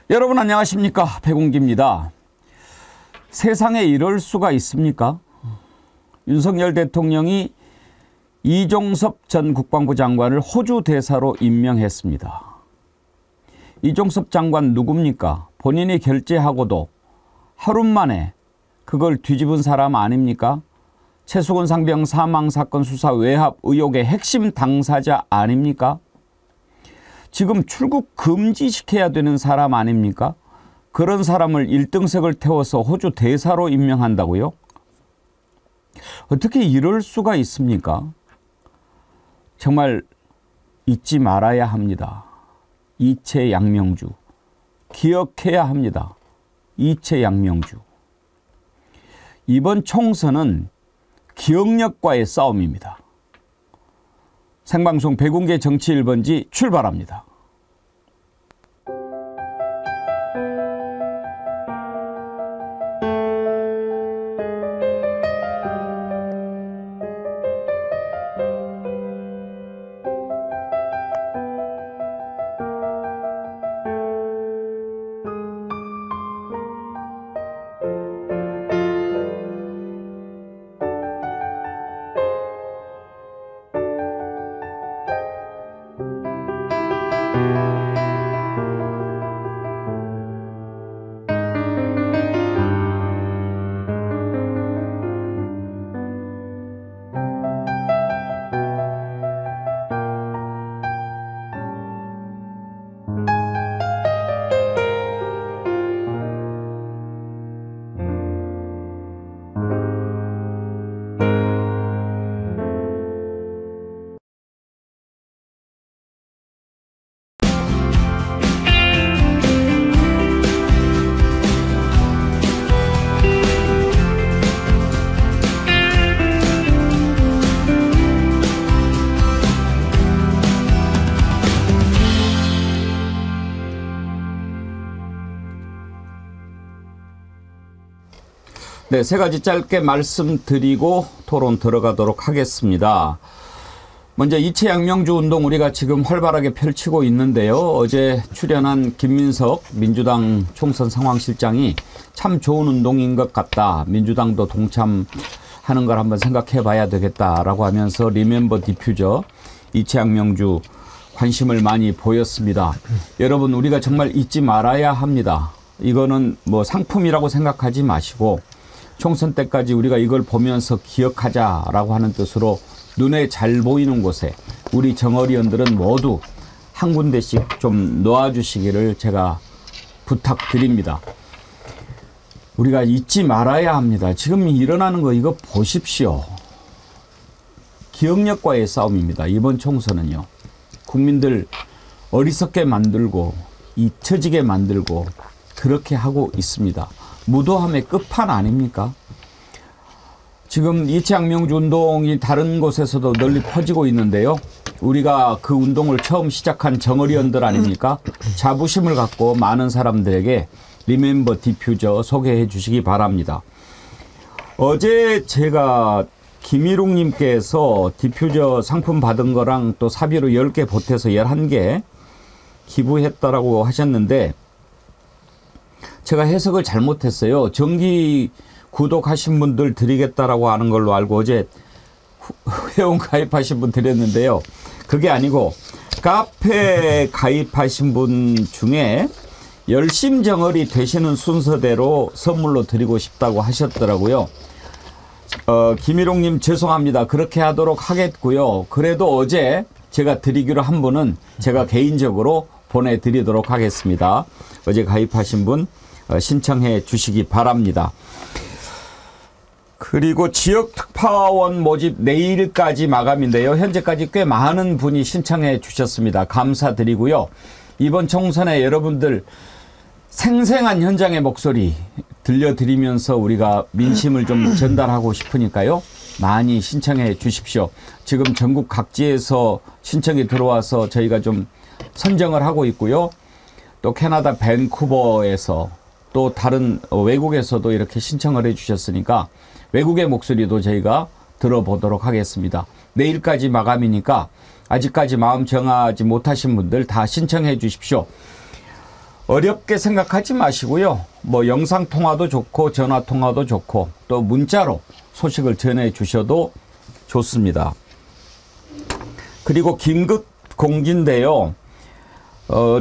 여러분 안녕하십니까, 백운기입니다. 세상에 이럴 수가 있습니까? 윤석열 대통령이 이종섭 전 국방부 장관을 호주 대사로 임명했습니다. 이종섭 장관 누굽니까? 본인이 결재하고도 하루 만에 그걸 뒤집은 사람 아닙니까? 최수근 상병 사망사건 수사 외압 의혹의 핵심 당사자 아닙니까? 지금 출국 금지시켜야 되는 사람 아닙니까? 그런 사람을 1등석을 태워서 호주 대사로 임명한다고요? 어떻게 이럴 수가 있습니까? 정말 잊지 말아야 합니다. 이채양명주. 기억해야 합니다. 이채양명주. 이번 총선은 기억력과의 싸움입니다. 생방송 백운계 정치 1번지 출발합니다. 네, 세 가지 짧게 말씀드리고 토론 들어가도록 하겠습니다. 먼저 이채양명주 운동 우리가 지금 활발하게 펼치고 있는데요. 어제 출연한 김민석 민주당 총선 상황실장이 참 좋은 운동인 것 같다. 민주당도 동참하는 걸 한번 생각해 봐야 되겠다라고 하면서 리멤버 디퓨저 이채양명주 관심을 많이 보였습니다. 여러분, 우리가 정말 잊지 말아야 합니다. 이거는 뭐 상품이라고 생각하지 마시고 총선 때까지 우리가 이걸 보면서 기억하자라고 하는 뜻으로 눈에 잘 보이는 곳에 우리 정어리원들은 모두 한 군데씩 좀 놓아주시기를 제가 부탁드립니다. 우리가 잊지 말아야 합니다. 지금 일어나는 거 이거 보십시오. 기억력과의 싸움입니다. 이번 총선은요. 국민들 어리석게 만들고 잊혀지게 만들고 그렇게 하고 있습니다. 무도함의 끝판 아닙니까? 지금 이채양명주 운동이 다른 곳에서도 널리 퍼지고 있는데요. 우리가 그 운동을 처음 시작한 정어리원들 아닙니까? 자부심을 갖고 많은 사람들에게 리멤버 디퓨저 소개해 주시기 바랍니다. 어제 제가 김일웅님께서 디퓨저 상품 받은 거랑 또 사비로 10개 보태서 11개 기부했다라고 하셨는데 제가 해석을 잘못했어요. 정기 구독하신 분들 드리겠다라고 하는 걸로 알고 어제 회원 가입하신 분 드렸는데요. 그게 아니고 카페 가입하신 분 중에 열심정얼이 되시는 순서대로 선물로 드리고 싶다고 하셨더라고요. 김일웅님 죄송합니다. 그렇게 하도록 하겠고요. 그래도 어제 제가 드리기로 한 분은 제가 개인적으로 보내드리도록 하겠습니다. 어제 가입하신 분 신청해 주시기 바랍니다. 그리고 지역 특파원 모집 내일까지 마감인데요. 현재까지 꽤 많은 분이 신청해 주셨습니다. 감사드리고요. 이번 총선에 여러분들 생생한 현장의 목소리 들려드리면서 우리가 민심을 좀 전달하고 싶으니까요. 많이 신청해 주십시오. 지금 전국 각지에서 신청이 들어와서 저희가 좀 선정을 하고 있고요. 또 캐나다 밴쿠버에서 또 다른 외국에서도 이렇게 신청을 해 주셨으니까 외국의 목소리도 저희가 들어보도록 하겠습니다. 내일까지 마감이니까 아직까지 마음 정하지 못하신 분들 다 신청해 주십시오. 어렵게 생각하지 마시고요. 뭐 영상통화도 좋고 전화통화도 좋고 또 문자로 소식을 전해주셔도 좋습니다. 그리고 긴급 공지인데요.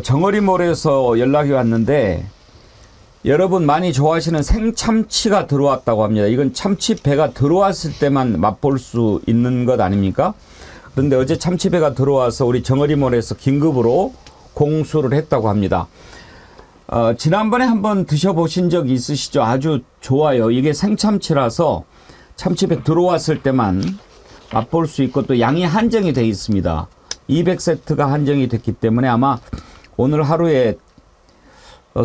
정어리몰에서 연락이 왔는데 여러분 많이 좋아하시는 생참치가 들어왔다고 합니다. 이건 참치배가 들어왔을 때만 맛볼 수 있는 것 아닙니까? 그런데 어제 참치배가 들어와서 우리 정어리몰에서 긴급으로 공수를 했다고 합니다. 지난번에 한번 드셔보신 적 있으시죠? 아주 좋아요. 이게 생참치라서 참치배 들어왔을 때만 맛볼 수 있고 또 양이 한정이 되어 있습니다. 200세트가 한정이 됐기 때문에 아마 오늘 하루에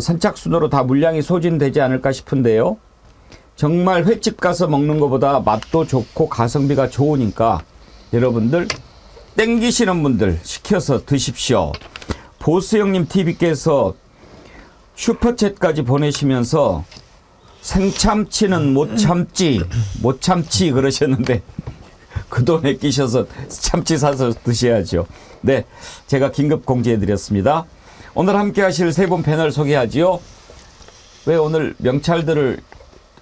선착순으로 다 물량이 소진되지 않을까 싶은데요. 정말 횟집 가서 먹는 것보다 맛도 좋고 가성비가 좋으니까 여러분들 땡기시는 분들 시켜서 드십시오. 보스형님 TV께서 슈퍼챗까지 보내시면서 생참치는 못 참지 그러셨는데 그 돈에 끼셔서 참치 사서 드셔야죠. 네, 제가 긴급 공지해드렸습니다. 오늘 함께 하실 세 분 패널 소개하지요. 왜 오늘 명찰들을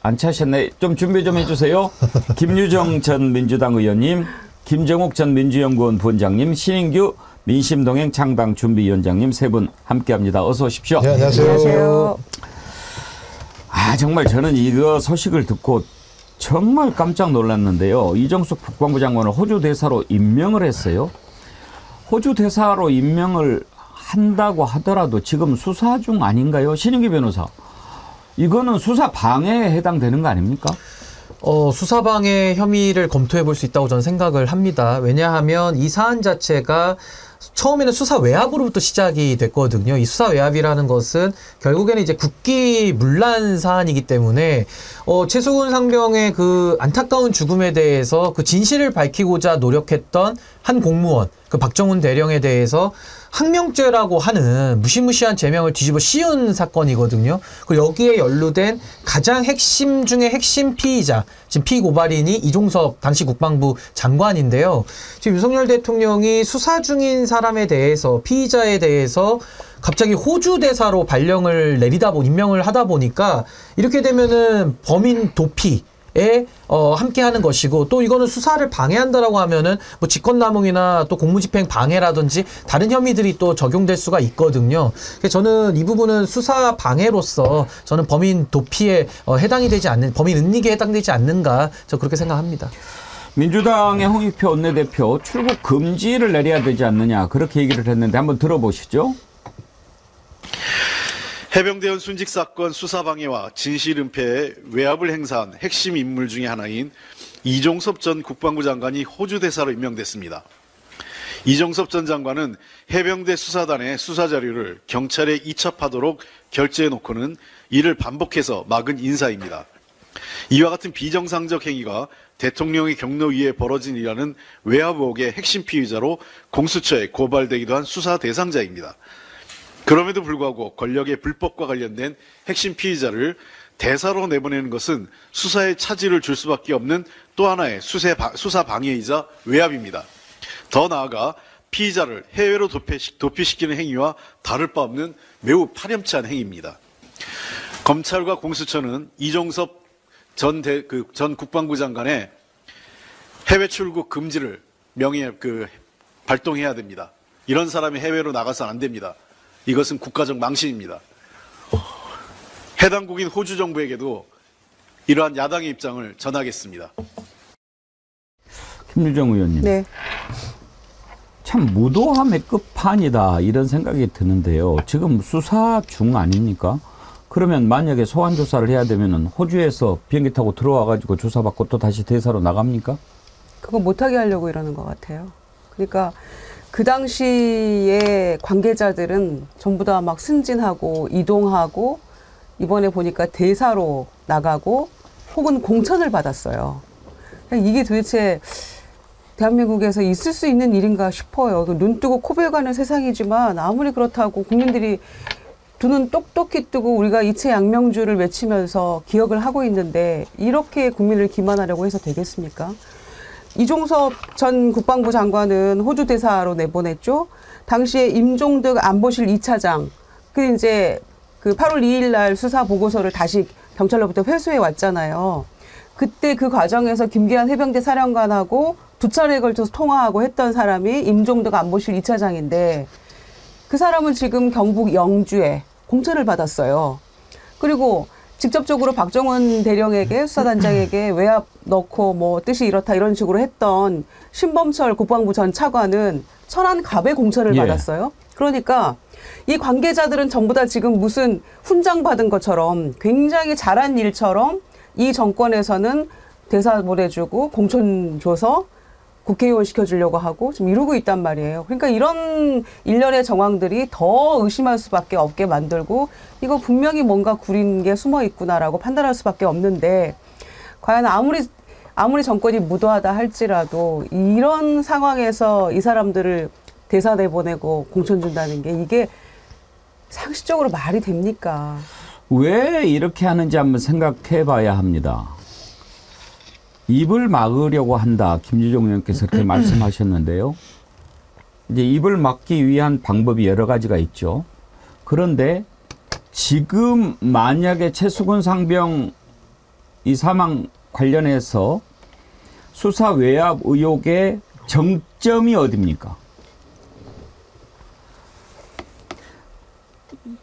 안 차셨네. 좀 준비 좀 해주세요. 김유정 전 민주당 의원님, 김정욱 전 민주연구원 부원장님, 신인규 민심동행 창당 준비위원장님 세 분 함께합니다. 어서 오십시오. 네, 안녕하세요. 안녕하세요. 정말 저는 이거 소식을 듣고 정말 깜짝 놀랐는데요. 이정숙 국방부 장관을 호주 대사로 임명을 했어요. 호주 대사로 임명을 한다고 하더라도 지금 수사 중 아닌가요? 신인규 변호사. 이거는 수사 방해에 해당되는 거 아닙니까? 수사 방해 혐의를 검토해 볼 수 있다고 저는 생각을 합니다. 왜냐하면 이 사안 자체가 처음에는 수사 외압으로부터 시작이 됐거든요. 이 수사 외압이라는 것은 결국에는 이제 국기문란 사안이기 때문에 최수근 상병의 그 안타까운 죽음에 대해서 그 진실을 밝히고자 노력했던 한 공무원, 그 박정훈 대령에 대해서 항명죄라고 하는 무시무시한 죄명을 뒤집어 씌운 사건이거든요. 그리고 여기에 연루된 가장 핵심 중에 핵심 피의자, 지금 피고발인이 이종섭 당시 국방부 장관인데요. 지금 윤석열 대통령이 수사 중인 사람에 대해서, 피의자에 대해서 갑자기 호주 대사로 발령을 내리다 임명을 하다 보니까 이렇게 되면은 범인 도피 함께 하는 것이고, 또 이거는 수사를 방해한다라고 하면은 뭐 직권남용이나 또 공무집행 방해라든지 다른 혐의들이 또 적용될 수가 있거든요. 그래서 저는 이 부분은 수사 방해로서 저는 범인 도피에 해당이 되지 않는, 범인 은닉에 해당되지 않는가, 저 그렇게 생각합니다. 민주당의 홍익표 원내대표 출국 금지를 내려야 되지 않느냐 그렇게 얘기를 했는데 한번 들어보시죠. 해병대원 순직 사건 수사 방해와 진실 은폐에 외압을 행사한 핵심 인물 중에 하나인 이종섭 전 국방부 장관이 호주 대사로 임명됐습니다. 이종섭 전 장관은 해병대 수사단의 수사 자료를 경찰에 이첩하도록 결재해놓고는 이를 반복해서 막은 인사입니다. 이와 같은 비정상적 행위가 대통령의 경로 위에 벌어진 일이라는 외압 의혹의 핵심 피의자로 공수처에 고발되기도 한 수사 대상자입니다. 그럼에도 불구하고 권력의 불법과 관련된 핵심 피의자를 대사로 내보내는 것은 수사에 차질을 줄 수밖에 없는 또 하나의 수사 방해이자 외압입니다. 더 나아가 피의자를 해외로 도피시키는 행위와 다를 바 없는 매우 파렴치한 행위입니다. 검찰과 공수처는 이종섭 전 국방부 장관의 해외 출국 금지를 발동해야 됩니다. 이런 사람이 해외로 나가서는 안 됩니다. 이것은 국가적 망신입니다. 해당국인 호주 정부에게도 이러한 야당의 입장을 전하겠습니다. 김유정 의원님. 네. 참 무도함의 끝판이다 이런 생각이 드는데요. 지금 수사 중 아닙니까? 그러면 만약에 소환 조사를 해야 되면은 호주에서 비행기 타고 들어와 가지고 조사받고 또 다시 대사로 나갑니까? 그거 못하게 하려고 이러는 것 같아요. 그러니까 그 당시에 관계자들은 전부 다 막 승진하고 이동하고 이번에 보니까 대사로 나가고 혹은 공천을 받았어요. 이게 도대체 대한민국에서 있을 수 있는 일인가 싶어요. 눈 뜨고 코 베어가는 세상이지만 아무리 그렇다고 국민들이 두 눈 똑똑히 뜨고 우리가 이채양명주를 외치면서 기억을 하고 있는데 이렇게 국민을 기만하려고 해서 되겠습니까? 이종섭 전 국방부 장관은 호주 대사로 내보냈죠. 당시에 임종득 안보실 2차장, 그 이제 그 8월 2일 날 수사 보고서를 다시 경찰로부터 회수해 왔잖아요. 그때 그 과정에서 김기환 해병대 사령관하고 두 차례에 걸쳐서 통화하고 했던 사람이 임종덕 안보실 2차장인데 그 사람은 지금 경북 영주에 공천을 받았어요. 그리고 직접적으로 박정원 대령에게 수사단장에게 외압 넣고 뭐 뜻이 이렇다 이런 식으로 했던 신범철 국방부 전 차관은 천안갑에 공천을 받았어요. 그러니까 이 관계자들은 전부 다 지금 무슨 훈장 받은 것처럼 굉장히 잘한 일처럼 이 정권에서는 대사 보내주고 공천 줘서 국회의원 시켜주려고 하고 지금 이러고 있단 말이에요. 그러니까 이런 일련의 정황들이 더 의심할 수밖에 없게 만들고 이거 분명히 뭔가 구린 게 숨어 있구나라고 판단할 수밖에 없는데 과연 아무리 정권이 무도하다 할지라도 이런 상황에서 이 사람들을 대사 내보내고 공천 준다는 게 이게 상식적으로 말이 됩니까? 왜 이렇게 하는지 한번 생각해 봐야 합니다. 입을 막으려고 한다. 김주종 의원께서 그렇게 말씀하셨는데요. 이제 입을 막기 위한 방법이 여러 가지가 있죠. 그런데 지금 만약에 최수근 상병 이 사망 관련해서 수사 외압 의혹의 정점이 어디입니까?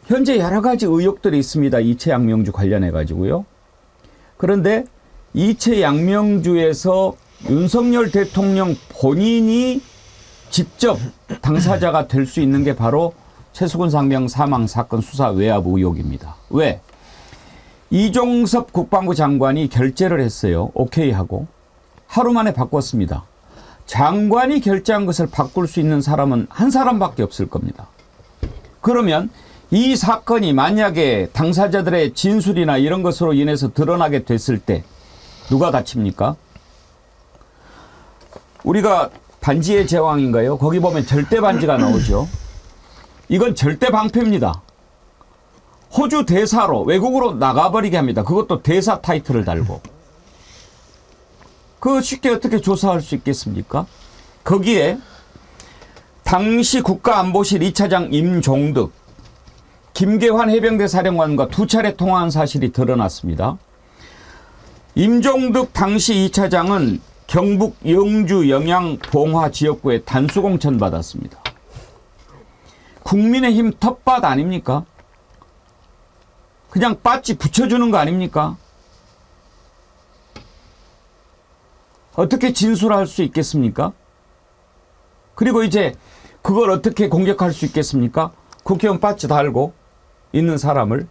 현재 여러 가지 의혹들이 있습니다. 이채 양명주 관련해 가지고요. 그런데 이채 양명주에서 윤석열 대통령 본인이 직접 당사자가 될 수 있는 게 바로 최수근 상병 사망 사건 수사 외압 의혹입니다. 왜? 이종섭 국방부 장관이 결재를 했어요. 오케이 하고. 하루 만에 바꿨습니다. 장관이 결재한 것을 바꿀 수 있는 사람은 한 사람밖에 없을 겁니다. 그러면 이 사건이 만약에 당사자들의 진술이나 이런 것으로 인해서 드러나게 됐을 때 누가 다칩니까? 우리가 반지의 제왕인가요? 거기 보면 절대 반지가 나오죠. 이건 절대 방패입니다. 호주 대사로 외국으로 나가버리게 합니다. 그것도 대사 타이틀을 달고. 그거 쉽게 어떻게 조사할 수 있겠습니까? 거기에 당시 국가안보실 2차장 임종득, 김계환 해병대 사령관과 두 차례 통화한 사실이 드러났습니다. 임종득 당시 2차장은 경북 영주 영양 봉화 지역구에 단수공천 받았습니다. 국민의힘 텃밭 아닙니까? 그냥 빠찌 붙여주는 거 아닙니까? 어떻게 진술할 수 있겠습니까? 그리고 이제 그걸 어떻게 공격할 수 있겠습니까? 국회의원 빠찌 달고 있는 사람을.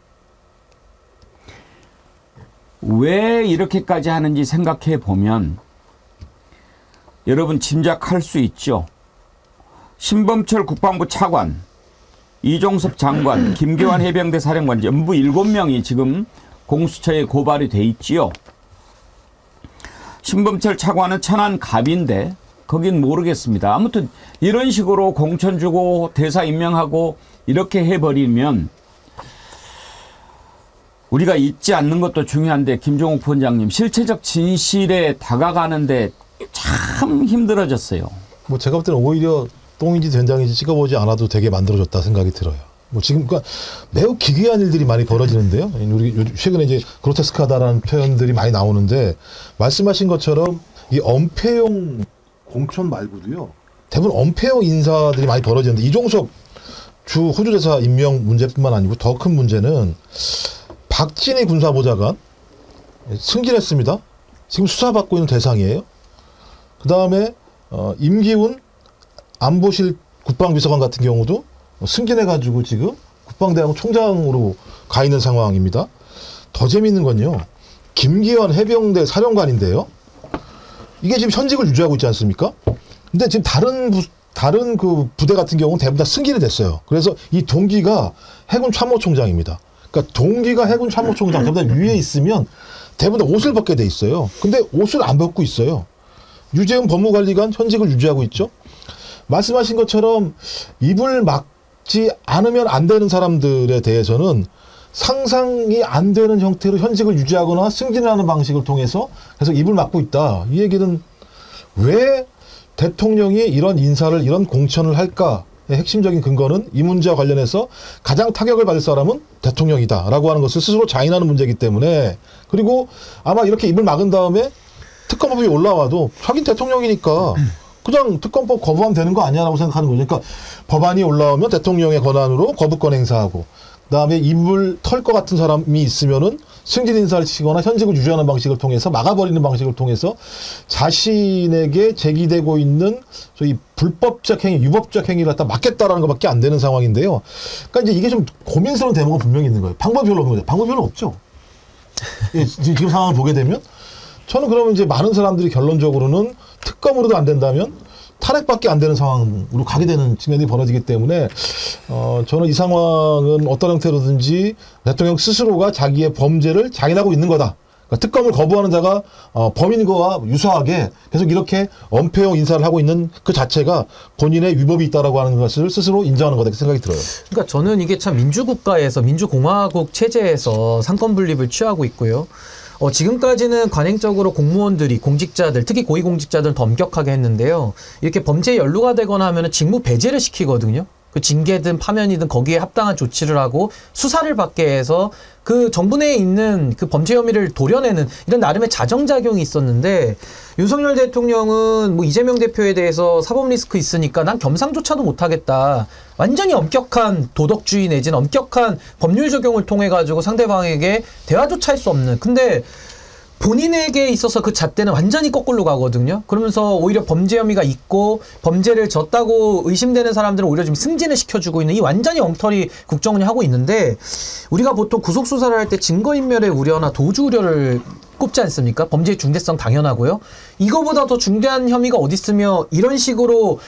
왜 이렇게까지 하는지 생각해 보면 여러분 짐작할 수 있죠. 신범철 국방부 차관, 이종섭 장관, 김계환 해병대 사령관 전부 7명이 지금 공수처에 고발이 돼 있지요. 신범철 차관은 천안갑인데 거긴 모르겠습니다. 아무튼 이런 식으로 공천 주고 대사 임명하고 이렇게 해버리면 우리가 잊지 않는 것도 중요한데 김종욱 부원장님 실체적 진실에 다가가는데 참 힘들어졌어요. 뭐 제가 볼 때는 오히려 똥인지 된장인지 찍어보지 않아도 되게 만들어졌다 생각이 들어요. 뭐 지금 그러니까 매우 기괴한 일들이 많이 벌어지는데요. 우리 최근에 이제 그로테스크하다라는 표현들이 많이 나오는데 말씀하신 것처럼 이 엄폐용 공천 말고도요. 대부분 엄폐용 인사들이 많이 벌어지는데 이종섭 주 호주대사 임명 문제뿐만 아니고 더 큰 문제는 박진희 군사보좌관 승진했습니다. 지금 수사받고 있는 대상이에요. 그 다음에 임기훈 안보실 국방비서관 같은 경우도 승진해가지고 지금 국방대학원 총장으로 가 있는 상황입니다. 더 재미있는 건요. 김기환 해병대 사령관인데요. 이게 지금 현직을 유지하고 있지 않습니까? 근데 지금 다른 그 부대 같은 경우는 대부분 다 승진이 됐어요. 그래서 이 동기가 해군 참모총장입니다. 그러니까 동기가 해군 참모총장 보다 위에 있으면 대부분 다 옷을 벗게 돼 있어요. 근데 옷을 안 벗고 있어요. 유재훈 법무관리관 현직을 유지하고 있죠. 말씀하신 것처럼 입을 막지 않으면 안 되는 사람들에 대해서는 상상이 안 되는 형태로 현직을 유지하거나 승진하는 방식을 통해서 계속 입을 막고 있다. 이 얘기는 왜 대통령이 이런 인사를 이런 공천을 할까 핵심적인 근거는 이 문제와 관련해서 가장 타격을 받을 사람은 대통령이다라고 하는 것을 스스로 자인하는 문제이기 때문에 그리고 아마 이렇게 입을 막은 다음에 특검법이 올라와도 자긴 대통령이니까 그냥 특검법 거부하면 되는 거 아니야라고 생각하는 거죠. 그러니까 법안이 올라오면 대통령의 권한으로 거부권 행사하고 그다음에 입을 털 것 같은 사람이 있으면은 승진 인사를 시키거나 현직을 유지하는 방식을 통해서 막아버리는 방식을 통해서 자신에게 제기되고 있는 소위 불법적 행위, 유법적 행위를 갖다 막겠다라는 것밖에 안 되는 상황인데요. 그러니까 이제 이게 좀 고민스러운 대목은 분명히 있는 거예요. 방법이 별로 없는 거죠. 방법이 별로 없죠. 예, 지금 상황을 보게 되면 저는 그러면 이제 많은 사람들이 결론적으로는 특검으로도 안 된다면 탄핵밖에 안 되는 상황으로 가게 되는 측면이 벌어지기 때문에 저는 이 상황은 어떤 형태로든지 대통령 스스로가 자기의 범죄를 자인하고 있는 거다. 그러니까 특검을 거부하는 자가 범인인 거와 유사하게 계속 이렇게 엄폐형 인사를 하고 있는 그 자체가 본인의 위법이 있다라고 하는 것을 스스로 인정하는 거다 이렇게 생각이 들어요. 그러니까 저는 이게 참 민주국가에서 민주공화국 체제에서 상권 분립을 취하고 있고요. 지금까지는 관행적으로 공무원들이 공직자들 특히 고위공직자들은 더 엄격하게 했는데요. 이렇게 범죄에 연루가 되거나 하면 직무 배제를 시키거든요. 그 징계든 파면이든 거기에 합당한 조치를 하고 수사를 받게 해서 그 정부 내에 있는 그 범죄 혐의를 도려내는 이런 나름의 자정작용이 있었는데 윤석열 대통령은 뭐 이재명 대표에 대해서 사법 리스크 있으니까 난 겸상조차도 못하겠다. 완전히 엄격한 도덕주의 내지는 엄격한 법률 적용을 통해 가지고 상대방에게 대화조차 할 수 없는. 근데 본인에게 있어서 그 잣대는 완전히 거꾸로 가거든요. 그러면서 오히려 범죄 혐의가 있고 범죄를 졌다고 의심되는 사람들은 오히려 좀 승진을 시켜주고 있는 이 완전히 엉터리 국정운영 하고 있는데 우리가 보통 구속수사를 할 때 증거인멸의 우려나 도주 우려를 꼽지 않습니까? 범죄의 중대성 당연하고요. 이거보다 더 중대한 혐의가 어디 있으며 이런 식으로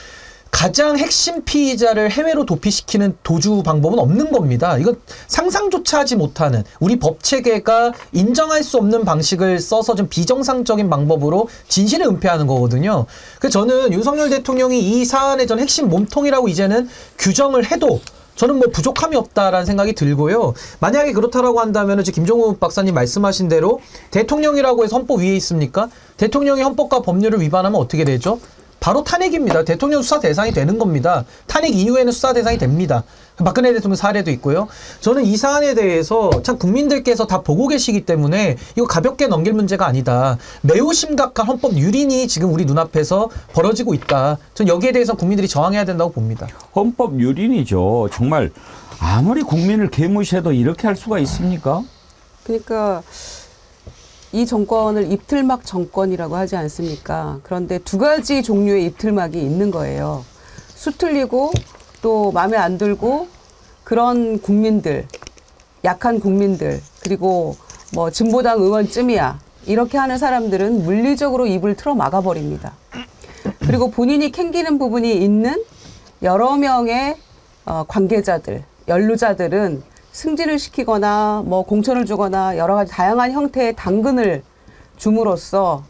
가장 핵심 피의자를 해외로 도피시키는 도주 방법은 없는 겁니다. 이건 상상조차 하지 못하는 우리 법체계가 인정할 수 없는 방식을 써서 좀 비정상적인 방법으로 진실을 은폐하는 거거든요. 그래서 저는 윤석열 대통령이 이 사안의 전 핵심 몸통이라고 이제는 규정을 해도 저는 뭐 부족함이 없다라는 생각이 들고요. 만약에 그렇다라고 한다면 지금 김종욱 박사님 말씀하신 대로 대통령이라고 해서 헌법 위에 있습니까? 대통령이 헌법과 법률을 위반하면 어떻게 되죠? 바로 탄핵입니다. 대통령 수사 대상이 되는 겁니다. 탄핵 이후에는 수사 대상이 됩니다. 박근혜 대통령 사례도 있고요. 저는 이 사안에 대해서 참 국민들께서 다 보고 계시기 때문에 이거 가볍게 넘길 문제가 아니다. 매우 심각한 헌법 유린이 지금 우리 눈앞에서 벌어지고 있다. 저는 여기에 대해서 국민들이 저항해야 된다고 봅니다. 헌법 유린이죠. 정말 아무리 국민을 개무시해도 이렇게 할 수가 있습니까? 그러니까 이 정권을 입틀막 정권이라고 하지 않습니까? 그런데 두 가지 종류의 입틀막이 있는 거예요. 수틀리고 또 마음에 안 들고 그런 국민들, 약한 국민들, 그리고 뭐 진보당 의원쯤이야 이렇게 하는 사람들은 물리적으로 입을 틀어 막아버립니다. 그리고 본인이 캥기는 부분이 있는 여러 명의 관계자들, 연루자들은 승진을 시키거나 뭐 공천을 주거나 여러 가지 다양한 형태의 당근을 줌으로써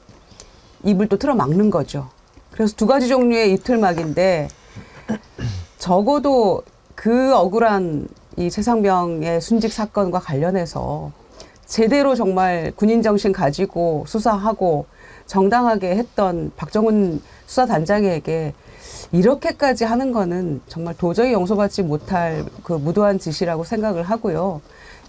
입을 또 틀어 막는 거죠. 그래서 두 가지 종류의 입틀막인데 적어도 그 억울한 이 최상병의 순직 사건과 관련해서 제대로 정말 군인 정신 가지고 수사하고 정당하게 했던 박정훈 수사단장에게 이렇게까지 하는 거는 정말 도저히 용서받지 못할 그 무도한 짓이라고 생각을 하고요.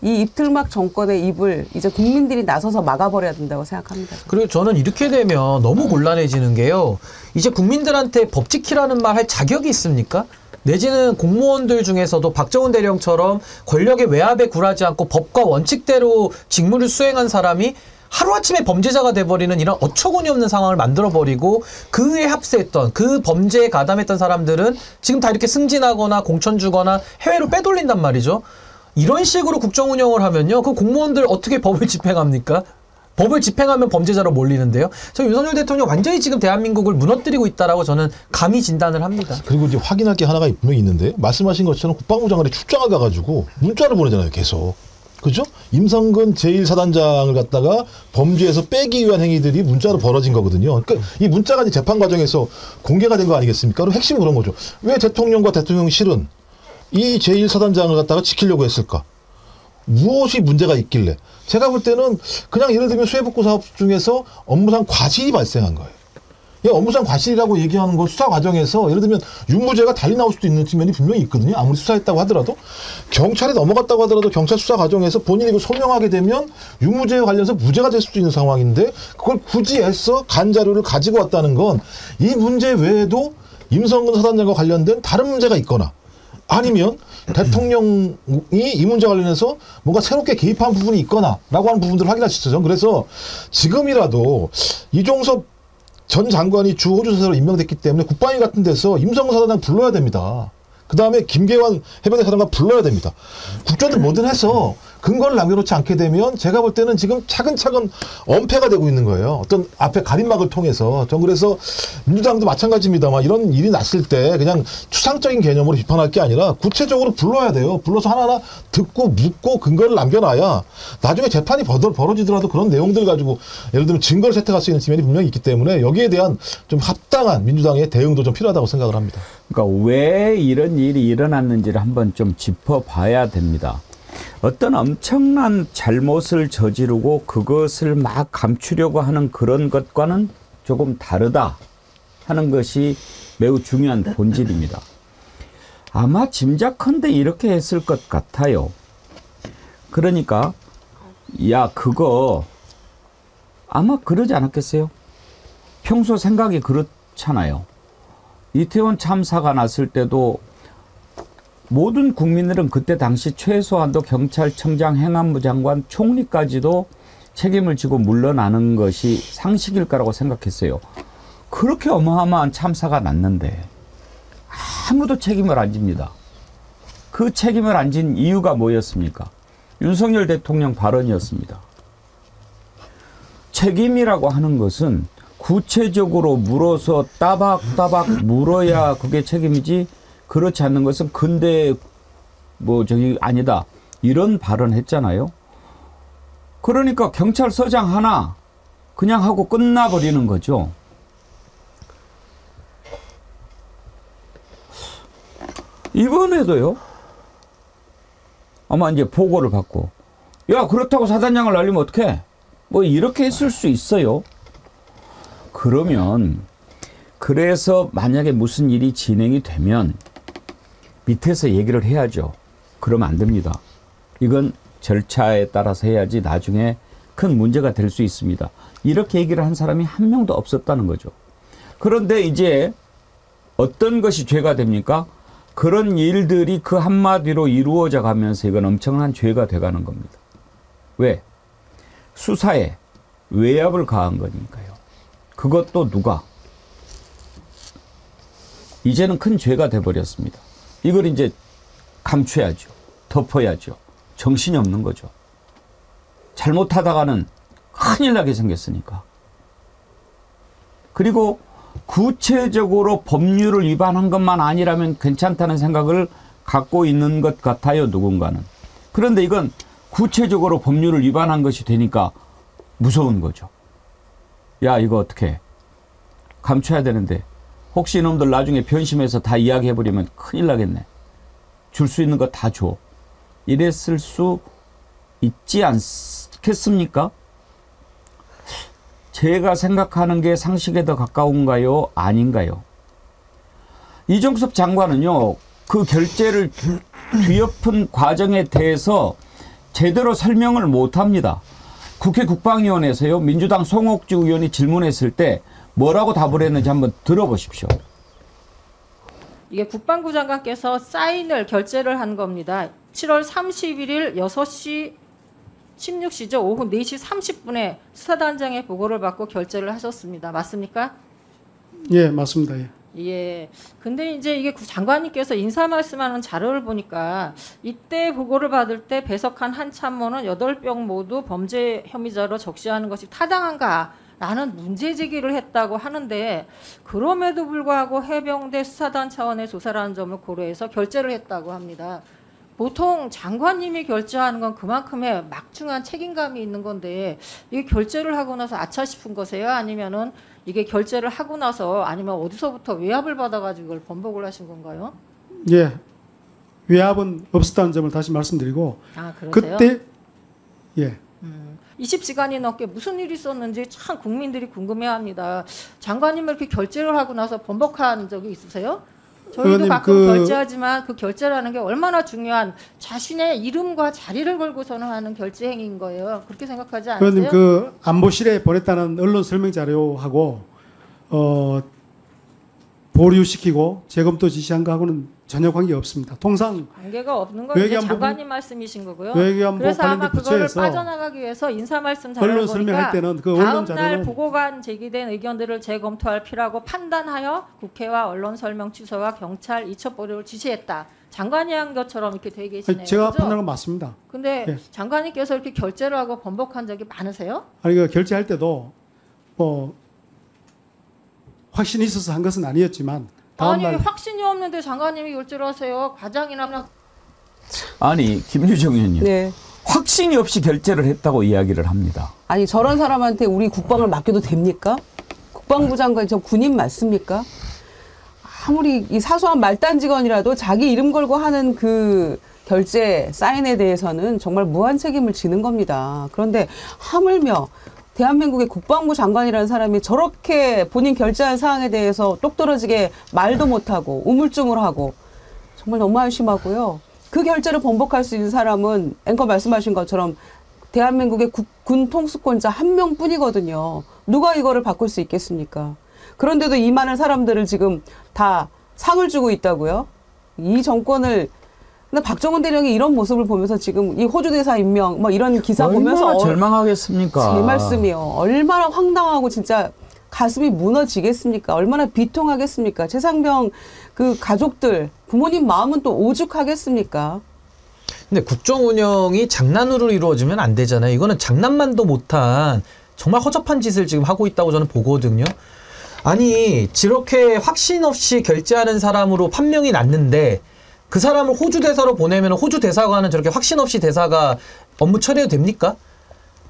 이 입틀막 정권의 입을 이제 국민들이 나서서 막아버려야 된다고 생각합니다. 그리고 저는 이렇게 되면 너무 곤란해지는 게요. 이제 국민들한테 법 지키라는 말 할 자격이 있습니까? 내지는 공무원들 중에서도 박정훈 대령처럼 권력의 외압에 굴하지 않고 법과 원칙대로 직무를 수행한 사람이 하루아침에 범죄자가 돼버리는 이런 어처구니 없는 상황을 만들어버리고 그에 합세했던 그 범죄에 가담했던 사람들은 지금 다 이렇게 승진하거나 공천 주거나 해외로 빼돌린단 말이죠. 이런 식으로 국정 운영을 하면요. 그 공무원들 어떻게 법을 집행합니까? 법을 집행하면 범죄자로 몰리는데요. 저 윤석열 대통령 완전히 지금 대한민국을 무너뜨리고 있다라고 저는 감히 진단을 합니다. 그리고 이제 확인할 게 하나가 분명히 있는데 말씀하신 것처럼 국방부 장관이 출장을 가가지고 문자를 보내잖아요. 계속. 그죠? 임성근 제1사단장을 갖다가 범죄에서 빼기 위한 행위들이 문자로 벌어진 거거든요. 그러니까 이 문자가 이제 재판 과정에서 공개가 된 거 아니겠습니까? 그럼 핵심은 그런 거죠. 왜 대통령과 대통령실은 이 제1사단장을 갖다가 지키려고 했을까? 무엇이 문제가 있길래? 제가 볼 때는 그냥 예를 들면 수해복구 사업 중에서 업무상 과실이 발생한 거예요. 업무상 과실이라고 얘기하는 거 수사 과정에서 예를 들면 유무죄가 달리 나올 수도 있는 측면이 분명히 있거든요. 아무리 수사했다고 하더라도 경찰에 넘어갔다고 하더라도 경찰 수사 과정에서 본인이 이걸 소명하게 되면 유무죄에 관련해서 무죄가 될 수도 있는 상황인데 그걸 굳이 애써 간 자료를 가지고 왔다는 건 이 문제 외에도 임성근 사단장과 관련된 다른 문제가 있거나 아니면 대통령이 이 문제 관련해서 뭔가 새롭게 개입한 부분이 있거나 라고 하는 부분들을 확인할 수 있어요. 그래서 지금이라도 이종섭 전 장관이 주 호주사로 임명됐기 때문에 국방위 같은 데서 임성근 사단장 불러야 됩니다. 그 다음에 김계환 해병대 사단관 불러야 됩니다. 국조들 뭐든 해서 근거를 남겨놓지 않게 되면 제가 볼 때는 지금 차근차근 엄폐가 되고 있는 거예요. 어떤 앞에 가림막을 통해서. 전 그래서 민주당도 마찬가지입니다만 이런 일이 났을 때 그냥 추상적인 개념으로 비판할 게 아니라 구체적으로 불러야 돼요. 불러서 하나하나 듣고 묻고 근거를 남겨놔야 나중에 재판이 벌어지더라도 그런 내용들 가지고 예를 들면 증거를 채택할 수 있는 측면이 분명히 있기 때문에 여기에 대한 좀 합당한 민주당의 대응도 좀 필요하다고 생각을 합니다. 그러니까 왜 이런 일이 일어났는지를 한번 좀 짚어봐야 됩니다. 어떤 엄청난 잘못을 저지르고 그것을 막 감추려고 하는 그런 것과는 조금 다르다 하는 것이 매우 중요한 본질입니다. 아마 짐작컨대 이렇게 했을 것 같아요. 그러니까 야 그거 아마 그러지 않았겠어요? 평소 생각이 그렇잖아요. 이태원 참사가 났을 때도 모든 국민들은 그때 당시 최소한도 경찰청장, 행안부 장관, 총리까지도 책임을 지고 물러나는 것이 상식일 거라고 생각했어요. 그렇게 어마어마한 참사가 났는데 아무도 책임을 안 집니다. 그 책임을 안 진 이유가 뭐였습니까? 윤석열 대통령 발언이었습니다. 책임이라고 하는 것은 구체적으로 물어서 따박따박 물어야 그게 책임이지 그렇지 않는 것은 근데 뭐 저기 아니다 이런 발언했잖아요. 그러니까 경찰서장 하나 그냥 하고 끝나버리는 거죠. 이번에도요. 아마 이제 보고를 받고 야 그렇다고 사단장을 날리면 어떡해? 뭐 이렇게 했을 수 있어요. 그러면 그래서 만약에 무슨 일이 진행이 되면 밑에서 얘기를 해야죠. 그러면 안 됩니다. 이건 절차에 따라서 해야지 나중에 큰 문제가 될 수 있습니다. 이렇게 얘기를 한 사람이 한 명도 없었다는 거죠. 그런데 이제 어떤 것이 죄가 됩니까? 그런 일들이 그 한마디로 이루어져 가면서 이건 엄청난 죄가 돼가는 겁니다. 왜? 수사에 외압을 가한 거니까요. 그것도 누가? 이제는 큰 죄가 돼버렸습니다. 이걸 이제 감춰야죠. 덮어야죠. 정신이 없는 거죠. 잘못하다가는 큰일 나게 생겼으니까. 그리고 구체적으로 법률을 위반한 것만 아니라면 괜찮다는 생각을 갖고 있는 것 같아요. 누군가는. 그런데 이건 구체적으로 법률을 위반한 것이 되니까 무서운 거죠. 야 이거 어떻게 감춰야 되는데 혹시 이놈들 나중에 변심해서 다 이야기해버리면 큰일 나겠네. 줄 수 있는 거 다 줘. 이랬을 수 있지 않겠습니까? 제가 생각하는 게 상식에 더 가까운가요? 아닌가요? 이종섭 장관은요. 그 결재를 뒤엎은 과정에 대해서 제대로 설명을 못합니다. 국회 국방위원회에서요. 민주당 송옥주 의원이 질문했을 때 뭐라고 답을 했는지 한번 들어보십시오. 이게 국방부 장관께서 사인을 결재를 한 겁니다. 7월 31일 6시 16시죠. 오후 4시 30분에 수사단장의 보고를 받고 결재를 하셨습니다. 맞습니까? 예, 맞습니다. 예. 예. 근데 이제 이게 장관님께서 인사 말씀하는 자료를 보니까 이때 보고를 받을 때 배석한 한 참모는 8명 모두 범죄 혐의자로 적시하는 것이 타당한가? 라는 문제 제기를 했다고 하는데 그럼에도 불구하고 해병대 수사단 차원의 조사라는 점을 고려해서 결재를 했다고 합니다. 보통 장관님이 결재하는 건 그만큼의 막중한 책임감이 있는 건데 이게 결재를 하고 나서 아차 싶은 거세요? 아니면은 이게 결재를 하고 나서 아니면 어디서부터 외압을 받아가지고 이걸 번복을 하신 건가요? 예, 외압은 없었다는 점을 다시 말씀드리고 아 그러세요? 그때 예. 20시간이 넘게 무슨 일이 있었는지 참 국민들이 궁금해합니다. 장관님 이렇게 결재를 하고 나서 번복한 적이 있으세요? 저희도 의원님, 가끔 결재하지만 그 결재라는 게 얼마나 중요한 자신의 이름과 자리를 걸고서는 하는 결재 행위인 거예요. 그렇게 생각하지 않으세요? 의원님 그 안보실에 보냈다는 언론 설명 자료하고 보류시키고 재검토 지시한 거하고는 전혀 관계 없습니다. 통상 관계가 없는 건 이제 외교안보 장관님 말씀이신 거고요. 외교안보 그래서 아마 관련된 그거를 부처에서 빠져나가기 위해서 인사 말씀 자료를 언론 보니까 설명할 때는 그 언론 다음 날 자료는- 보고관 제기된 의견들을 재검토할 필요하고 판단하여 국회와 언론 설명 취소와 경찰 이첩 보류를 지시했다. 장관이 한 것처럼 이렇게 돼 계시네요. 제가 그죠? 판단한 건 맞습니다. 근데 예. 장관님께서 이렇게 결재를 하고 번복한 적이 많으세요? 아니 그 결제할 때도 뭐 확신이 있어서 한 것은 아니었지만 아니 다음날 확신이 없는데 장관님이 결재를 하세요. 과장이나 아니 김유정 의원님 네. 확신이 없이 결재를 했다고 이야기를 합니다. 아니 저런 사람한테 우리 국방을 맡겨도 됩니까? 국방부 장관 저 군인 맞습니까? 아무리 이 사소한 말단직원이라도 자기 이름 걸고 하는 그 결제 사인에 대해서는 정말 무한 책임을 지는 겁니다. 그런데 하물며 대한민국의 국방부 장관이라는 사람이 저렇게 본인 결제한 사항에 대해서 똑떨어지게 말도 못하고 우물쭈물하고 정말 너무 한심하고요. 그 결제를 번복할 수 있는 사람은 앵커 말씀하신 것처럼 대한민국의 군 통수권자 한 명뿐이거든요. 누가 이거를 바꿀 수 있겠습니까? 그런데도 이 많은 사람들을 지금 다 상을 주고 있다고요? 이 정권을 근데 박정훈 대령이 이런 모습을 보면서 지금 이 호주 대사 임명 뭐 이런 기사 보면서 얼마나 절망하겠습니까? 제 말씀이요. 얼마나 황당하고 진짜 가슴이 무너지겠습니까? 얼마나 비통하겠습니까? 최상병 그 가족들 부모님 마음은 또 오죽하겠습니까? 근데 국정 운영이 장난으로 이루어지면 안 되잖아요. 이거는 장난만도 못한 정말 허접한 짓을 지금 하고 있다고 저는 보거든요. 아니 저렇게 확신 없이 결제하는 사람으로 판명이 났는데 그 사람을 호주 대사로 보내면 호주 대사관은 저렇게 확신 없이 대사가 업무 처리해도 됩니까?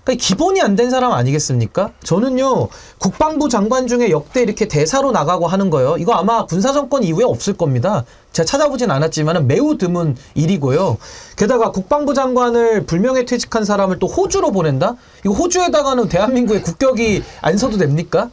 그러니까 기본이 안 된 사람 아니겠습니까? 저는요 국방부 장관 중에 역대 이렇게 대사로 나가고 하는 거요. 이거 아마 군사정권 이후에 없을 겁니다. 제가 찾아보진 않았지만 매우 드문 일이고요. 게다가 국방부 장관을 불명예 퇴직한 사람을 또 호주로 보낸다? 이거 호주에다가는 대한민국의 국격이 안 서도 됩니까?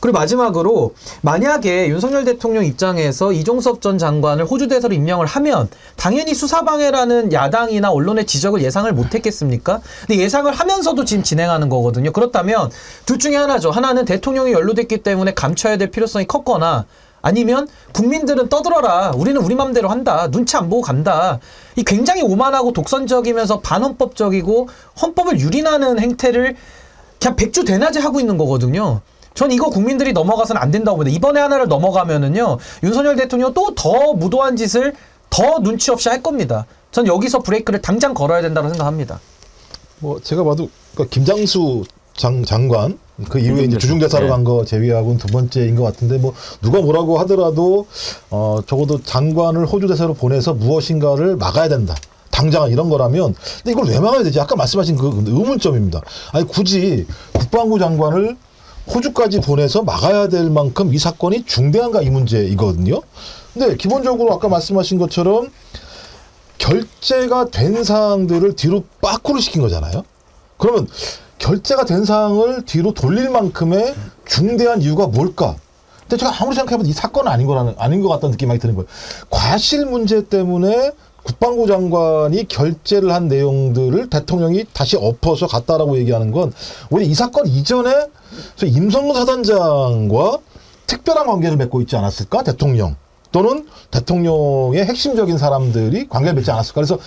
그리고 마지막으로 만약에 윤석열 대통령 입장에서 이종섭 전 장관을 호주 대사로 임명을 하면 당연히 수사방해라는 야당이나 언론의 지적을 예상을 못했겠습니까? 근데 예상을 하면서도 지금 진행하는 거거든요. 그렇다면 둘 중에 하나죠. 하나는 대통령이 연루됐기 때문에 감춰야 될 필요성이 컸거나 아니면 국민들은 떠들어라. 우리는 우리 맘대로 한다. 눈치 안 보고 간다. 이 굉장히 오만하고 독선적이면서 반헌법적이고 헌법을 유린하는 행태를 그냥 백주대낮에 하고 있는 거거든요. 전 이거 국민들이 넘어가서는 안 된다고 봅니다. 이번에 하나를 넘어가면은요, 윤석열 대통령 또 더 무도한 짓을 더 눈치 없이 할 겁니다. 전 여기서 브레이크를 당장 걸어야 된다고 생각합니다. 뭐 제가 봐도 그러니까 김장수 장관 그 이후에 이제 주중대사로 간 거 제외하고는 두 번째인 것 같은데 뭐 누가 뭐라고 하더라도 적어도 장관을 호주 대사로 보내서 무엇인가를 막아야 된다. 당장 이런 거라면 근데 이걸 왜 막아야 되지? 아까 말씀하신 그 의문점입니다. 아니 굳이 국방부 장관을 호주까지 보내서 막아야 될 만큼 이 사건이 중대한가 이 문제이거든요. 근데 기본적으로 아까 말씀하신 것처럼 결제가 된 사항들을 뒤로 빠꾸를 시킨 거잖아요. 그러면 결제가 된 사항을 뒤로 돌릴 만큼의 중대한 이유가 뭘까? 근데 제가 아무리 생각해봐도 이 사건은 아닌 것 같다는 느낌이 많이 드는 거예요. 과실 문제 때문에 국방부 장관이 결재를 한 내용들을 대통령이 다시 엎어서 갔다라고 얘기하는 건 오히려 이 사건 이전에 임성근 사단장과 특별한 관계를 맺고 있지 않았을까? 대통령 또는 대통령의 핵심적인 사람들이 관계를 맺지 않았을까? 그래서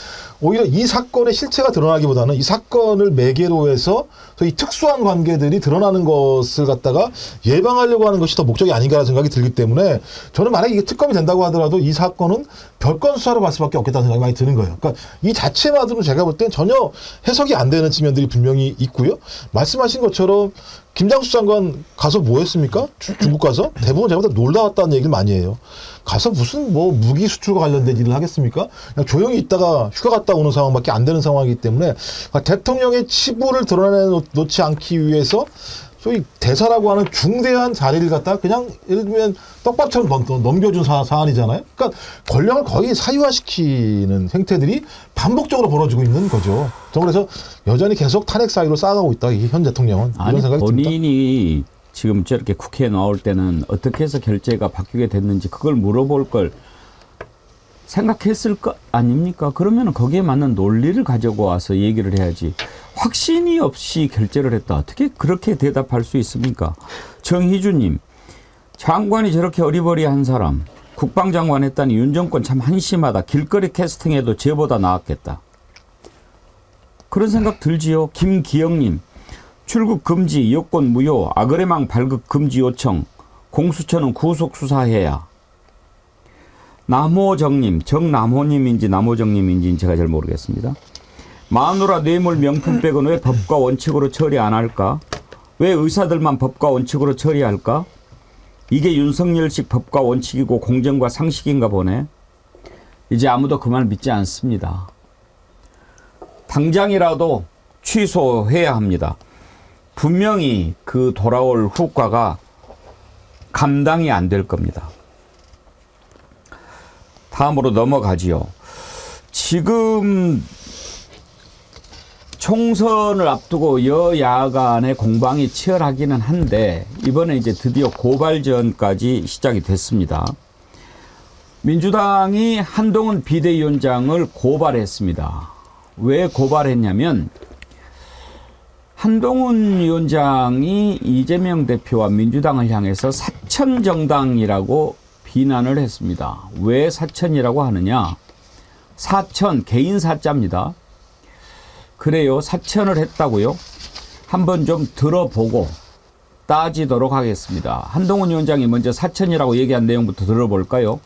오히려 이 사건의 실체가 드러나기보다는 이 사건을 매개로 해서 이 특수한 관계들이 드러나는 것을 갖다가 예방하려고 하는 것이 더 목적이 아닌가라는 생각이 들기 때문에 저는 만약에 이게 특검이 된다고 하더라도 이 사건은 별건 수사로 갈 수밖에 없겠다는 생각이 많이 드는 거예요. 그러니까 이 자체만으로는 제가 볼 땐 전혀 해석이 안 되는 측면들이 분명히 있고요. 말씀하신 것처럼 김장수 장관 가서 뭐 했습니까? 중국 가서? 대부분 제가 볼 때 놀다 왔다는 얘기를 많이 해요. 가서 무슨 뭐 무기 수출과 관련된 일을 하겠습니까? 그냥 조용히 있다가 휴가 갔다 오는 상황밖에 안 되는 상황이기 때문에 대통령의 치부를 드러내놓지 않기 위해서 소위 대사라고 하는 중대한 자리를 갖다 그냥 예를 들면 떡밥처럼 넘겨준 사안이잖아요. 그러니까 권력을 거의 사유화시키는 행태들이 반복적으로 벌어지고 있는 거죠. 저는 그래서 여전히 계속 탄핵 사유로 쌓아가고 있다. 이 현 대통령은. 아니, 이런 생각이 본인이 듭니다. 지금 저렇게 국회에 나올 때는 어떻게 해서 결재가 바뀌게 됐는지 그걸 물어볼 걸 생각했을 거 아닙니까? 그러면 거기에 맞는 논리를 가지고 와서 얘기를 해야지. 확신이 없이 결재를 했다. 어떻게 그렇게 대답할 수 있습니까? 정희주님, 장관이 저렇게 어리버리한 사람, 국방장관 했다니 윤 정권 참 한심하다. 길거리 캐스팅해도 쟤보다 나았겠다. 그런 생각 들지요. 김기영님, 출국 금지, 여권 무효, 아그레망 발급 금지 요청, 공수처는 구속 수사해야. 남호정님, 정남호님인지 남호정님인지 제가 잘 모르겠습니다. 마누라 뇌물 명품백은 왜 법과 원칙으로 처리 안 할까? 왜 의사들만 법과 원칙으로 처리할까? 이게 윤석열식 법과 원칙이고 공정과 상식인가 보네. 이제 아무도 그 말 믿지 않습니다. 당장이라도 취소해야 합니다. 분명히 그 돌아올 효과가 감당이 안 될 겁니다. 다음으로 넘어가지요. 지금 총선을 앞두고 여야 간의 공방이 치열하기는 한데 이번에 이제 드디어 고발전까지 시작이 됐습니다. 민주당이 한동훈 비대위원장을 고발했습니다. 왜 고발했냐면 한동훈 위원장이 이재명 대표와 민주당을 향해서 사천정당이라고 비난을 했습니다. 왜 사천이라고 하느냐? 사천, 개인 사자입니다. 그래요. 사천을 했다고요? 한번 좀 들어보고 따지도록 하겠습니다. 한동훈 위원장이 먼저 사천이라고 얘기한 내용부터 들어볼까요?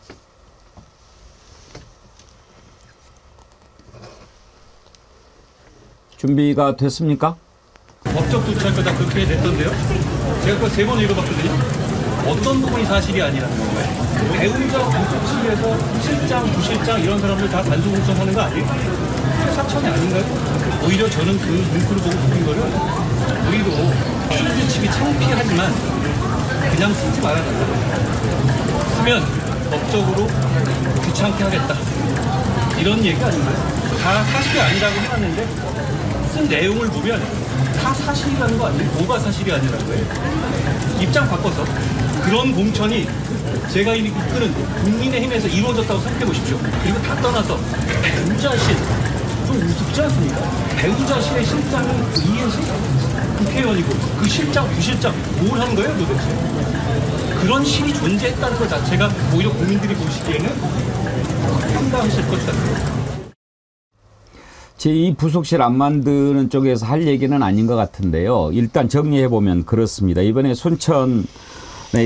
준비가 됐습니까? 법적 조치할 거다 그렇게 됐던데요? 제가 그거 3번 읽어봤거든요. 어떤 부분이 사실이 아니라는 거예요? 배우자 공소시에서 실장, 부실장 이런 사람들 다 단수 공천하는 거 아니에요? 사천이 아닌가요? 오히려 저는 그 문구를 보고 느낀 거를 우리도 수준집이 창피하지만 그냥 쓰지 말아달라. 쓰면 법적으로 귀찮게 하겠다. 이런 얘기 아닌가요? 다 사실이 아니라고 해놨는데 쓴 내용을 보면 다 사실이라는 거 아니에요? 뭐가 사실이 아니라는 거예요? 입장 바꿔서 그런 공천이 제가 이끄는 국민의힘에서 이루어졌다고 생각해 보십시오. 그리고 다 떠나서 배우자실 좀 우습지 않습니까? 배우자실의 실장이 이해실 국회의원이고 그 실장, 부실장 뭘 하는 거예요 도대체? 그런 실이 존재했다는 것 자체가 오히려 국민들이 보시기에는 황당하실 것 같아요. 제2 부속실 안 만드는 쪽에서 할 얘기는 아닌 것 같은데요. 일단 정리해보면 그렇습니다. 이번에 순천에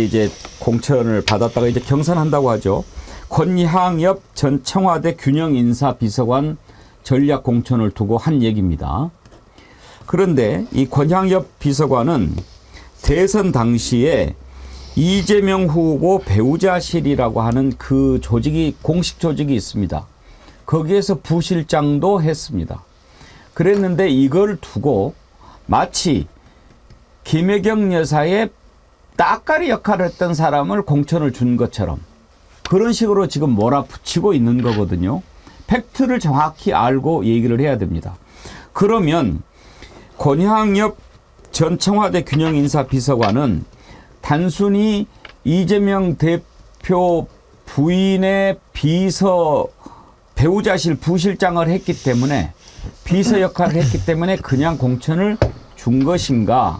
이제 공천을 받았다가 이제 경선한다고 하죠. 권향엽 전 청와대 균형인사비서관 전략 공천을 두고 한 얘기입니다. 그런데 이 권향엽 비서관은 대선 당시에 이재명 후보 배우자실이라고 하는 그 조직이 공식 조직이 있습니다. 거기에서 부실장도 했습니다. 그랬는데 이걸 두고 마치 김혜경 여사의 따까리 역할을 했던 사람을 공천을 준 것처럼 그런 식으로 지금 몰아붙이고 있는 거거든요. 팩트를 정확히 알고 얘기를 해야 됩니다. 그러면 권향엽 전 청와대 균형인사비서관은 단순히 이재명 대표 부인의 비서 배우자실 부실장을 했기 때문에 비서 역할을 했기 때문에 그냥 공천을 준 것인가?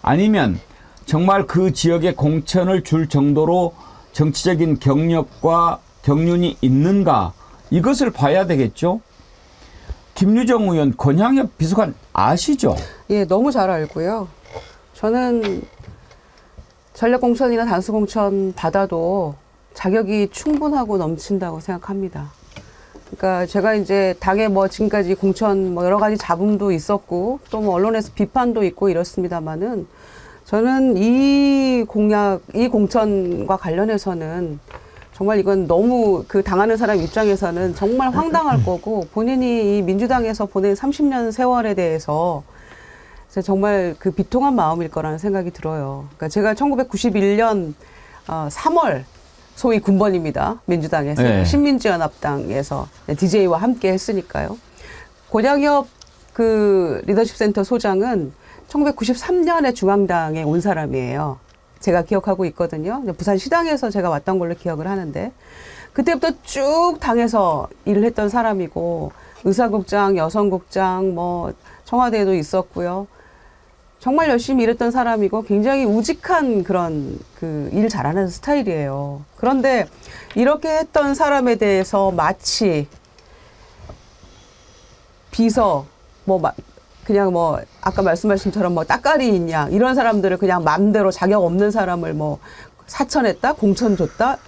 아니면 정말 그 지역에 공천을 줄 정도로 정치적인 경력과 경륜이 있는가? 이것을 봐야 되겠죠. 김유정 의원, 권향엽 비서관 아시죠? 예, 너무 잘 알고요. 저는 전략공천이나 단수공천 받아도 자격이 충분하고 넘친다고 생각합니다. 그러니까 제가 이제 당에 뭐 지금까지 공천 뭐 여러 가지 잡음도 있었고 또 뭐 언론에서 비판도 있고 이렇습니다만은 저는 이 공천과 관련해서는 정말 이건 너무 그 당하는 사람 입장에서는 정말 황당할 거고 본인이 이 민주당에서 보낸 30년 세월에 대해서 그래서 정말 그 비통한 마음일 거라는 생각이 들어요. 그러니까 제가 1991년 3월 소위 군번입니다. 민주당에서 네. 신민주연합당에서 DJ와 함께 했으니까요. 권양엽 그 리더십 센터 소장은 1993년에 중앙당에 온 사람이에요. 제가 기억하고 있거든요. 부산시당에서 제가 왔던 걸로 기억을 하는데 그때부터 쭉 당에서 일을 했던 사람이고 의사국장, 여성국장, 뭐 청와대에도 있었고요. 정말 열심히 일했던 사람이고 굉장히 우직한 그런 그 일 잘하는 스타일이에요. 그런데 이렇게 했던 사람에 대해서 마치 비서 그냥 아까 말씀하신 것처럼 따까리인 양 이런 사람들을 그냥 마음대로 자격 없는 사람을 사천했다, 공천 줬다.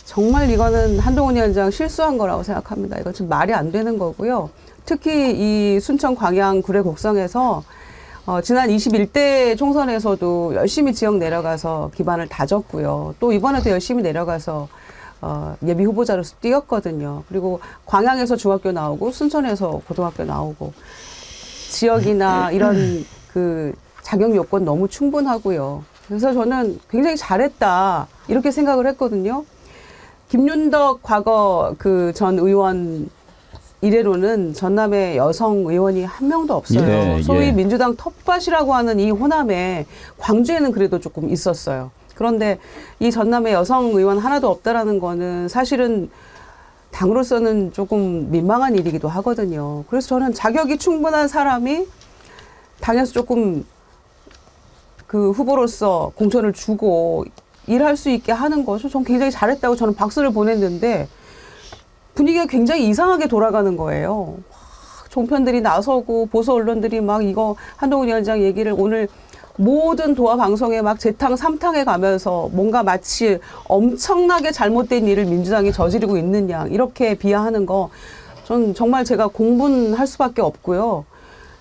정말 이거는 한동훈 위원장 실수한 거라고 생각합니다. 이거 좀 말이 안 되는 거고요. 특히 이 순천 광양 구례 곡성에서 지난 21대 총선에서도 열심히 지역 내려가서 기반을 다졌고요. 또 이번에도 열심히 내려가서 예비 후보자로서 뛰었거든요. 그리고 광양에서 중학교 나오고 순천에서 고등학교 나오고 지역이나 이런 그 자격 요건 너무 충분하고요. 그래서 저는 굉장히 잘했다 이렇게 생각을 했거든요. 김윤덕 과거 그 전 의원 이래로는 전남에 여성 의원이 한 명도 없어요. 예, 소위 예. 민주당 텃밭이라고 하는 이 호남에 광주에는 그래도 조금 있었어요. 그런데 이 전남에 여성 의원 하나도 없다라는 거는 사실은 당으로서는 조금 민망한 일이기도 하거든요. 그래서 저는 자격이 충분한 사람이 당에서 조금 그 후보로서 공천을 주고 일할 수 있게 하는 것을 전 굉장히 잘했다고 저는 박수를 보냈는데 분위기가 굉장히 이상하게 돌아가는 거예요. 종편들이 나서고 보수 언론들이 막 이거 한동훈 위원장 얘기를 오늘 모든 도화 방송에 막 재탕 삼탕해 가면서 뭔가 마치 엄청나게 잘못된 일을 민주당이 저지르고 있는 양 이렇게 비하하는 거 전 정말 제가 공분할 수밖에 없고요.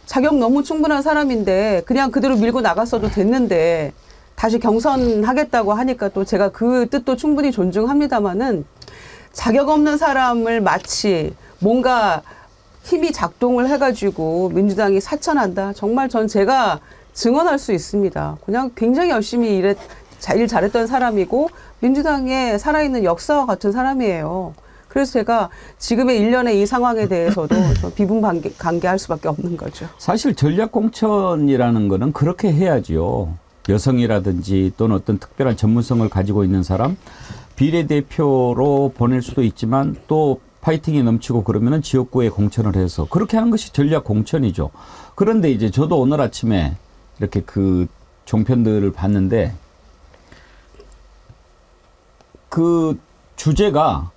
자격 너무 충분한 사람인데 그냥 그대로 밀고 나갔어도 됐는데 다시 경선하겠다고 하니까 또 제가 그 뜻도 충분히 존중합니다마는 자격 없는 사람을 마치 뭔가 힘이 작동을 해가지고 민주당이 사천한다. 정말 전 제가 증언할 수 있습니다. 그냥 굉장히 열심히 일 잘했던 사람이고 민주당에 살아있는 역사와 같은 사람이에요. 그래서 제가 지금의 일련의 이 상황에 대해서도 좀 비분간개할 수밖에 없는 거죠. 사실 전략공천이라는 거는 그렇게 해야지요. 여성이라든지 또는 어떤 특별한 전문성을 가지고 있는 사람 비례대표로 보낼 수도 있지만 또 파이팅이 넘치고 그러면은 지역구에 공천을 해서 그렇게 하는 것이 전략 공천이죠. 그런데 이제 저도 오늘 아침에 이렇게 그 종편들을 봤는데 그 주제가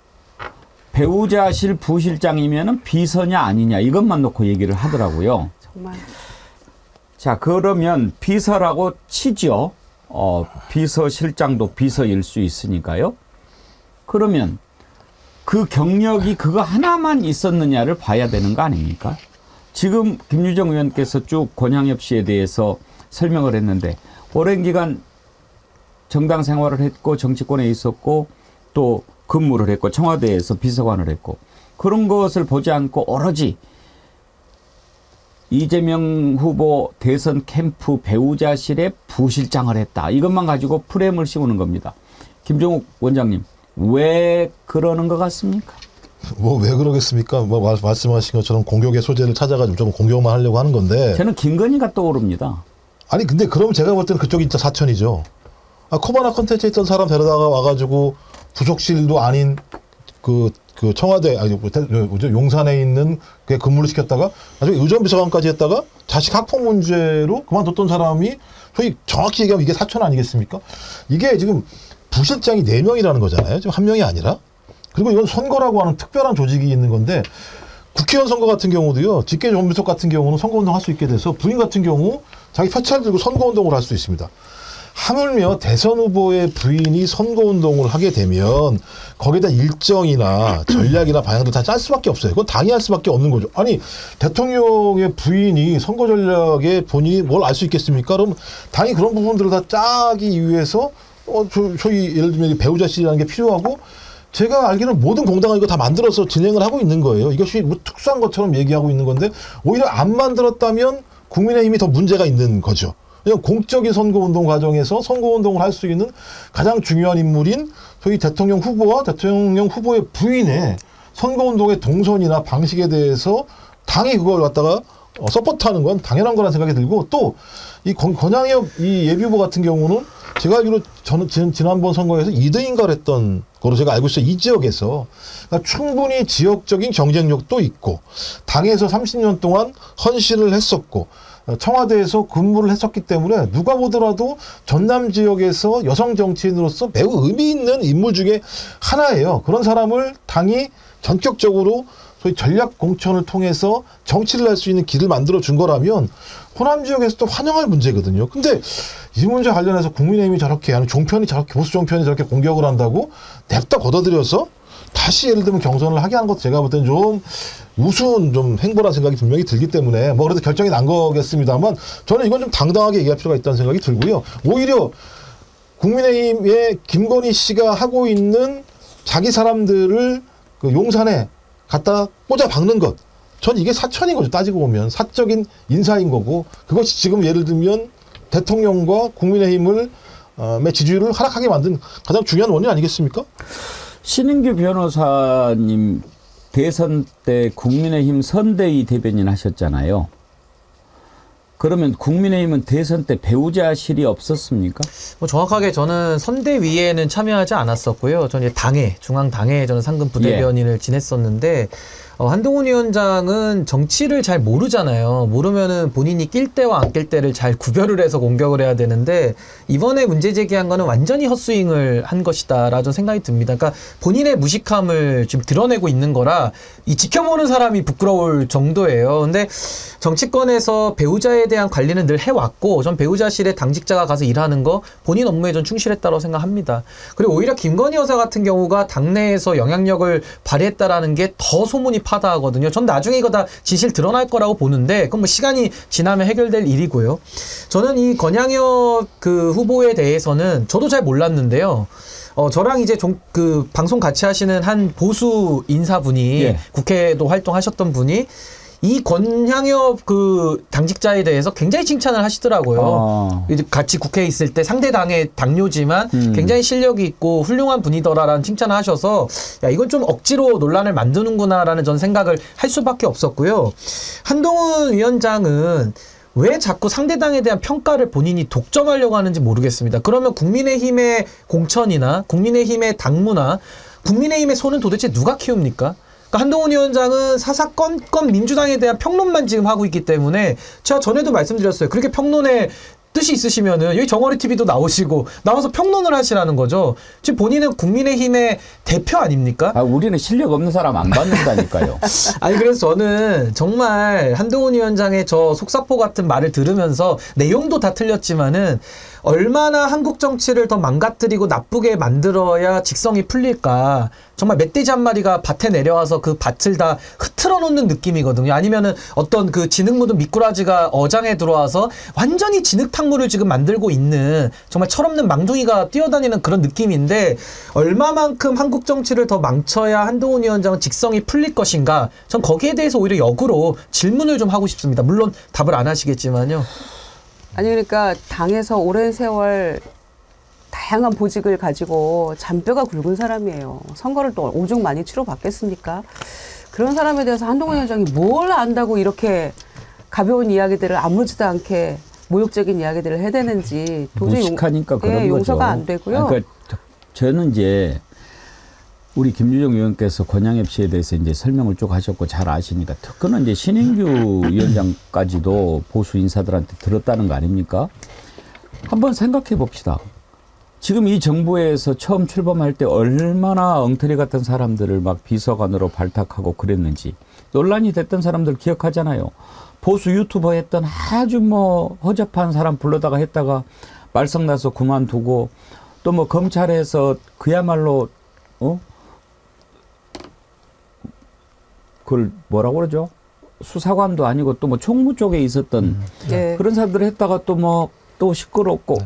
배우자실 부실장이면은 비서냐 아니냐 이것만 놓고 얘기를 하더라고요. 정말. 자, 그러면 비서라고 치죠. 비서실장도 비서일 수 있으니까요. 그러면 그 경력이 그거 하나만 있었느냐를 봐야 되는 거 아닙니까? 지금 김유정 의원께서 쭉 권양엽 씨에 대해서 설명을 했는데 오랜 기간 정당 생활을 했고 정치권에 있었고 또 근무를 했고 청와대에서 비서관을 했고 그런 것을 보지 않고 오로지 이재명 후보 대선 캠프 배우자실에 부실장을 했다. 이것만 가지고 프레임을 씌우는 겁니다. 김종욱 원장님, 왜 그러는 것 같습니까? 왜 그러겠습니까? 말씀하신 것처럼 공격의 소재를 찾아가지고 좀 공격만 하려고 하는 건데. 저는 김건희가 떠오릅니다. 아니 근데 그럼 제가 볼 때는 그쪽이 진짜 사천이죠. 코바나 컨텐츠에 있던 사람 데려다가 와가지고 부속실도 아닌 그 청와대 용산에 있는 그 근무를 시켰다가 나중에 의전비서관까지 했다가 자식 학폭 문제로 그만뒀던 사람이 소위 정확히 얘기하면 이게 사천 아니겠습니까? 이게 지금 부실장이 4명이라는 거잖아요. 지금 1명이 아니라. 그리고 이건 선거라고 하는 특별한 조직이 있는 건데 국회의원 선거 같은 경우도요. 직계정비석 같은 경우는 선거운동 할 수 있게 돼서 부인 같은 경우 자기 표창 들고 선거운동을 할 수 있습니다. 하물며 대선 후보의 부인이 선거운동을 하게 되면 거기다 일정이나 전략이나 방향도 다 짤 수밖에 없어요. 그건 당이 할 수밖에 없는 거죠. 아니 대통령의 부인이 선거 전략에 본인이 뭘 알 수 있겠습니까? 그럼 당이 그런 부분들을 다 짜기 위해서 소위 예를 들면 배우자실이라는 게 필요하고 제가 알기로는 모든 공당은 이거 다 만들어서 진행을 하고 있는 거예요. 이것이 뭐 특수한 것처럼 얘기하고 있는 건데 오히려 안 만들었다면 국민의힘이 더 문제가 있는 거죠. 그냥 공적인 선거운동 과정에서 선거운동을 할 수 있는 가장 중요한 인물인 소위 대통령 후보와 대통령 후보의 부인의 선거운동의 동선이나 방식에 대해서 당이 그걸 갖다가 서포트하는 건 당연한 거라는 생각이 들고, 또 이 권양엽 이 예비후보 같은 경우는 제가 알기로 저는 지난번 선거에서 2등인가를 했던 거로 제가 알고 있어요. 이 지역에서. 그러니까 충분히 지역적인 경쟁력도 있고 당에서 30년 동안 헌신을 했었고 청와대에서 근무를 했었기 때문에 누가 보더라도 전남 지역에서 여성 정치인으로서 매우 의미 있는 인물 중에 하나예요. 그런 사람을 당이 전격적으로 소위 전략 공천을 통해서 정치를 할 수 있는 길을 만들어 준 거라면 호남 지역에서도 환영할 문제거든요. 근데 이 문제 관련해서 국민의힘이 저렇게, 아니 종편이 저렇게, 보수 종편이 저렇게 공격을 한다고 냅다 걷어들여서 다시 예를 들면 경선을 하게 하는 것도 제가 볼 때는 좀 우스운 좀 행보라는 생각이 분명히 들기 때문에 뭐 그래도 결정이 난 거겠습니다만 저는 이건 좀 당당하게 얘기할 필요가 있다는 생각이 들고요. 오히려 국민의힘의 김건희 씨가 하고 있는 자기 사람들을 그 용산에 갖다 꽂아 박는 것, 전 이게 사천인 거죠. 따지고 보면 사적인 인사인 거고, 그것이 지금 예를 들면 대통령과 국민의힘을 지지율을 하락하게 만든 가장 중요한 원인 아니겠습니까? 신인규 변호사님 대선 때 국민의힘 선대위 대변인 하셨잖아요. 그러면 국민의힘은 대선 때 배우자실이 없었습니까? 뭐 정확하게 저는 선대위에는 참여하지 않았었고요. 저는 당회, 중앙당회에 저는 상근 부대변인을 지냈었는데, 한동훈 위원장은 정치를 잘 모르잖아요. 모르면은 본인이 낄 때와 안 낄 때를 잘 구별을 해서 공격을 해야 되는데, 이번에 문제 제기한 거는 완전히 헛스윙을 한 것이다라는 생각이 듭니다. 그러니까 본인의 무식함을 지금 드러내고 있는 거라 이 지켜보는 사람이 부끄러울 정도예요. 근데 정치권에서 배우자에 대한 관리는 늘 해왔고, 전 배우자실에 당직자가 가서 일하는 거 본인 업무에 전 충실했다고 생각합니다. 그리고 오히려 김건희 여사 같은 경우가 당내에서 영향력을 발휘했다라는 게 더 소문이 파다하거든요. 전 나중에 이거 다 진실 드러날 거라고 보는데, 그건 뭐 시간이 지나면 해결될 일이고요. 저는 이 권양엽 그 후보에 대해서는 저도 잘 몰랐는데요. 저랑 이제 그 방송 같이 하시는 한 보수 인사분이, 예, 국회도 활동하셨던 분이 이 권양엽 그 당직자에 대해서 굉장히 칭찬을 하시더라고요. 이제 같이 국회에 있을 때 상대 당의 당뇨지만 굉장히 실력이 있고 훌륭한 분이더라라는 칭찬을 하셔서, 야, 이건 좀 억지로 논란을 만드는구나라는 전 생각을 할 수밖에 없었고요. 한동훈 위원장은 왜 자꾸 상대당에 대한 평가를 본인이 독점하려고 하는지 모르겠습니다. 그러면 국민의힘의 공천이나 국민의힘의 당무나 국민의힘의 손은 도대체 누가 키웁니까? 한동훈 위원장은 사사건건 민주당에 대한 평론만 지금 하고 있기 때문에, 제가 전에도 말씀드렸어요. 그렇게 평론에 뜻이 있으시면은 여기 정어리 TV도 나오시고 나와서 평론을 하시라는 거죠. 지금 본인은 국민의힘의 대표 아닙니까? 우리는 실력 없는 사람 안 받는다니까요. 아니, 그래서 저는 정말 한동훈 위원장의 저 속사포 같은 말을 들으면서 내용도 다 틀렸지만은 얼마나 한국 정치를 더 망가뜨리고 나쁘게 만들어야 직성이 풀릴까. 정말 멧돼지 한 마리가 밭에 내려와서 그 밭을 다 흐트러 놓는 느낌이거든요. 아니면은 어떤 그 진흙 묻은 미꾸라지가 어장에 들어와서 완전히 진흙탕물을 지금 만들고 있는 정말 철없는 망둥이가 뛰어다니는 그런 느낌인데, 얼마만큼 한국 정치를 더 망쳐야 한동훈 위원장은 직성이 풀릴 것인가. 전 거기에 대해서 오히려 역으로 질문을 좀 하고 싶습니다. 물론 답을 안 하시겠지만요. 아니, 그러니까 당에서 오랜 세월 다양한 보직을 가지고 잔뼈가 굵은 사람이에요. 선거를 또 오죽 많이 치러봤겠습니까? 그런 사람에 대해서 한동훈 위원장이 뭘 안다고 이렇게 가벼운 이야기들을 아무렇지도 않게 모욕적인 이야기들을 해대는지 도저히 무식하니까 그런 용서가 거죠. 안 되고요. 그러니까 저는 이제 우리 김유정 의원께서 권양엽 씨에 대해서 이제 설명을 쭉 하셨고 잘 아시니까, 특히는 이제 신인규 위원장까지도 보수 인사들한테 들었다는 거 아닙니까? 한번 생각해 봅시다. 지금 이 정부에서 처음 출범할 때 얼마나 엉터리 같은 사람들을 막 비서관으로 발탁하고 그랬는지 논란이 됐던 사람들 기억하잖아요. 보수 유튜버 했던 아주 뭐 허접한 사람 불러다가 했다가 말썽나서 그만두고, 또 뭐 검찰에서 그야말로 그걸 뭐라고 그러죠? 수사관도 아니고 또 뭐 총무 쪽에 있었던 그런 사람들 했다가 또 뭐 또 시끄럽고,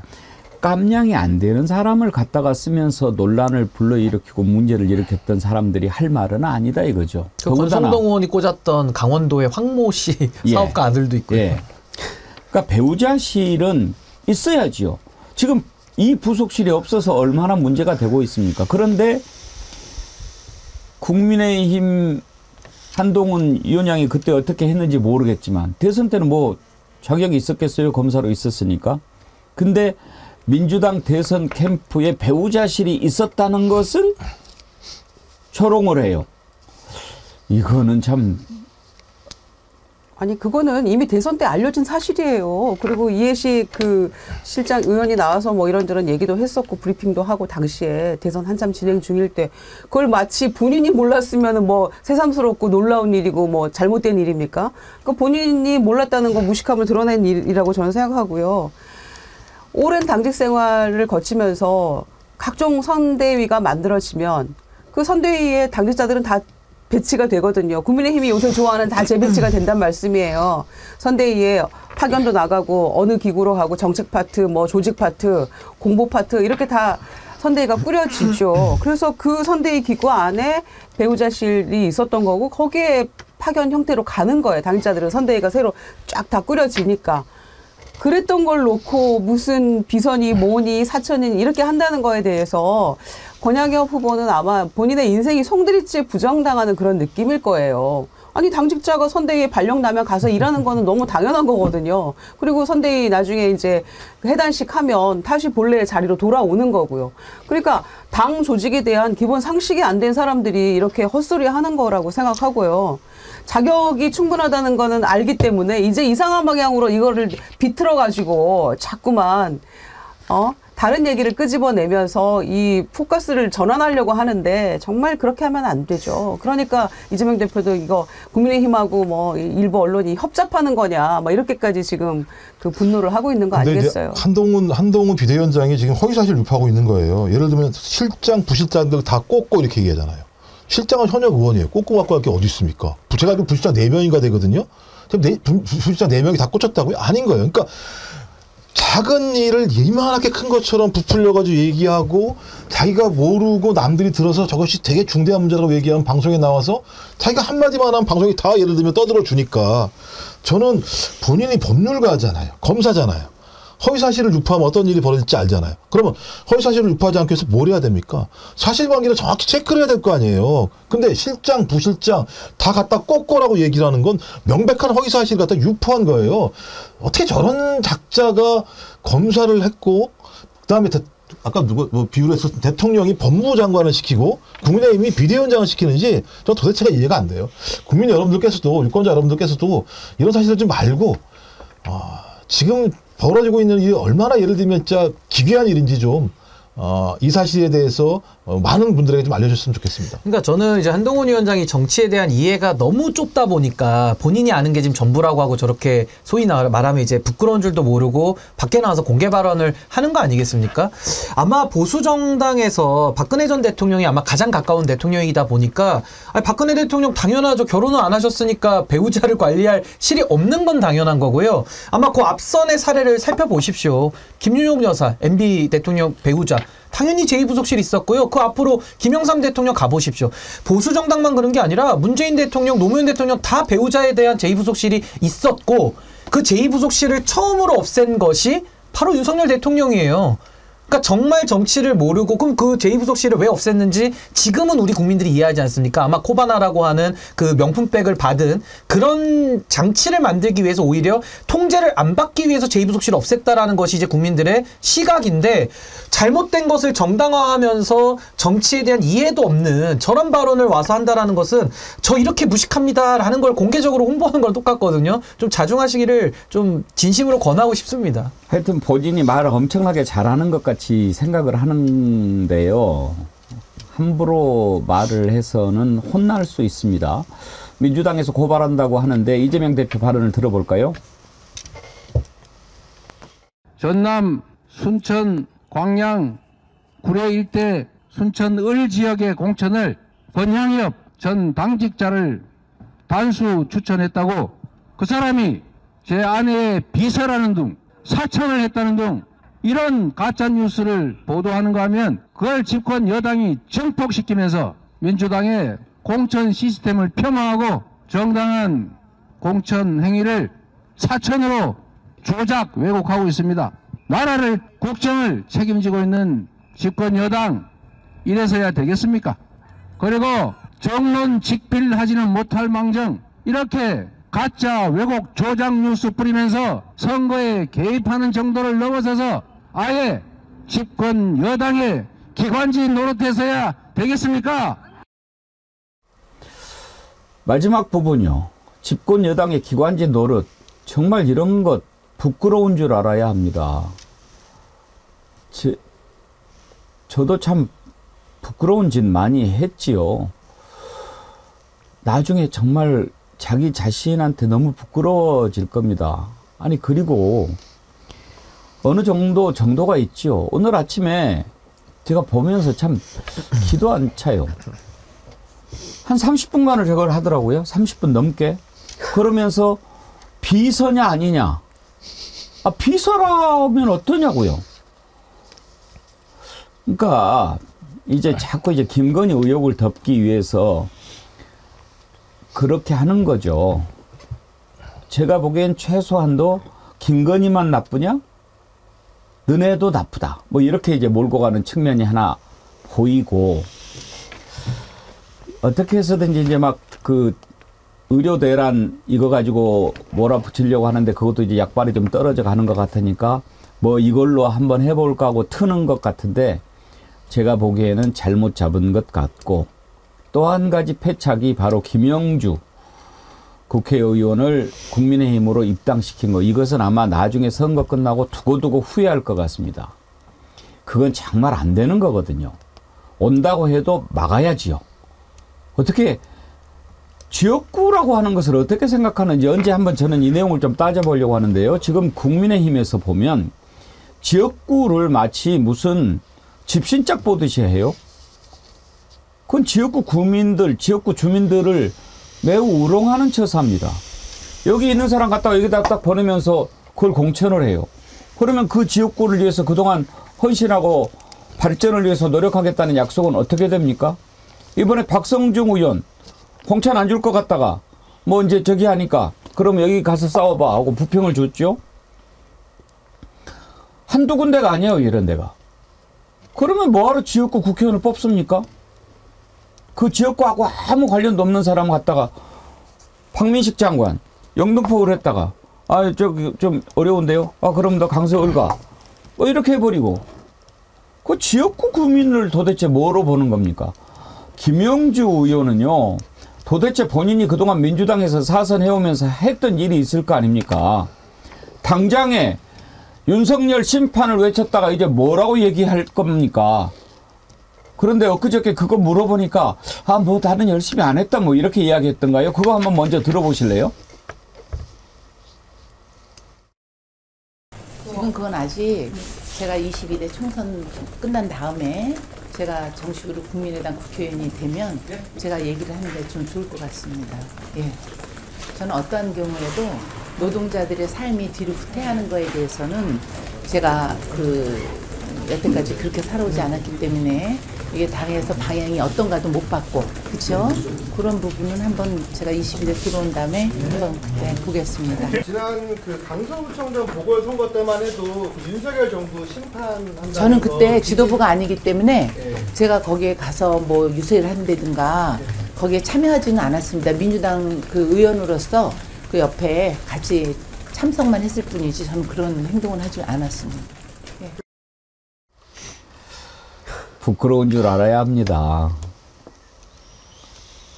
깜냥이 안 되는 사람을 갖다가 쓰면서 논란을 불러일으키고 문제를 일으켰던 사람들이 할 말은 아니다 이거죠. 권성동 의원이 꽂았던 강원도의 황모 씨 사업가 아들도 있고요. 그러니까 배우자실은 있어야지요. 지금 이 부속실이 없어서 얼마나 문제가 되고 있습니까? 그런데 국민의힘 한동훈 위원장이 그때 어떻게 했는지 모르겠지만 대선 때는 뭐 자격이 있었겠어요? 검사로 있었으니까. 근데 민주당 대선 캠프에 배우자실이 있었다는 것은 조롱을 해요. 이거는 참. 아니 그거는 이미 대선 때 알려진 사실이에요. 그리고 이해식 그 실장 의원이 나와서 뭐 이런저런 얘기도 했었고 브리핑도 하고 당시에 대선 한참 진행 중일 때 그걸 마치 본인이 몰랐으면은 뭐 새삼스럽고 놀라운 일이고 뭐 잘못된 일입니까? 그 본인이 몰랐다는 거 무식함을 드러낸 일이라고 저는 생각하고요. 오랜 당직 생활을 거치면서 각종 선대위가 만들어지면 그 선대위의 당직자들은 다 배치가 되거든요. 국민의힘이 요새 좋아하는 다 재배치가 된단 말씀이에요. 선대위에 파견도 나가고 어느 기구로 가고 정책 파트, 뭐 조직 파트, 공보 파트 이렇게 다 선대위가 꾸려지죠. 그래서 그 선대위 기구 안에 배우자실이 있었던 거고 거기에 파견 형태로 가는 거예요. 당직자들은 선대위가 새로 쫙 다 꾸려지니까. 그랬던 걸 놓고 무슨 비선이 뭐니 사천이 이렇게 한다는 거에 대해서 권양엽 후보는 아마 본인의 인생이 송두리째 부정당하는 그런 느낌일 거예요. 아니 당직자가 선대위에 발령나면 가서 일하는 거는 너무 당연한 거거든요. 그리고 선대위 나중에 이제 해단식 하면 다시 본래의 자리로 돌아오는 거고요. 그러니까 당 조직에 대한 기본 상식이 안 된 사람들이 이렇게 헛소리 하는 거라고 생각하고요. 자격이 충분하다는 거는 알기 때문에 이제 이상한 방향으로 이거를 비틀어 가지고 자꾸만 다른 얘기를 끄집어내면서 이 포커스를 전환하려고 하는데 정말 그렇게 하면 안 되죠. 그러니까 이재명 대표도 이거 국민의힘하고 뭐 일부 언론이 협잡하는 거냐 뭐 이렇게까지 지금 그 분노를 하고 있는 거 아니겠어요? 한동훈 비대위원장이 지금 허위사실 유포하고 있는 거예요. 예를 들면 실장, 부실장들 다 꽂고 이렇게 얘기하잖아요. 실장은 현역 의원이에요. 꽂고 갖고 할 게 어디 있습니까? 제가 알기로 부실장 4명인가 되거든요. 부실장 4명이 다 꽂혔다고요? 아닌 거예요. 그러니까 작은 일을 이만하게 큰 것처럼 부풀려가지고 얘기하고 자기가 모르고 남들이 들어서 저것이 되게 중대한 문제라고 얘기하면 방송에 나와서 자기가 한마디만 하면 방송이 다 예를 들면 떠들어 주니까 저는 본인이 법률가잖아요. 검사잖아요. 허위사실을 유포하면 어떤 일이 벌어질지 알잖아요. 그러면 허위사실을 유포하지 않기 위해서 뭘 해야 됩니까? 사실관계를 정확히 체크를 해야 될 거 아니에요. 근데 실장, 부실장 다 갖다 꽂고라고 얘기를 하는 건 명백한 허위사실을 갖다 유포한 거예요. 어떻게 저런 작자가 검사를 했고 그다음에 아까 뭐 비유를 했었던 대통령이 법무부 장관을 시키고 국민의힘이 비대위원장을 시키는지 저 도대체가 이해가 안 돼요. 국민 여러분들께서도 유권자 여러분들께서도 이런 사실을 좀 알고 지금 벌어지고 있는 일이 얼마나 예를 들면 진짜 기괴한 일인지 좀 이 사실에 대해서 많은 분들에게 좀 알려줬으면 좋겠습니다. 그러니까 저는 이제 한동훈 위원장이 정치에 대한 이해가 너무 좁다 보니까 본인이 아는 게 지금 전부라고 하고 저렇게 소위 말하면 이제 부끄러운 줄도 모르고 밖에 나와서 공개 발언을 하는 거 아니겠습니까? 아마 보수 정당에서 박근혜 전 대통령이 아마 가장 가까운 대통령이다 보니까 박근혜 대통령 당연하죠. 결혼을 안 하셨으니까 배우자를 관리할 실이 없는 건 당연한 거고요. 아마 그 앞선의 사례를 살펴보십시오. 김윤옥 여사, MB 대통령 배우자. 당연히 제2부속실이 있었고요. 그 앞으로 김영삼 대통령 가보십시오. 보수 정당만 그런 게 아니라 문재인 대통령, 노무현 대통령 다 배우자에 대한 제2부속실이 있었고 그 제2부속실을 처음으로 없앤 것이 바로 윤석열 대통령이에요. 그러니까 정말 정치를 모르고 그럼 그 제2부속실을 왜 없앴는지 지금은 우리 국민들이 이해하지 않습니까? 아마 코바나라고 하는 그 명품백을 받은 그런 장치를 만들기 위해서 오히려 통제를 안 받기 위해서 제2부속실을 없앴다라는 것이 이제 국민들의 시각인데 잘못된 것을 정당화하면서 정치에 대한 이해도 없는 저런 발언을 와서 한다라는 것은 저 이렇게 무식합니다라는 걸 공개적으로 홍보하는 거랑 똑같거든요. 좀 자중하시기를 좀 진심으로 권하고 싶습니다. 하여튼 본인이 말을 엄청나게 잘하는 것 같이 생각을 하는데요. 함부로 말을 해서는 혼날 수 있습니다. 민주당에서 고발한다고 하는데 이재명 대표 발언을 들어볼까요? 전남 순천 광양 구례 일대 순천 을 지역의 공천을 권양엽 전 당직자를 단수 추천했다고 그 사람이 제 아내의 비서라는 등 사천을 했다는 등 이런 가짜뉴스를 보도하는가 하면 그걸 집권 여당이 증폭시키면서 민주당의 공천 시스템을 폄하하고 정당한 공천 행위를 사천으로 조작, 왜곡하고 있습니다. 나라를 국정을 책임지고 있는 집권 여당 이래서야 되겠습니까? 그리고 정론 직필하지는 못할 망정 이렇게 가짜 왜곡 조작 뉴스 뿌리면서 선거에 개입하는 정도를 넘어서서 아예 집권 여당의 기관지 노릇해서야 되겠습니까? 마지막 부분요. 집권 여당의 기관지 노릇. 정말 이런 것 부끄러운 줄 알아야 합니다. 저도 참 부끄러운 짓 많이 했지요. 나중에 정말 자기 자신한테 너무 부끄러워질 겁니다. 아니 그리고 어느 정도 정도가 있지요. 오늘 아침에 제가 보면서 참 기도 안 차요. 한 30분간을 저걸 하더라고요. 30분 넘게. 그러면서 비서냐 아니냐. 아, 비서라면 어떠냐고요. 그러니까 이제 자꾸 이제 김건희 의혹을 덮기 위해서 그렇게 하는 거죠. 제가 보기엔 최소한도 김건희만 나쁘냐? 너네도 나쁘다. 뭐 이렇게 이제 몰고 가는 측면이 하나 보이고, 어떻게 해서든지 이제 막 그 의료 대란 이거 가지고 몰아붙이려고 하는데 그것도 이제 약발이 좀 떨어져 가는 것 같으니까 뭐 이걸로 한번 해볼까 하고 트는 것 같은데, 제가 보기에는 잘못 잡은 것 같고, 또 한 가지 패착이 바로 김영주 국회의원을 국민의힘으로 입당시킨 거. 이것은 아마 나중에 선거 끝나고 두고두고 후회할 것 같습니다. 그건 정말 안 되는 거거든요. 온다고 해도 막아야지요. 어떻게 지역구라고 하는 것을 어떻게 생각하는지 언제 한번 저는 이 내용을 좀 따져보려고 하는데요. 지금 국민의힘에서 보면 지역구를 마치 무슨 집신짝 보듯이 해요. 그건 지역구 구민들, 지역구 주민들을 매우 우롱하는 처사입니다. 여기 있는 사람 갖다가 여기다 딱 보내면서 그걸 공천을 해요. 그러면 그 지역구를 위해서 그동안 헌신하고 발전을 위해서 노력하겠다는 약속은 어떻게 됩니까? 이번에 박성중 의원 공천 안 줄 것 같다가 뭐 이제 저기 하니까 그럼 여기 가서 싸워봐 하고 부평을 줬죠. 한두 군데가 아니에요, 이런 데가. 그러면 뭐하러 지역구 국회의원을 뽑습니까? 그 지역구하고 아무 관련도 없는 사람 갖다가 박민식 장관 영등포를 했다가 아 저기 좀 어려운데요. 아 그럼 너 강서을 가. 뭐 이렇게 해버리고 그 지역구 구민을 도대체 뭐로 보는 겁니까? 김영주 의원은요, 도대체 본인이 그동안 민주당에서 사선해오면서 했던 일이 있을 거 아닙니까? 당장에 윤석열 심판을 외쳤다가 이제 뭐라고 얘기할 겁니까? 그런데 엊그저께 그거 물어보니까 아 뭐 나는 열심히 안 했다 뭐 이렇게 이야기했던가요? 그거 한번 먼저 들어보실래요? 지금 그건 아직 제가 22대 총선 끝난 다음에 제가 정식으로 국민의당 국회의원이 되면 제가 얘기를 하는데 좀 좋을 것 같습니다. 예. 저는 어떠한 경우에도 노동자들의 삶이 뒤로 후퇴하는 거에 대해서는 제가 여태까지 그렇게 살아오지 않았기 때문에 이게 당에서 방향이 어떤가도 못 봤고, 그렇죠? 그런 부분은 한번 제가 22대 들어온 다음에 한번 보겠습니다. 지난 그 강서구청장 보궐선거 때만 해도 그 윤석열 정부 심판한다는 저는 그때 지도부가 아니기 때문에 제가 거기에 가서 뭐 유세를 한다든가 거기에 참여하지는 않았습니다. 민주당 그 의원으로서 그 옆에 같이 참석만 했을 뿐이지 저는 그런 행동을 하지 않았습니다. 예. 부끄러운 줄 알아야 합니다.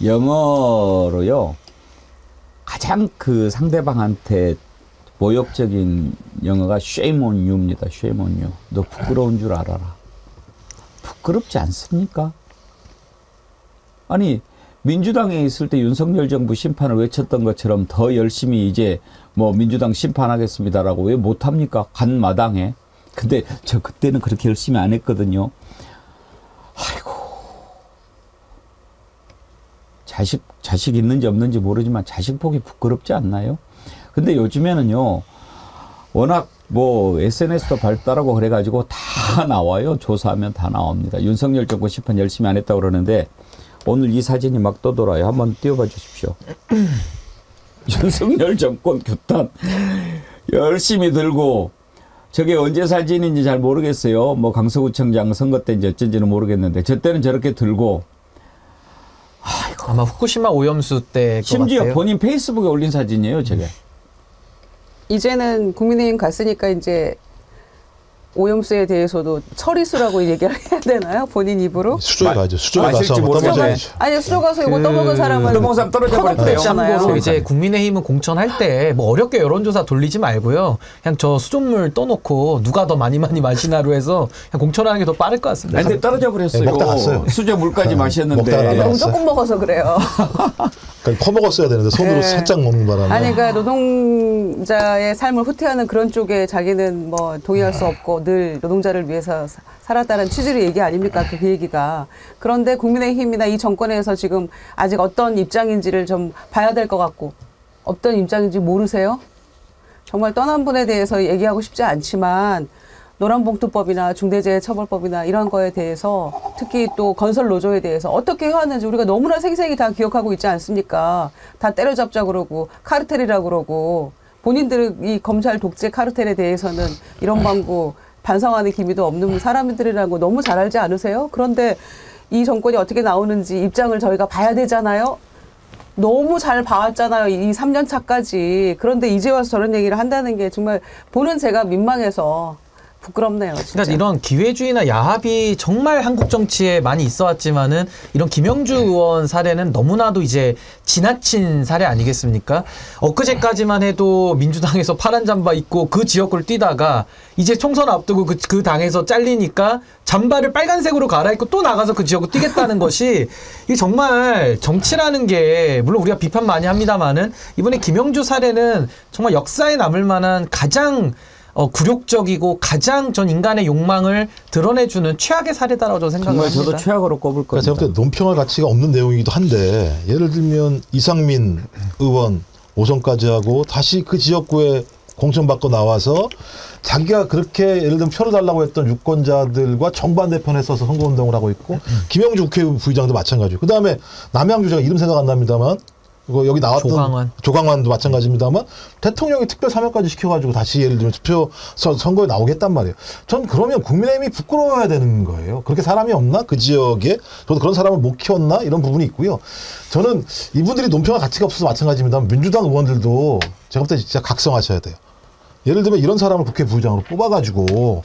영어로요, 가장 그 상대방한테 모욕적인 영어가 shame on you입니다. shame on you. 너 부끄러운 줄 알아라. 부끄럽지 않습니까? 아니, 민주당에 있을 때 윤석열 정부 심판을 외쳤던 것처럼 더 열심히 이제 뭐 민주당 심판하겠습니다라고 왜 못합니까? 간 마당에. 근데 저 그때는 그렇게 열심히 안 했거든요. 아이고. 자식 있는지 없는지 모르지만 자식 보기 부끄럽지 않나요? 근데 요즘에는요, 워낙 뭐 SNS도 발달하고 그래가지고 다 나와요. 조사하면 다 나옵니다. 윤석열 정부 심판 열심히 안 했다고 그러는데 오늘 이 사진이 막 떠돌아요. 한번 띄워봐 주십시오. 윤석열 정권 규탄. 열심히 들고 저게 언제 사진인지 잘 모르겠어요. 뭐 강서구청장 선거 때인지 어쩐지는 모르겠는데 저 때는 저렇게 들고 아마 후쿠시마 오염수 때 심지어 같아요. 본인 페이스북에 올린 사진이에요, 저게. 이제는 국민의힘 갔으니까 이제 오염수에 대해서도 처리수라고 얘기를 해야 되나요? 본인 입으로? 수조에 가죠. 수조에 마실지 가서 한번 모르겠네. 떠먹어야죠. 아니 수조 가서 이거 떠먹은 사람은 떠먹은 사람 떨어져 버렸대요. 참고로 이제 국민의힘은 공천할 때 뭐 어렵게 여론조사 돌리지 말고요. 그냥 저 수돗물 떠놓고 누가 더 많이 마시나로 해서 그냥 공천하는 게 더 빠를 것 같습니다. 아니, 근데 떨어져 버렸어요. 먹다 갔어요. 수저 물까지 먹다가 마셨는데. 날아갔어요. 너무 조금 먹어서 그래요. 그러니까 퍼먹었어야 되는데 손으로 네. 살짝 먹는 바람에. 아니 그러니까 노동자의 삶을 후퇴하는 그런 쪽에 자기는 뭐 동의할 수 없고 늘 노동자를 위해서 살았다는 취지의 얘기 아닙니까? 그 얘기가. 그런데 국민의힘이나 이 정권에서 지금 아직 어떤 입장인지를 좀 봐야 될 것 같고 어떤 입장인지 모르세요? 정말 떠난 분에 대해서 얘기하고 싶지 않지만 노란봉투법이나 중대재해처벌법이나 이런 거에 대해서 특히 또 건설 노조에 대해서 어떻게 해왔는지 우리가 너무나 생생히 다 기억하고 있지 않습니까? 다 때려잡자 그러고 카르텔이라 그러고 본인들이 검찰 독재 카르텔에 대해서는 이런 방구 반성하는 기미도 없는 사람들이라는 거 너무 잘 알지 않으세요? 그런데 이 정권이 어떻게 나오는지 입장을 저희가 봐야 되잖아요. 너무 잘 봐왔잖아요. 이 3년 차까지. 그런데 이제 와서 저런 얘기를 한다는 게 정말 보는 제가 민망해서 부끄럽네요. 진짜. 그러니까 이런 기회주의나 야합이 정말 한국 정치에 많이 있어왔지만은 이런 김영주 의원 사례는 너무나도 이제 지나친 사례 아니겠습니까? 엊그제까지만 해도 민주당에서 파란 잠바 입고 그 지역구를 뛰다가 이제 총선 앞두고 그 당에서 잘리니까 잠바를 빨간색으로 갈아입고 또 나가서 그 지역구 뛰겠다는 것이 이게 정말 정치라는 게 물론 우리가 비판 많이 합니다만은 이번에 김영주 사례는 정말 역사에 남을 만한 가장 굴욕적이고 가장 전 인간의 욕망을 드러내주는 최악의 사례다라고 저는 생각을 합니다. 저도 최악으로 꼽을 겁니다. 제가 볼 때 논평할 가치가 없는 내용이기도 한데 예를 들면 이상민 의원 5선까지 하고 다시 그 지역구에 공천받고 나와서 자기가 그렇게 예를 들면 표를 달라고 했던 유권자들과 정반대편에 서서 선거운동을 하고 있고 김영주 국회의장도 마찬가지고 그다음에 남양주 제가 이름 생각 안 납니다만 여기 나왔던 조강환도 마찬가지입니다만 대통령이 특별 사면까지 시켜가지고 다시 예를 들면 투표 선거에 나오겠단 말이에요. 전 그러면 국민의힘이 부끄러워야 되는 거예요. 그렇게 사람이 없나? 그 지역에 저도 그런 사람을 못 키웠나? 이런 부분이 있고요. 저는 이분들이 논평할 가치가 없어서 마찬가지입니다만 민주당 의원들도 제가 볼 때 진짜 각성하셔야 돼요. 예를 들면 이런 사람을 국회 부의장으로 뽑아가지고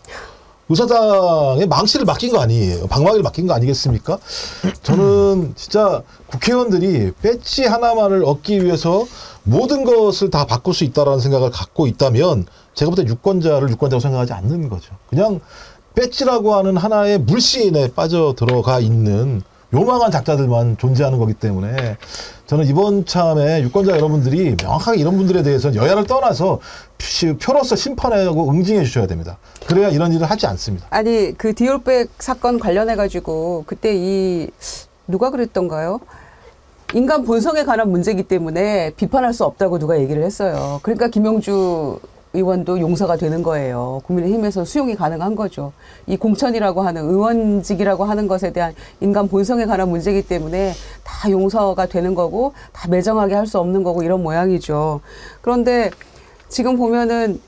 의사당에 망치를 맡긴 거 아니에요. 방망이를 맡긴 거 아니겠습니까? 저는 진짜 국회의원들이 배지 하나만을 얻기 위해서 모든 것을 다 바꿀 수 있다라는 생각을 갖고 있다면 제가 볼 때 유권자를 유권자로 생각하지 않는 거죠. 그냥 배지라고 하는 하나의 물씬에 빠져 들어가 있는 요망한 작자들만 존재하는 거기 때문에 저는 이번 참에 유권자 여러분들이 명확하게 이런 분들에 대해서는 여야를 떠나서 표로서 심판하고 응징해 주셔야 됩니다. 그래야 이런 일을 하지 않습니다. 아니 그 디올백 사건 관련해 가지고 그때 누가 그랬던가요? 인간 본성에 관한 문제이기 때문에 비판할 수 없다고 누가 얘기를 했어요. 그러니까 김영주 의원도 용서가 되는 거예요. 국민의힘에서 수용이 가능한 거죠. 이 공천이라고 하는 의원직이라고 하는 것에 대한 인간 본성에 관한 문제이기 때문에 다 용서가 되는 거고 다 매정하게 할 수 없는 거고 이런 모양이죠. 그런데 지금 보면은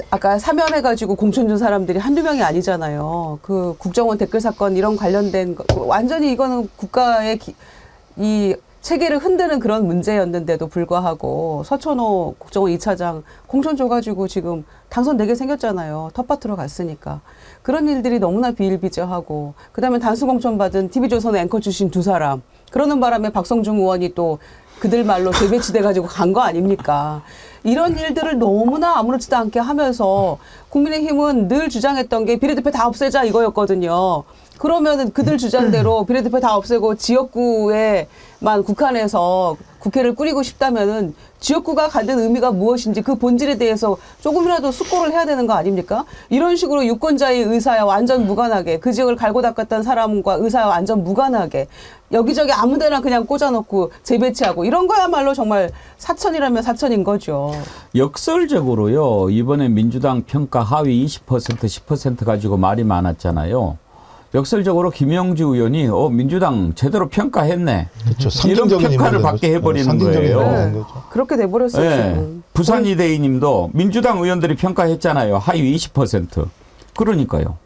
아까 사면해가지고 공천 준 사람들이 한두 명이 아니잖아요. 그 국정원 댓글 사건 이런 관련된 완전히 이거는 국가의 이 체계를 흔드는 그런 문제였는데도 불구하고 서천호 국정원 2차장 공천 줘가지고 지금 당선되게 생겼잖아요. 텃밭으로 갔으니까. 그런 일들이 너무나 비일비재하고 그다음에 단수 공천 받은 TV조선 앵커 출신 2사람 그러는 바람에 박성중 의원이 또 그들 말로 재배치돼가지고 간 거 아닙니까? 이런 일들을 너무나 아무렇지도 않게 하면서 국민의힘은 늘 주장했던 게 비례대표 다 없애자 이거였거든요. 그러면은 그들 주장대로 비례대표 다 없애고 지역구에만 국한해서 국회를 꾸리고 싶다면은 지역구가 갖는 의미가 무엇인지 그 본질에 대해서 조금이라도 숙고를 해야 되는 거 아닙니까? 이런 식으로 유권자의 의사와 완전 무관하게 그 지역을 갈고 닦았던 사람과 의사와 완전 무관하게 여기저기 아무데나 그냥 꽂아놓고 재배치하고 이런 거야말로 정말 사천이라면 사천인 거죠. 역설적으로요. 이번에 민주당 평가 하위 20% 10% 가지고 말이 많았잖아요. 역설적으로 김영주 의원이 민주당 제대로 평가했네. 그렇죠. 이런 평가를 받게 해버리는 거예요. 네. 그렇게 돼버렸었죠. 네. 부산 이대희님도 민주당 의원들이 평가했잖아요. 하위 20%. 그러니까요.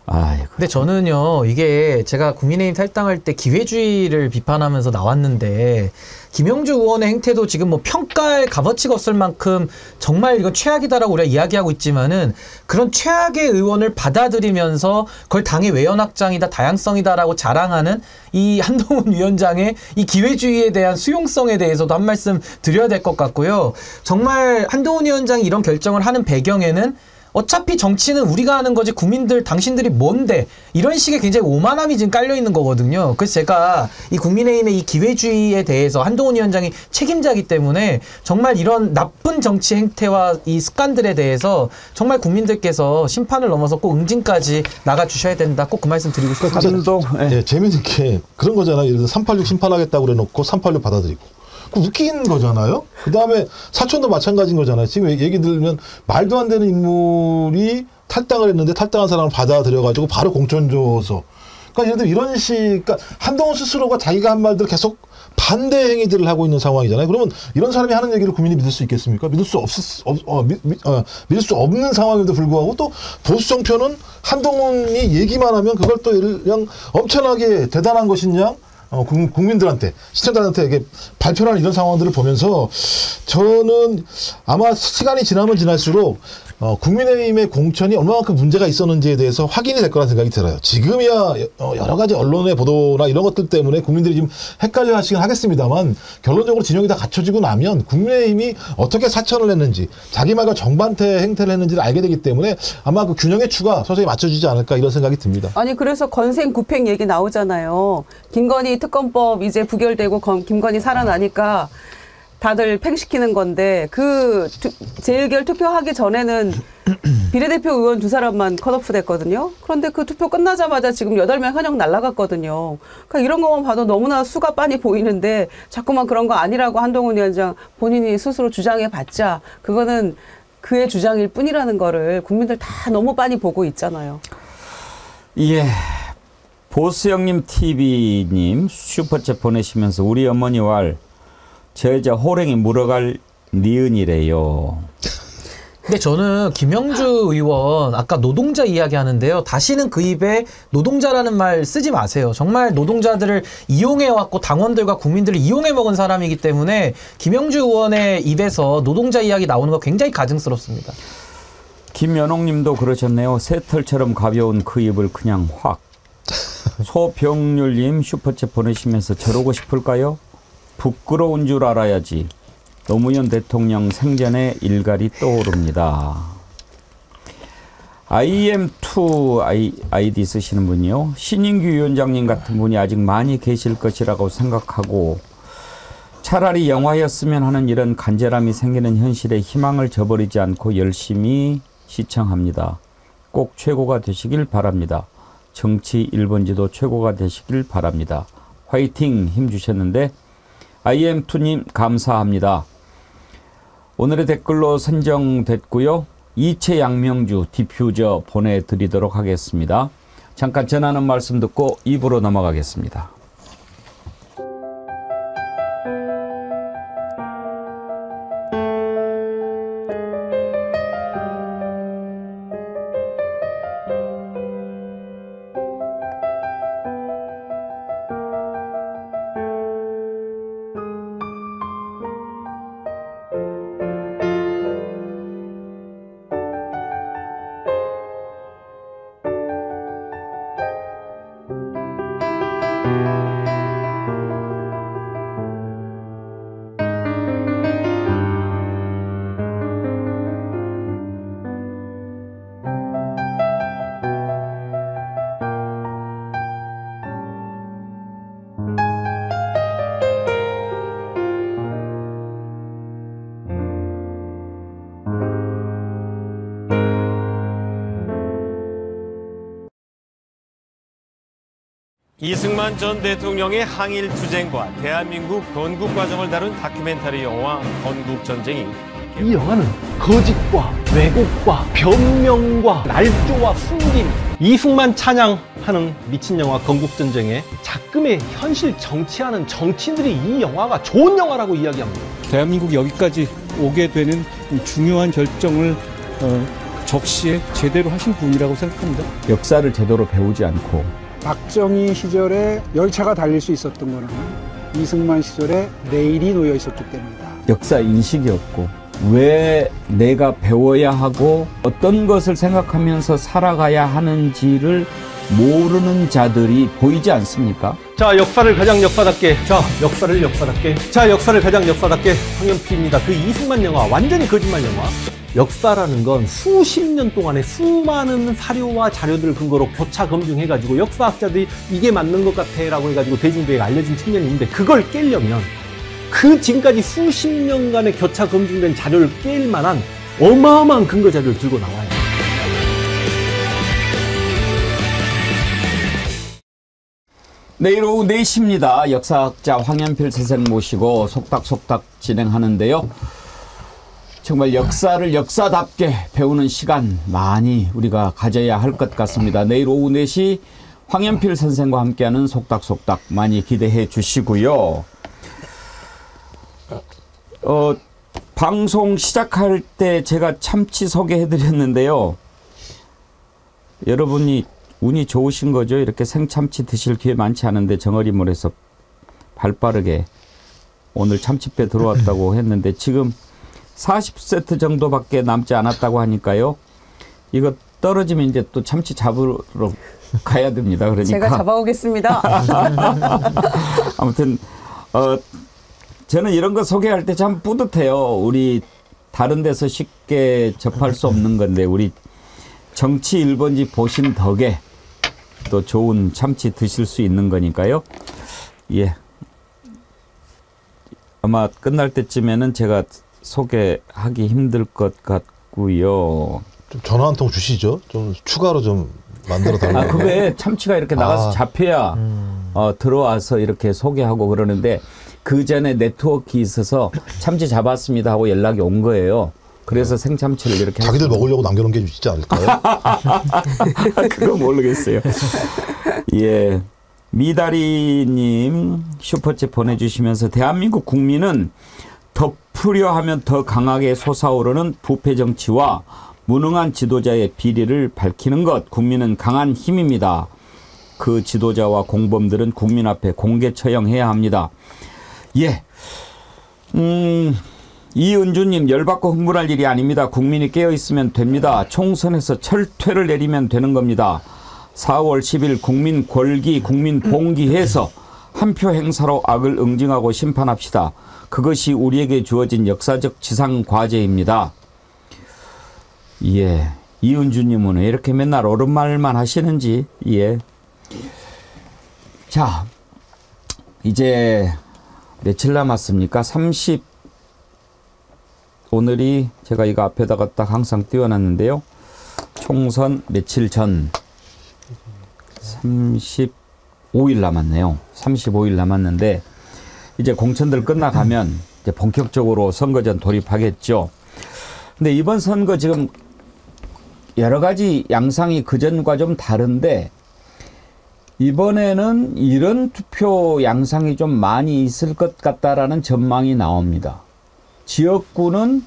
아이고. 근데 저는요, 이게 제가 국민의힘 탈당할 때 기회주의를 비판하면서 나왔는데, 김영주 의원의 행태도 지금 뭐 평가할 값어치가 없을 만큼 정말 이건 최악이다라고 우리가 이야기하고 있지만은, 그런 최악의 의원을 받아들이면서 그걸 당의 외연 확장이다, 다양성이다라고 자랑하는 이 한동훈 위원장의 이 기회주의에 대한 수용성에 대해서도 한 말씀 드려야 될 것 같고요. 정말 한동훈 위원장이 이런 결정을 하는 배경에는 어차피 정치는 우리가 하는 거지 국민들 당신들이 뭔데 이런 식의 굉장히 오만함이 지금 깔려 있는 거거든요. 그래서 제가 이 국민의힘의 이 기회주의에 대해서 한동훈 위원장이 책임자이기 때문에 정말 이런 나쁜 정치 행태와 이 습관들에 대해서 정말 국민들께서 심판을 넘어서 꼭 응징까지 나가주셔야 된다. 꼭 그 말씀 드리고 싶습니다. 네, 재미있는 게 그런 거잖아요. 예를 들어 386 심판하겠다고 그래놓고 386 받아들이고. 그 웃긴 거잖아요. 그 다음에 사촌도 마찬가지인 거잖아요. 지금 얘기 들으면 말도 안 되는 인물이 탈당을 했는데 탈당한 사람을 받아들여가지고 바로 공천 줘서. 그러니까 예를 들어 이런 그러니까 한동훈 스스로가 자기가 한 말들 계속 반대 행위들을 하고 있는 상황이잖아요. 그러면 이런 사람이 하는 얘기를 국민이 믿을 수 있겠습니까? 믿을 수 없는 상황에도 불구하고 또 보수 정표는 한동훈이 얘기만 하면 그걸 또 그냥 엄청나게 대단한 것이냐? 국민들한테, 시청자들한테 이게 발표하는 이런 상황들을 보면서 저는 아마 시간이 지나면 지날수록 국민의힘의 공천이 얼마만큼 문제가 있었는지에 대해서 확인이 될 거라는 생각이 들어요. 지금이야 여러 가지 언론의 보도나 이런 것들 때문에 국민들이 좀 헷갈려 하시긴 하겠습니다만 결론적으로 진영이 다 갖춰지고 나면 국민의힘이 어떻게 사천을 했는지 자기 말과 정반대 행태를 했는지를 알게 되기 때문에 아마 그 균형의 추가 서서히 맞춰지지 않을까 이런 생각이 듭니다. 아니 그래서 건생구팽 얘기 나오잖아요. 김건희 특검법 이제 부결되고 김건희 살아나니까 다들 팽시키는 건데 그 재의결 투표하기 전에는 비례대표 의원 2사람만 컷오프 됐거든요. 그런데 그 투표 끝나자마자 지금 8명 현역 날아갔거든요. 그러니까 이런 것만 봐도 너무나 수가 빤히 보이는데 자꾸만 그런 거 아니라고 한동훈 위원장 본인이 스스로 주장해봤자 그거는 그의 주장일 뿐이라는 거를 국민들 다 너무 빤히 보고 있잖아요. 예. 보수형님 TV님 슈퍼챗 보내시면서 우리 어머니 왈 저 여자 호랭이 물어갈 니은이래요. 근데 저는 김영주 의원 아까 노동자 이야기 하는데요. 다시는 그 입에 노동자라는 말 쓰지 마세요. 정말 노동자들을 이용해왔고 당원들과 국민들을 이용해 먹은 사람이기 때문에 김영주 의원의 입에서 노동자 이야기 나오는 거 굉장히 가증스럽습니다. 김연옥님도 그러셨네요. 새털처럼 가벼운 그 입을 그냥 확. 소병률님 슈퍼챗 보내시면서 저러고 싶을까요? 부끄러운 줄 알아야지. 노무현 대통령 생전에 일갈이 떠오릅니다. IM2 아이디 쓰시는 분이요. 신인규 위원장님 같은 분이 아직 많이 계실 것이라고 생각하고 차라리 영화였으면 하는 이런 간절함이 생기는 현실에 희망을 저버리지 않고 열심히 시청합니다. 꼭 최고가 되시길 바랍니다. 정치 1번지도 최고가 되시길 바랍니다. 화이팅 힘주셨는데 IM2님 감사합니다. 오늘의 댓글로 선정됐고요. 이채 양명주 디퓨저 보내드리도록 하겠습니다. 잠깐 전하는 말씀 듣고 2부로 넘어가겠습니다. 이승만 전 대통령의 항일 투쟁과 대한민국 건국 과정을 다룬 다큐멘터리 영화 건국전쟁이 드릴게요. 이 영화는 거짓과 왜곡과 변명과 날조와 숨김, 이승만 찬양하는 미친 영화 건국전쟁에 작금의 현실 정치하는 정치인들이 이 영화가 좋은 영화라고 이야기합니다. 대한민국이 여기까지 오게 되는 중요한 결정을 적시에 제대로 하신 분이라고 생각합니다. 역사를 제대로 배우지 않고 박정희 시절에 열차가 달릴 수 있었던 거는 이승만 시절에 레일이 놓여 있었기 때문이다. 역사 인식이 없고 왜 내가 배워야 하고 어떤 것을 생각하면서 살아가야 하는지를 모르는 자들이 보이지 않습니까? 자, 역사를 가장 역사답게, 역사를 가장 역사답게, 황연필입니다. 그 이승만 영화, 완전히 거짓말 영화. 역사라는 건 수십 년 동안의 수많은 사료와 자료들을 근거로 교차 검증해가지고 역사학자들이 이게 맞는 것 같아 라고 해가지고 대중들에게 알려진 측면이 있는데, 그걸 깨려면 그 지금까지 수십 년간의 교차 검증된 자료를 깰 만한 어마어마한 근거 자료를 들고 나와요. 내일 오후 4시입니다. 역사학자 황연필 선생 모시고 속닥속닥 진행하는데요. 정말 역사를 역사답게 배우는 시간 많이 우리가 가져야 할 것 같습니다. 내일 오후 4시 황연필 선생과 함께하는 속닥속닥 많이 기대해 주시고요. 방송 시작할 때 제가 참치 소개해 드렸는데요. 여러분이 운이 좋으신 거죠. 이렇게 생참치 드실 기회 많지 않은데 정어리몰에서 발빠르게 오늘 참치배 들어왔다고 했는데 지금 40세트 정도밖에 남지 않았다고 하니까요. 이거 떨어지면 이제 또 참치 잡으러 가야 됩니다. 그러니까 제가 잡아오겠습니다. 아무튼 저는 이런 거 소개할 때 참 뿌듯해요. 우리 다른 데서 쉽게 접할 수 없는 건데 우리 정치 1번지 보신 덕에 또 좋은 참치 드실 수 있는 거니까요. 예. 아마 끝날 때쯤에는 제가 소개하기 힘들 것 같고요. 좀 전화 한 통 주시죠. 좀 추가로 좀 만들어 달라고. 그게 참치가 이렇게 나가서 잡혀야 들어와서 이렇게 소개하고 그러는데 그 전에 네트워크 있어서 참치 잡았습니다 하고 연락이 온 거예요. 그래서 생참치를 이렇게 자기들 먹으려고 남겨놓은 게 있지 않을까요? 그건 모르겠어요. 예, 미다리님 슈퍼챗 보내주시면서 대한민국 국민은 덮으려 하면 더 강하게 솟아오르는 부패 정치와 무능한 지도자의 비리를 밝히는 것. 국민은 강한 힘입니다. 그 지도자와 공범들은 국민 앞에 공개 처형해야 합니다. 예. 이은주님 열받고 흥분할 일이 아닙니다. 국민이 깨어있으면 됩니다. 총선에서 철퇴를 내리면 되는 겁니다. 4월 10일 국민 권기, 국민 봉기해서 한 표 행사로 악을 응징하고 심판합시다. 그것이 우리에게 주어진 역사적 지상 과제입니다. 예. 이은주님은 왜 이렇게 맨날 옳은 말만 하시는지. 예. 자, 이제 며칠 남았습니까? 오늘이 제가 이거 앞에다가 딱 항상 띄워놨는데요. 총선 며칠 전 35일 남았네요. 35일 남았는데 이제 공천들 끝나가면 이제 본격적으로 선거전 돌입하겠죠. 근데 이번 선거 지금 여러 가지 양상이 그전과 좀 다른데 이번에는 이런 투표 양상이 좀 많이 있을 것 같다라는 전망이 나옵니다. 지역구는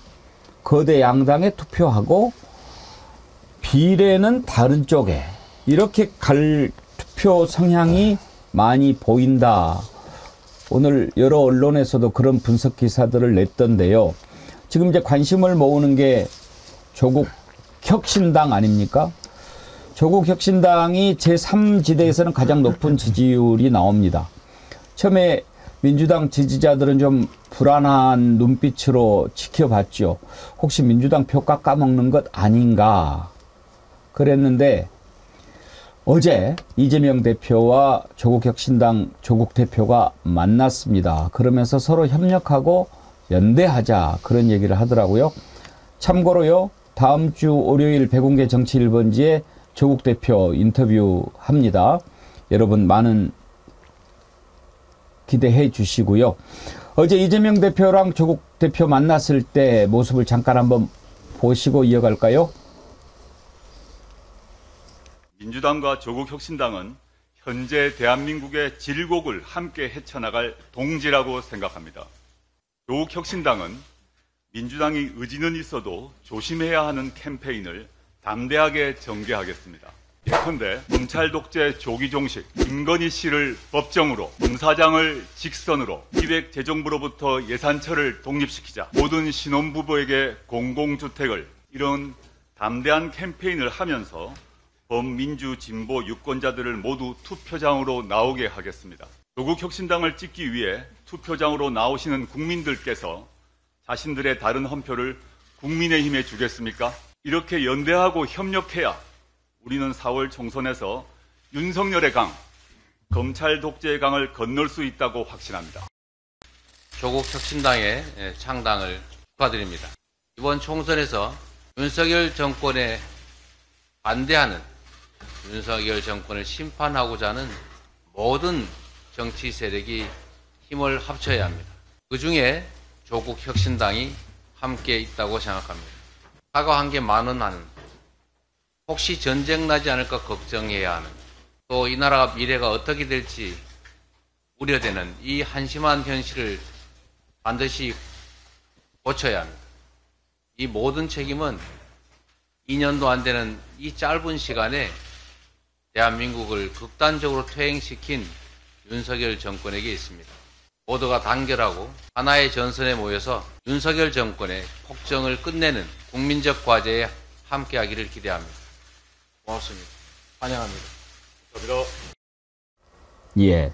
거대 양당에 투표하고 비례는 다른 쪽에 이렇게 갈 투표 성향이 많이 보인다. 오늘 여러 언론에서도 그런 분석 기사들을 냈던데요. 지금 이제 관심을 모으는 게 조국 혁신당 아닙니까? 조국 혁신당이 제3지대에서는 가장 높은 지지율이 나옵니다. 처음에 민주당 지지자들은 좀 불안한 눈빛으로 지켜봤죠. 혹시 민주당 표 깎아먹는 것 아닌가 그랬는데 어제 이재명 대표와 조국 혁신당 조국 대표가 만났습니다. 그러면서 서로 협력하고 연대하자 그런 얘기를 하더라고요. 참고로요. 다음 주 월요일 백운계 정치 1번지에 조국 대표 인터뷰합니다. 여러분 많은 기대해 주시고요. 어제 이재명 대표랑 조국 대표 만났을 때 모습을 잠깐 한번 보시고 이어갈까요? 민주당과 조국혁신당은 현재 대한민국의 질곡을 함께 헤쳐나갈 동지라고 생각합니다. 조국혁신당은 민주당이 의지는 있어도 조심해야 하는 캠페인을 담대하게 전개하겠습니다. 예컨대 검찰 독재 조기 종식, 김건희 씨를 법정으로, 검사장을 직선으로, 기획재정부로부터 예산처를 독립시키자, 모든 신혼부부에게 공공주택을, 이런 담대한 캠페인을 하면서 범민주 진보 유권자들을 모두 투표장으로 나오게 하겠습니다. 조국혁신당을 찍기 위해 투표장으로 나오시는 국민들께서 자신들의 다른 한 표를 국민의힘에 주겠습니까? 이렇게 연대하고 협력해야 우리는 4월 총선에서 윤석열의 강, 검찰 독재의 강을 건널 수 있다고 확신합니다. 조국혁신당의 창당을 축하드립니다. 이번 총선에서 윤석열 정권에 반대하는, 윤석열 정권을 심판하고자 하는 모든 정치 세력이 힘을 합쳐야 합니다. 그중에 조국혁신당이 함께 있다고 생각합니다. 사과한 게 많은 한, 혹시 전쟁 나지 않을까 걱정해야 하는, 또 이 나라 미래가 어떻게 될지 우려되는 이 한심한 현실을 반드시 고쳐야 합니다. 이 모든 책임은 2년도 안 되는 이 짧은 시간에 대한민국을 극단적으로 퇴행시킨 윤석열 정권에게 있습니다. 모두가 단결하고 하나의 전선에 모여서 윤석열 정권의 폭정을 끝내는 국민적 과제에 함께하기를 기대합니다. 고맙습니다. 환영합니다. 감사합니다. 예.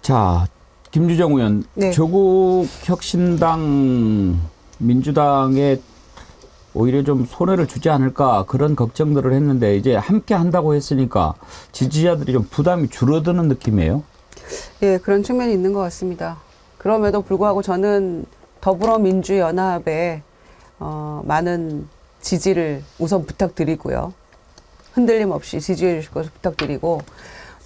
자, 김주정 의원, 네. 조국혁신당, 민주당에 오히려 좀 손해를 주지 않을까 그런 걱정들을 했는데 이제 함께 한다고 했으니까 지지자들이 좀 부담이 줄어드는 느낌이에요. 예, 그런 측면이 있는 것 같습니다. 그럼에도 불구하고 저는 더불어민주연합에 많은 지지를 우선 부탁드리고요. 흔들림 없이 지지해 주실 것을 부탁드리고,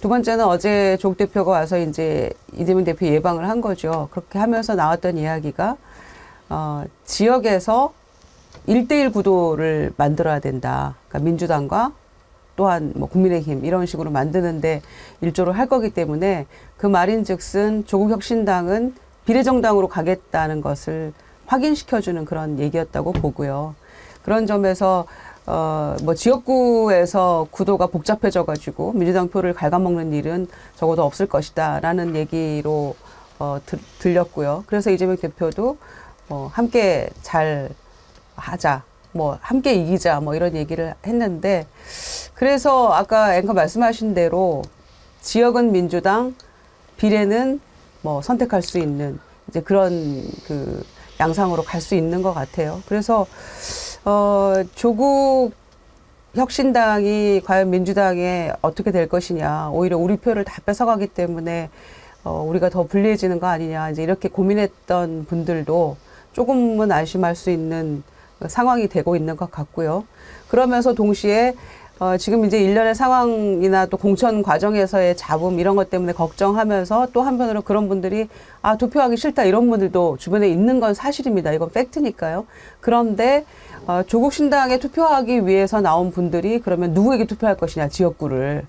두 번째는 어제 조국 대표가 와서 이제 이재명 대표 예방을 한 거죠. 그렇게 하면서 나왔던 이야기가 지역에서 1대1 구도를 만들어야 된다. 그러니까 민주당과 또한 뭐 국민의힘 이런 식으로 만드는데 일조를 할 거기 때문에 그 말인즉슨 조국혁신당은 비례정당으로 가겠다는 것을 확인시켜주는 그런 얘기였다고 보고요. 그런 점에서 뭐 지역구에서 구도가 복잡해져가지고 민주당 표를 갉아먹는 일은 적어도 없을 것이다라는 얘기로 들렸고요. 그래서 이재명 대표도 함께 잘 하자, 뭐 함께 이기자, 뭐 이런 얘기를 했는데, 그래서 아까 앵커 말씀하신 대로 지역은 민주당, 비례는 뭐 선택할 수 있는 이제 그런 그 양상으로 갈 수 있는 것 같아요. 그래서 조국 혁신당이 과연 민주당에 어떻게 될 것이냐, 오히려 우리 표를 다 뺏어가기 때문에 우리가 더 불리해지는 거 아니냐, 이제 이렇게 고민했던 분들도 조금은 안심할 수 있는 상황이 되고 있는 것 같고요. 그러면서 동시에 지금 이제 일련의 상황이나 또 공천 과정에서의 잡음 이런 것 때문에 걱정하면서 또 한편으로 그런 분들이 투표하기 싫다 이런 분들도 주변에 있는 건 사실입니다. 이건 팩트니까요. 그런데 조국 신당에 투표하기 위해서 나온 분들이 그러면 누구에게 투표할 것이냐, 지역구를.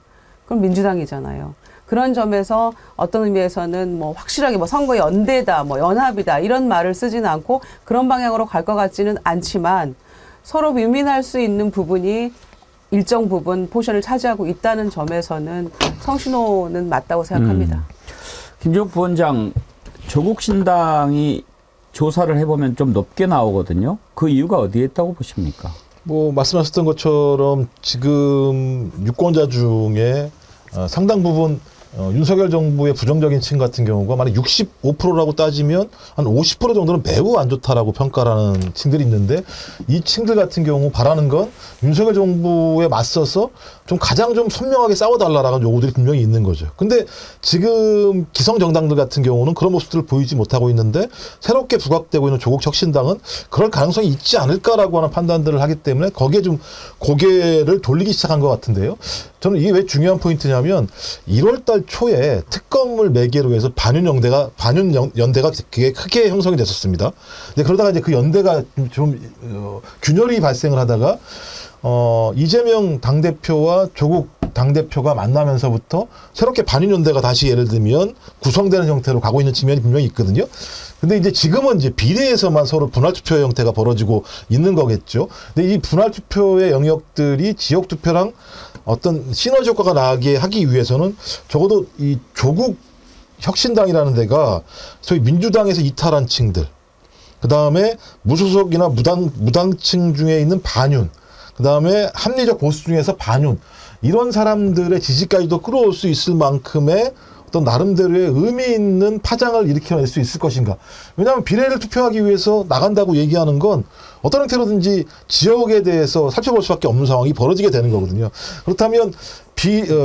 그럼 민주당이잖아요. 그런 점에서 어떤 의미에서는 뭐 확실하게 뭐 선거 연대다, 뭐 연합이다 이런 말을 쓰지는 않고 그런 방향으로 갈 것 같지는 않지만 서로 윈윈할 수 있는 부분이 일정 부분 포션을 차지하고 있다는 점에서는 성신호는 맞다고 생각합니다. 김종욱 부원장, 조국 신당이 조사를 해보면 좀 높게 나오거든요. 그 이유가 어디에 있다고 보십니까? 뭐 말씀하셨던 것처럼 지금 유권자 중에 상당 부분 윤석열 정부의 부정적인 층 같은 경우가 만약 65%라고 따지면 한 50% 정도는 매우 안 좋다라고 평가하는 층들이 있는데, 이 층들 같은 경우 바라는 건 윤석열 정부에 맞서서 좀 가장 좀 선명하게 싸워달라라는 요구들이 분명히 있는 거죠. 근데 지금 기성 정당들 같은 경우는 그런 모습들을 보이지 못하고 있는데, 새롭게 부각되고 있는 조국 혁신당은 그럴 가능성이 있지 않을까라고 하는 판단들을 하기 때문에 거기에 좀 고개를 돌리기 시작한 것 같은데요. 저는 이게 왜 중요한 포인트냐면 1월달 초에 특검을 매개로 해서 반윤 연대가 되게 크게 형성이 됐었습니다. 근데 그러다가 이제 그 연대가 좀 균열이 발생을 하다가 이재명 당대표와 조국 당대표가 만나면서부터 새롭게 반윤연대가 다시 예를 들면 구성되는 형태로 가고 있는 측면이 분명히 있거든요. 근데 이제 지금은 이제 비례에서만 서로 분할투표의 형태가 벌어지고 있는 거겠죠. 근데 이 분할투표의 영역들이 지역투표랑 어떤 시너지 효과가 나게 하기 위해서는 적어도 이 조국 혁신당이라는 데가 소위 민주당에서 이탈한 층들, 그 다음에 무소속이나 무당층 중에 있는 반윤, 그 다음에 합리적 보수 중에서 반윤, 이런 사람들의 지지까지도 끌어올 수 있을 만큼의 어떤 나름대로의 의미 있는 파장을 일으켜낼 수 있을 것인가. 왜냐하면 비례를 투표하기 위해서 나간다고 얘기하는 건 어떤 형태로든지 지역에 대해서 살펴볼 수밖에 없는 상황이 벌어지게 되는 거거든요. 그렇다면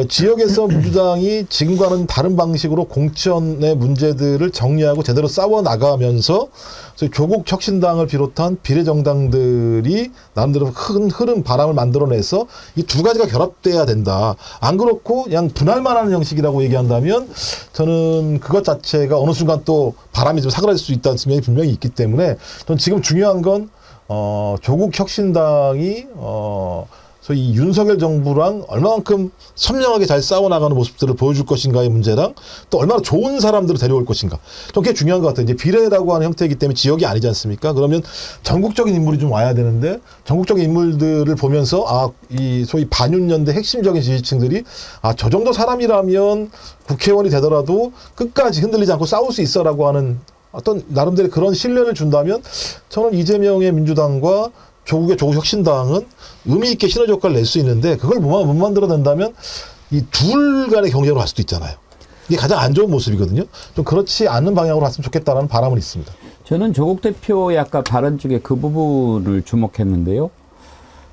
지역에서 민주당이 지금과는 다른 방식으로 공천의 문제들을 정리하고 제대로 싸워나가면서 조국 혁신당을 비롯한 비례정당들이 나름대로 큰 흐름, 바람을 만들어내서 이 두 가지가 결합돼야 된다. 안 그렇고 그냥 분할만 하는 형식이라고 얘기한다면 저는 그것 자체가 어느 순간 또 바람이 좀 사그라질 수 있다는 측면이 분명히 있기 때문에 저는 지금 중요한 건 조국 혁신당이 소위 윤석열 정부랑 얼마만큼 선명하게 잘 싸워나가는 모습들을 보여줄 것인가의 문제랑 또 얼마나 좋은 사람들을 데려올 것인가. 좀 그게 중요한 것 같아요. 이제 비례라고 하는 형태이기 때문에 지역이 아니지 않습니까? 그러면 전국적인 인물이 좀 와야 되는데 전국적인 인물들을 보면서 이 소위 반윤연대 핵심적인 지지층들이 저 정도 사람이라면 국회의원이 되더라도 끝까지 흔들리지 않고 싸울 수 있어라고 하는 어떤 나름대로 그런 신뢰를 준다면 저는 이재명의 민주당과 조국의 조국혁신당은 의미 있게 시너지 효과를 낼 수 있는데 그걸 못 만들어낸다면 이 둘 간의 경쟁으로 갈 수도 있잖아요. 이게 가장 안 좋은 모습이거든요. 좀 그렇지 않는 방향으로 갔으면 좋겠다는 바람은 있습니다. 저는 조국 대표의 아까 발언 중에 그 부분을 주목했는데요.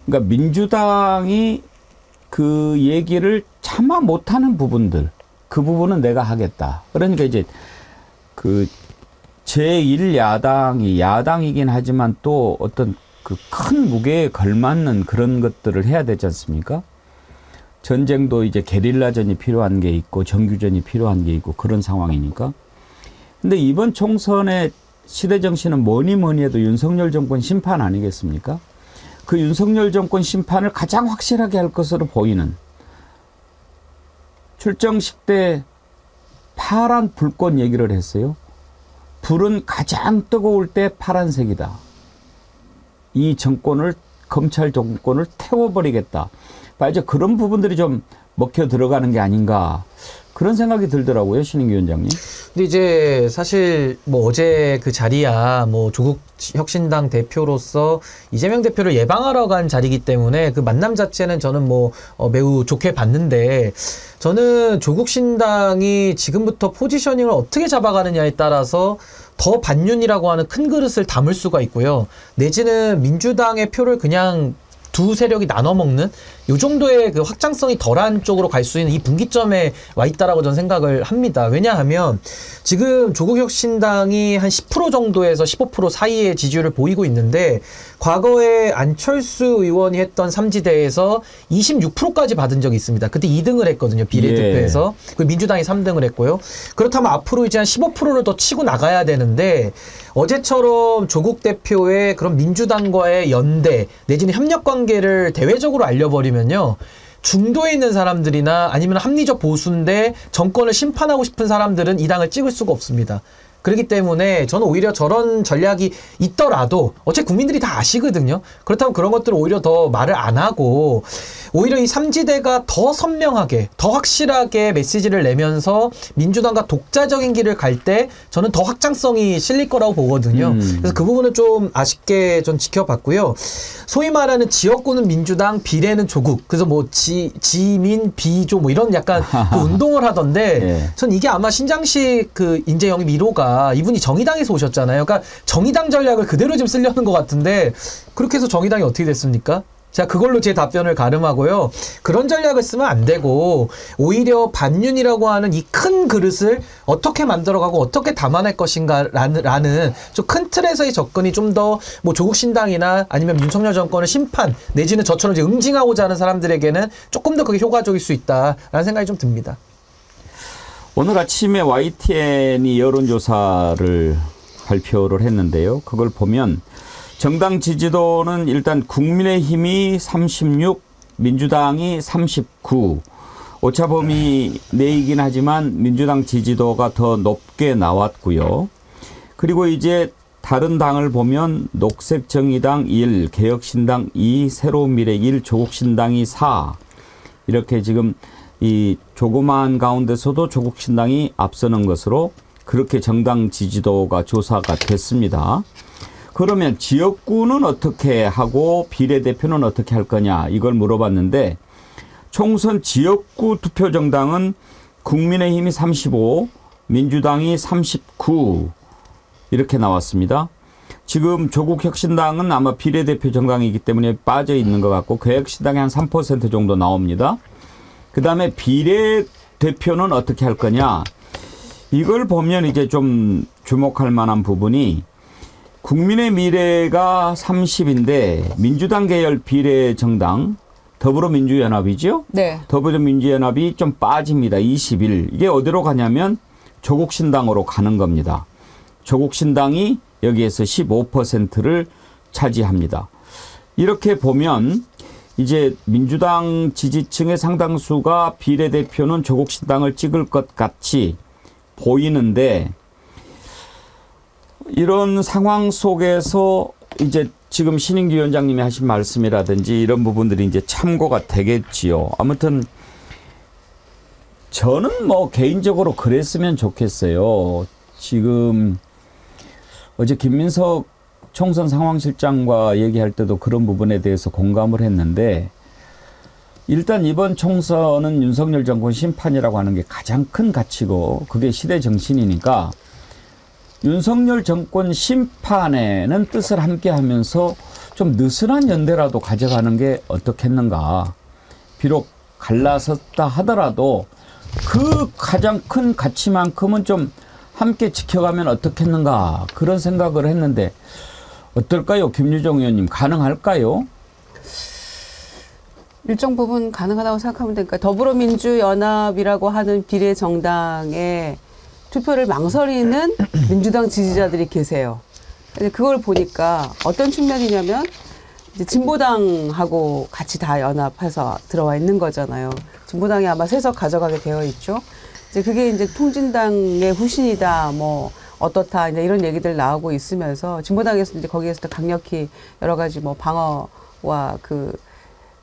그러니까 민주당이 그 얘기를 차마 못하는 부분들, 그 부분은 내가 하겠다. 그러니까 이제 그 제1야당이 야당이긴 하지만 또 어떤 그 큰 무게에 걸맞는 그런 것들을 해야 되지 않습니까? 전쟁도 이제 게릴라전이 필요한 게 있고 정규전이 필요한 게 있고 그런 상황이니까. 근데 이번 총선의 시대정신은 뭐니 해도 윤석열 정권 심판 아니겠습니까? 그 윤석열 정권 심판을 가장 확실하게 할 것으로 보이는 출정식 때 파란 불꽃 얘기를 했어요. 불은 가장 뜨거울 때 파란색이다. 이 정권을, 검찰 정권을 태워버리겠다. 이제 그런 부분들이 좀 먹혀 들어가는 게 아닌가. 그런 생각이 들더라고요, 신인규 위원장님. 근데 이제 사실 뭐 어제 그 자리야 뭐 조국 혁신당 대표로서 이재명 대표를 예방하러 간 자리이기 때문에 그 만남 자체는 저는 뭐 매우 좋게 봤는데 저는 조국 신당이 지금부터 포지셔닝을 어떻게 잡아가느냐에 따라서 더 반윤이라고 하는 큰 그릇을 담을 수가 있고요. 내지는 민주당의 표를 그냥 두 세력이 나눠 먹는 이 정도의 그 확장성이 덜한 쪽으로 갈 수 있는 이 분기점에 와 있다라고 저는 생각을 합니다. 왜냐하면 지금 조국혁신당이 한 10% 정도에서 15% 사이의 지지율을 보이고 있는데 과거에 안철수 의원이 했던 삼지대에서 26%까지 받은 적이 있습니다. 그때 2등을 했거든요. 비례대표에서. 그리고 민주당이 3등을 했고요. 그렇다면 앞으로 이제 한 15%를 더 치고 나가야 되는데 어제처럼 조국 대표의 그런 민주당과의 연대 내지는 협력 관계를 대외적으로 알려버리면요. 중도에 있는 사람들이나 아니면 합리적 보수인데 정권을 심판하고 싶은 사람들은 이 당을 찍을 수가 없습니다. 그렇기 때문에 저는 오히려 저런 전략이 있더라도 어차피 국민들이 다 아시거든요. 그렇다면 그런 것들을 오히려 더 말을 안 하고 오히려 이 삼지대가 더 선명하게 더 확실하게 메시지를 내면서 민주당과 독자적인 길을 갈 때 저는 더 확장성이 실릴 거라고 보거든요. 그래서 그 부분은 좀 아쉽게 전 지켜봤고요. 소위 말하는 지역구는 민주당, 비례는 조국. 그래서 뭐 지민, 비조 뭐 이런 약간 그 운동을 하던데 전 이게 아마 신장식 그 인재 영입 1호가 이분이 정의당에서 오셨잖아요. 그러니까 정의당 전략을 그대로 좀 쓰려는 것 같은데 그렇게 해서 정의당이 어떻게 됐습니까? 자, 그걸로 제 답변을 가름하고요. 그런 전략을 쓰면 안 되고 오히려 반윤이라고 하는 이 큰 그릇을 어떻게 만들어가고 어떻게 담아낼 것인가라는 좀 큰 틀에서의 접근이 좀 더 뭐 조국 신당이나 아니면 윤석열 정권의 심판 내지는 저처럼 이제 응징하고자 하는 사람들에게는 조금 더 그게 효과적일 수 있다라는 생각이 좀 듭니다. 오늘 아침에 YTN이 여론조사를 발표를 했는데요. 그걸 보면 정당 지지도는 일단 국민의힘이 36, 민주당이 39. 오차범위 내이긴 하지만 민주당 지지도가 더 높게 나왔고요. 그리고 이제 다른 당을 보면 녹색정의당 1, 개혁신당 2, 새로운미래 1, 조국신당이 4. 이렇게 지금 이 조그마한 가운데서도 조국신당이 앞서는 것으로 그렇게 정당 지지도가 조사가 됐습니다. 그러면 지역구는 어떻게 하고 비례대표는 어떻게 할 거냐 이걸 물어봤는데 총선 지역구 투표 정당은 국민의힘이 35, 민주당이 39 이렇게 나왔습니다. 지금 조국혁신당은 아마 비례대표 정당이기 때문에 빠져 있는 것 같고 개혁신당이 한 3% 정도 나옵니다. 그다음에 비례대표는 어떻게 할 거냐 이걸 보면 이제 좀 주목할 만한 부분이 국민의 미래가 30인데 민주당 계열 비례정당 더불어민주연합이죠? 네. 더불어민주연합이 좀 빠집니다. 21. 이게 어디로 가냐면 조국신당으로 가는 겁니다. 조국신당이 여기에서 15%를 차지합니다. 이렇게 보면 이제 민주당 지지층의 상당수가 비례대표는 조국신당을 찍을 것 같이 보이는데 이런 상황 속에서 이제 지금 신인규 위원장님이 하신 말씀이라든지 이런 부분들이 이제 참고가 되겠지요. 아무튼 저는 뭐 개인적으로 그랬으면 좋겠어요. 지금 어제 김민석 총선 상황실장과 얘기할 때도 그런 부분에 대해서 공감을 했는데 일단 이번 총선은 윤석열 정권 심판이라고 하는 게 가장 큰 가치고 그게 시대 정신이니까 윤석열 정권 심판에는 뜻을 함께 하면서 좀 느슨한 연대라도 가져가는 게 어떻겠는가. 비록 갈라섰다 하더라도 그 가장 큰 가치만큼은 좀 함께 지켜가면 어떻겠는가. 그런 생각을 했는데 어떨까요? 김유정 의원님 가능할까요? 일정 부분 가능하다고 생각하면 되니까 더불어민주연합이라고 하는 비례정당의 투표를 망설이는 민주당 지지자들이 계세요. 근데 그걸 보니까 어떤 측면이냐면 이제 진보당하고 같이 다 연합해서 들어와 있는 거잖아요. 진보당이 아마 세석 가져가게 되어 있죠. 이제 그게 이제 통진당의 후신이다, 뭐 어떻다 이제 이런 얘기들 나오고 있으면서 진보당에서 이제 거기에서도 강력히 여러 가지 뭐 방어와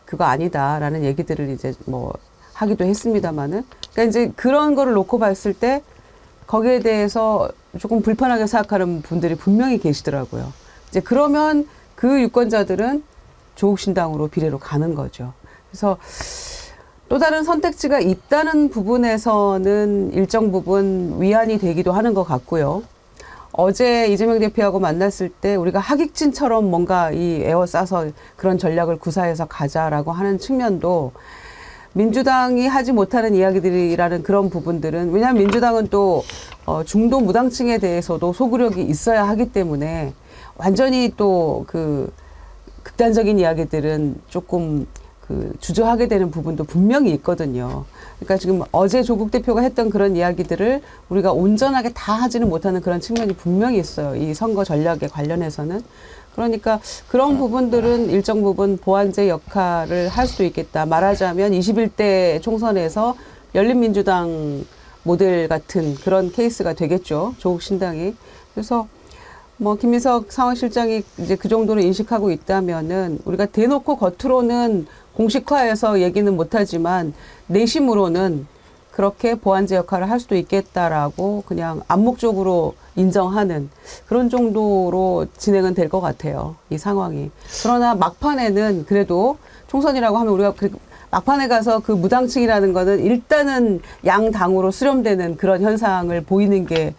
그거 아니다라는 얘기들을 이제 뭐 하기도 했습니다만은 그러니까 이제 그런 거를 놓고 봤을 때. 거기에 대해서 조금 불편하게 생각하는 분들이 분명히 계시더라고요. 이제 그러면 그 유권자들은 조국신당으로 비례로 가는 거죠. 그래서 또 다른 선택지가 있다는 부분에서는 일정 부분 위안이 되기도 하는 것 같고요. 어제 이재명 대표하고 만났을 때 우리가 하객진처럼 뭔가 이 에워싸서 그런 전략을 구사해서 가자라고 하는 측면도 민주당이 하지 못하는 이야기들이라는 그런 부분들은 왜냐하면 민주당은 또 중도 무당층에 대해서도 소구력이 있어야 하기 때문에 완전히 또 그 극단적인 이야기들은 조금 주저하게 되는 부분도 분명히 있거든요. 그러니까 지금 어제 조국 대표가 했던 그런 이야기들을 우리가 온전하게 다 하지는 못하는 그런 측면이 분명히 있어요. 이 선거 전략에 관련해서는. 그러니까 그런 부분들은 일정 부분 보완제 역할을 할 수도 있겠다. 말하자면 21대 총선에서 열린민주당 모델 같은 그런 케이스가 되겠죠. 조국 신당이. 그래서 뭐 김민석 상황실장이 이제 그 정도로 인식하고 있다면은 우리가 대놓고 겉으로는 공식화해서 얘기는 못하지만 내심으로는 그렇게 보완제 역할을 할 수도 있겠다라고 그냥 암묵적으로 인정하는 그런 정도로 진행은 될 것 같아요. 이 상황이. 그러나 막판에는 그래도 총선이라고 하면 우리가 막판에 가서 그 무당층이라는 거는 일단은 양 당으로 수렴되는 그런 현상을 보이는 게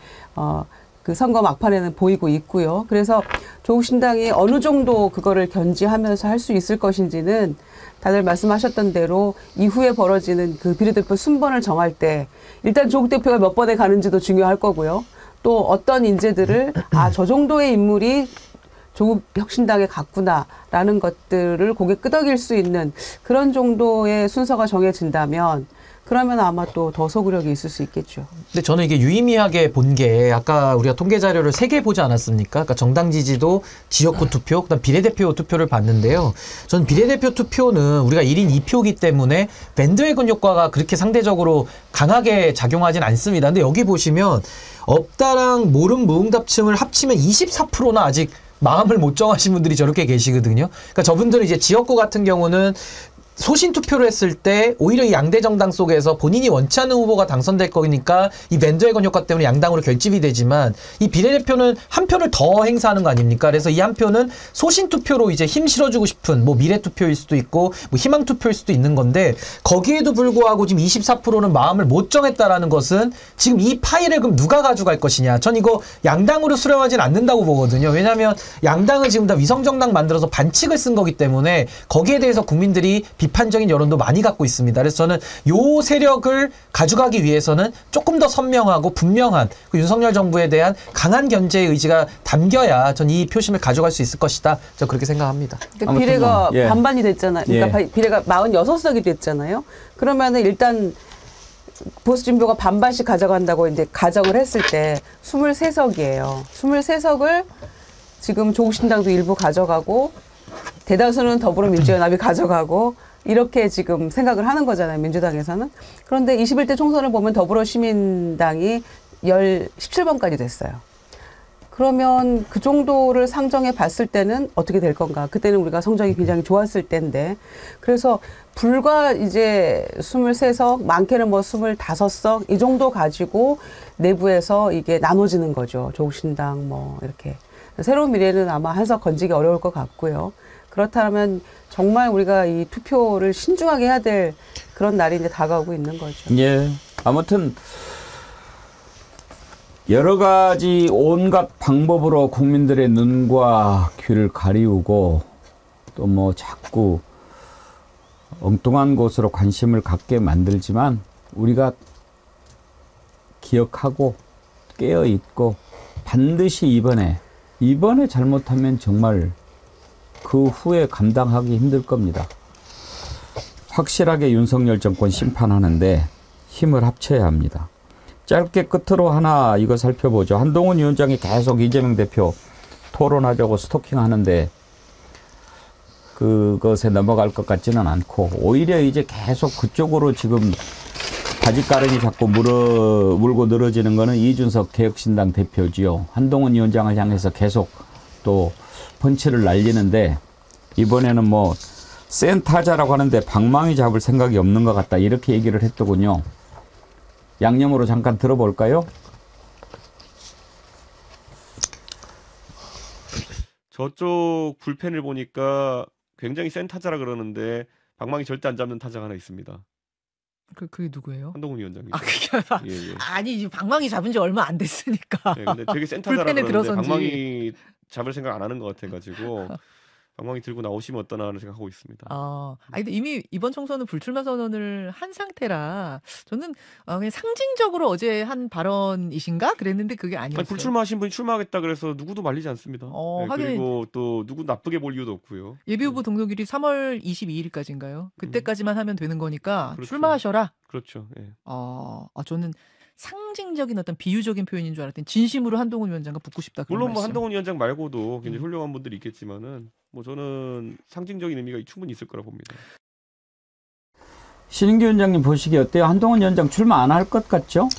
그 그 선거 막판에는 보이고 있고요. 그래서 조국 신당이 어느 정도 그거를 견지하면서 할 수 있을 것인지는 다들 말씀하셨던 대로 이후에 벌어지는 그 비례대표 순번을 정할 때 일단 조국 대표가 몇 번에 가는지도 중요할 거고요. 또 어떤 인재들을 저 정도의 인물이 조국 혁신당에 갔구나라는 것들을 고개 끄덕일 수 있는 그런 정도의 순서가 정해진다면 그러면 아마 또 더 소구력이 있을 수 있겠죠. 근데 저는 이게 유의미하게 본 게 아까 우리가 통계 자료를 3개 보지 않았습니까? 그러니까 정당 지지도, 지역구 투표, 그다음 비례대표 투표를 봤는데요. 저는 비례대표 투표는 우리가 1인 2표이기 때문에 밴드웨건 효과가 그렇게 상대적으로 강하게 작용하진 않습니다. 근데 여기 보시면 없다랑 모름 무응답층을 합치면 24%나 아직 마음을 못 정하신 분들이 저렇게 계시거든요. 그러니까 저분들은 이제 지역구 같은 경우는 소신 투표를 했을 때 오히려 이 양대 정당 속에서 본인이 원치 않는 후보가 당선될 거니까 이 밴드웨건 효과 때문에 양당으로 결집이 되지만 이 비례대표는 한 표를 더 행사하는 거 아닙니까? 그래서 이 한 표는 소신 투표로 이제 힘 실어주고 싶은 뭐 미래 투표일 수도 있고 뭐 희망 투표일 수도 있는 건데 거기에도 불구하고 지금 24%는 마음을 못 정했다라는 것은 지금 이 파일을 그럼 누가 가져갈 것이냐? 전 이거 양당으로 수렴하진 않는다고 보거든요. 왜냐하면 양당은 지금 다 위성정당 만들어서 반칙을 쓴 거기 때문에 거기에 대해서 국민들이 비판적인 여론도 많이 갖고 있습니다. 그래서 저는 요 세력을 가져가기 위해서는 조금 더 선명하고 분명한 그 윤석열 정부에 대한 강한 견제의 의지가 담겨야 전 이 표심을 가져갈 수 있을 것이다. 저 그렇게 생각합니다. 비례가 반반이 됐잖아요. 그러니까 비례가 46석이 됐잖아요. 그러면은 일단 보수진보가 반반씩 가져간다고 이제 가정을 했을 때 23석이에요. 23석을 지금 조국 신당도 일부 가져가고 대다수는 더불어민주연합이 가져가고 이렇게 지금 생각을 하는 거잖아요. 민주당에서는. 그런데 21대 총선을 보면 더불어시민당이 17번까지 됐어요. 그러면 그 정도를 상정해 봤을 때는 어떻게 될 건가. 그때는 우리가 성적이 굉장히 좋았을 때인데. 그래서 불과 이제 23석, 많게는 뭐 25석 이 정도 가지고 내부에서 이게 나눠지는 거죠. 조국신당 뭐 이렇게. 새로운 미래는 아마 한석 건지기 어려울 것 같고요. 그렇다면 정말 우리가 이 투표를 신중하게 해야 될 그런 날이 이제 다가오고 있는 거죠. 예. 아무튼 여러 가지 온갖 방법으로 국민들의 눈과 귀를 가리우고 또 뭐 자꾸 엉뚱한 곳으로 관심을 갖게 만들지만 우리가 기억하고 깨어있고 반드시 이번에 잘못하면 정말 그 후에 감당하기 힘들 겁니다. 확실하게 윤석열 정권 심판하는데 힘을 합쳐야 합니다. 짧게 끝으로 하나 이거 살펴보죠. 한동훈 위원장이 계속 이재명 대표 토론하자고 스토킹하는데 그것에 넘어갈 것 같지는 않고 오히려 이제 계속 그쪽으로 지금 바짓가랑이 자꾸 물고 늘어지는 거는 이준석 개혁신당 대표지요. 한동훈 위원장을 향해서 계속 또 펀치를 날리는데 이번에는 뭐 센 타자라고 하는데 방망이 잡을 생각이 없는 것 같다 이렇게 얘기를 했더군요. 양념으로 잠깐 들어볼까요? 저쪽 불펜을 보니까 굉장히 센 타자라 그러는데 방망이 절대 안 잡는 타자가 하나 있습니다. 그게 누구예요? 한동훈 위원장이죠. 그게 아니 방망이 잡은 지 얼마 안 됐으니까. 네, 근데 되게 센 타자라 그러는데 방망이 잡을 생각 안 하는 것 같아가지고 방망이 들고 나오시면 어떠나 하는 생각하고 있습니다. 아니 근데 이미 이번 총선은 불출마 선언을 한 상태라 저는 그냥 상징적으로 어제 한 발언이신가 그랬는데 그게 아니었어요. 불출마하신 분이 출마하겠다 그래서 누구도 말리지 않습니다. 네, 그리고 또 누구 나쁘게 볼 이유도 없고요. 예비후보 등록일이 3월 22일까지인가요? 그때까지만 하면 되는 거니까 그렇죠. 출마하셔라. 그렇죠. 네. 저는 상징적인 어떤 비유적인 표현인 줄 알았더니 진심으로 한동훈 위원장과 붙고 싶다. 물론 뭐 한동훈 위원장 말고도 굉장히 훌륭한 분들이 있겠지만은 뭐 저는 상징적인 의미가 충분히 있을 거라 봅니다. 신인규 위원장님 보시기에 어때요? 한동훈 위원장 출마 안 할 것 같죠?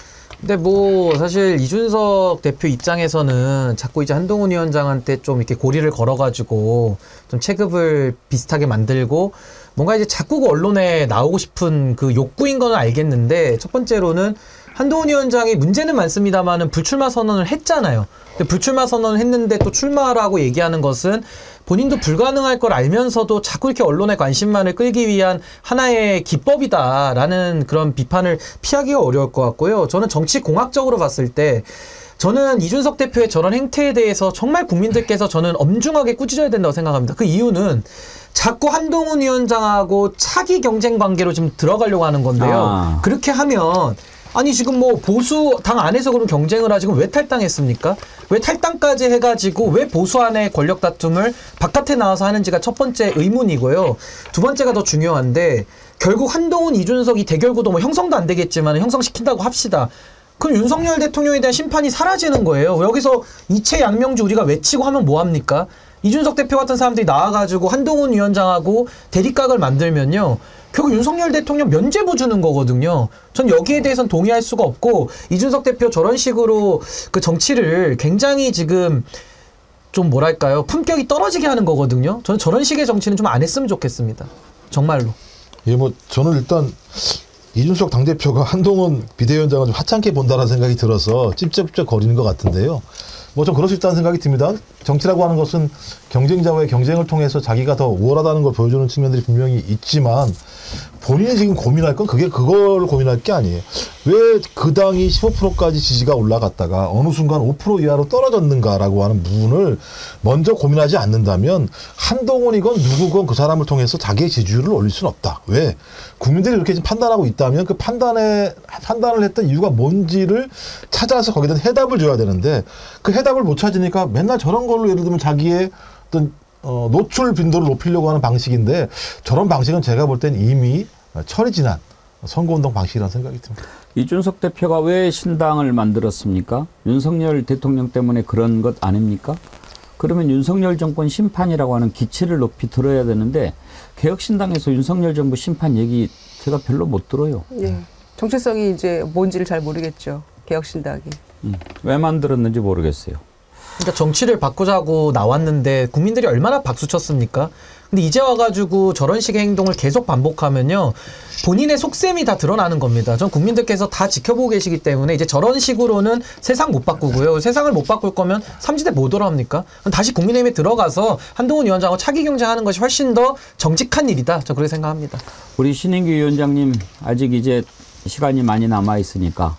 근데 뭐 사실 이준석 대표 입장에서는 자꾸 이제 한동훈 위원장한테 좀 이렇게 고리를 걸어가지고 좀 체급을 비슷하게 만들고 뭔가 이제 자꾸 언론에 나오고 싶은 그 욕구인 건 알겠는데 첫 번째로는 한동훈 위원장이 문제는 많습니다만은 불출마 선언을 했잖아요. 근데 불출마 선언을 했는데 또 출마라고 얘기하는 것은 본인도 불가능할 걸 알면서도 자꾸 이렇게 언론의 관심만을 끌기 위한 하나의 기법이다라는 그런 비판을 피하기가 어려울 것 같고요. 저는 정치 공학적으로 봤을 때 저는 이준석 대표의 저런 행태에 대해서 정말 국민들께서 저는 엄중하게 꾸짖어야 된다고 생각합니다. 그 이유는 자꾸 한동훈 위원장하고 차기 경쟁 관계로 지금 들어가려고 하는 건데요. 그렇게 하면 아니 지금 뭐 보수 당 안에서 그럼 경쟁을 하지 왜 탈당했습니까? 왜 탈당까지 해가지고 왜 보수 안의 권력 다툼을 바깥에 나와서 하는지가 첫 번째 의문이고요. 두 번째가 더 중요한데 결국 한동훈, 이준석 이 대결구도 뭐 형성도 안 되겠지만 형성시킨다고 합시다. 그럼 윤석열 대통령에 대한 심판이 사라지는 거예요. 여기서 이채 양명주 우리가 외치고 하면 뭐합니까? 이준석 대표 같은 사람들이 나와가지고 한동훈 위원장하고 대립각을 만들면요. 결국 윤석열 대통령 면죄부 주는 거거든요. 전 여기에 대해서는 동의할 수가 없고 이준석 대표 저런 식으로 그 정치를 굉장히 지금 좀 뭐랄까요. 품격이 떨어지게 하는 거거든요. 저는 저런 식의 정치는 좀 안 했으면 좋겠습니다. 정말로. 예, 뭐 저는 일단 이준석 당대표가 한동훈 비대위원장을 좀 하찮게 본다는 생각이 들어서 찝쩍찝쩍 거리는 것 같은데요. 뭐 좀 그럴 수 있다는 생각이 듭니다. 정치라고 하는 것은 경쟁자와의 경쟁을 통해서 자기가 더 우월하다는 걸 보여주는 측면들이 분명히 있지만 본인이 지금 고민할 건 그걸 고민할 게 아니에요. 왜 그 당이 15%까지 지지가 올라갔다가 어느 순간 5% 이하로 떨어졌는가라고 하는 부분을 먼저 고민하지 않는다면 한동훈이건 누구건 그 사람을 통해서 자기의 지지율을 올릴 수는 없다. 왜? 국민들이 이렇게 지금 판단하고 있다면 그 판단을 했던 이유가 뭔지를 찾아서 거기다 해답을 줘야 되는데 그 해답을 못 찾으니까 맨날 저런 걸로 예를 들면 자기의 어떤 노출 빈도를 높이려고 하는 방식인데 저런 방식은 제가 볼 땐 이미 철이 지난 선거운동 방식이라는 생각이 듭니다. 이준석 대표가 왜 신당을 만들었습니까? 윤석열 대통령 때문에 그런 것 아닙니까? 그러면 윤석열 정권 심판이라고 하는 기치를 높이 들어야 되는데 개혁신당에서 윤석열 정부 심판 얘기 제가 별로 못 들어요. 네. 정체성이 이제 뭔지를 잘 모르겠죠. 개혁신당이. 왜 만들었는지 모르겠어요. 그러니까 정치를 바꾸자고 나왔는데 국민들이 얼마나 박수쳤습니까? 근데 이제 와가지고 저런 식의 행동을 계속 반복하면요. 본인의 속셈이 다 드러나는 겁니다. 전 국민들께서 다 지켜보고 계시기 때문에 이제 저런 식으로는 세상 못 바꾸고요. 세상을 못 바꿀 거면 삼지대 못 돌아옵니까? 다시 국민의힘에 들어가서 한동훈 위원장하고 차기 경쟁하는 것이 훨씬 더 정직한 일이다. 저 그렇게 생각합니다. 우리 신인규 위원장님 아직 이제 시간이 많이 남아 있으니까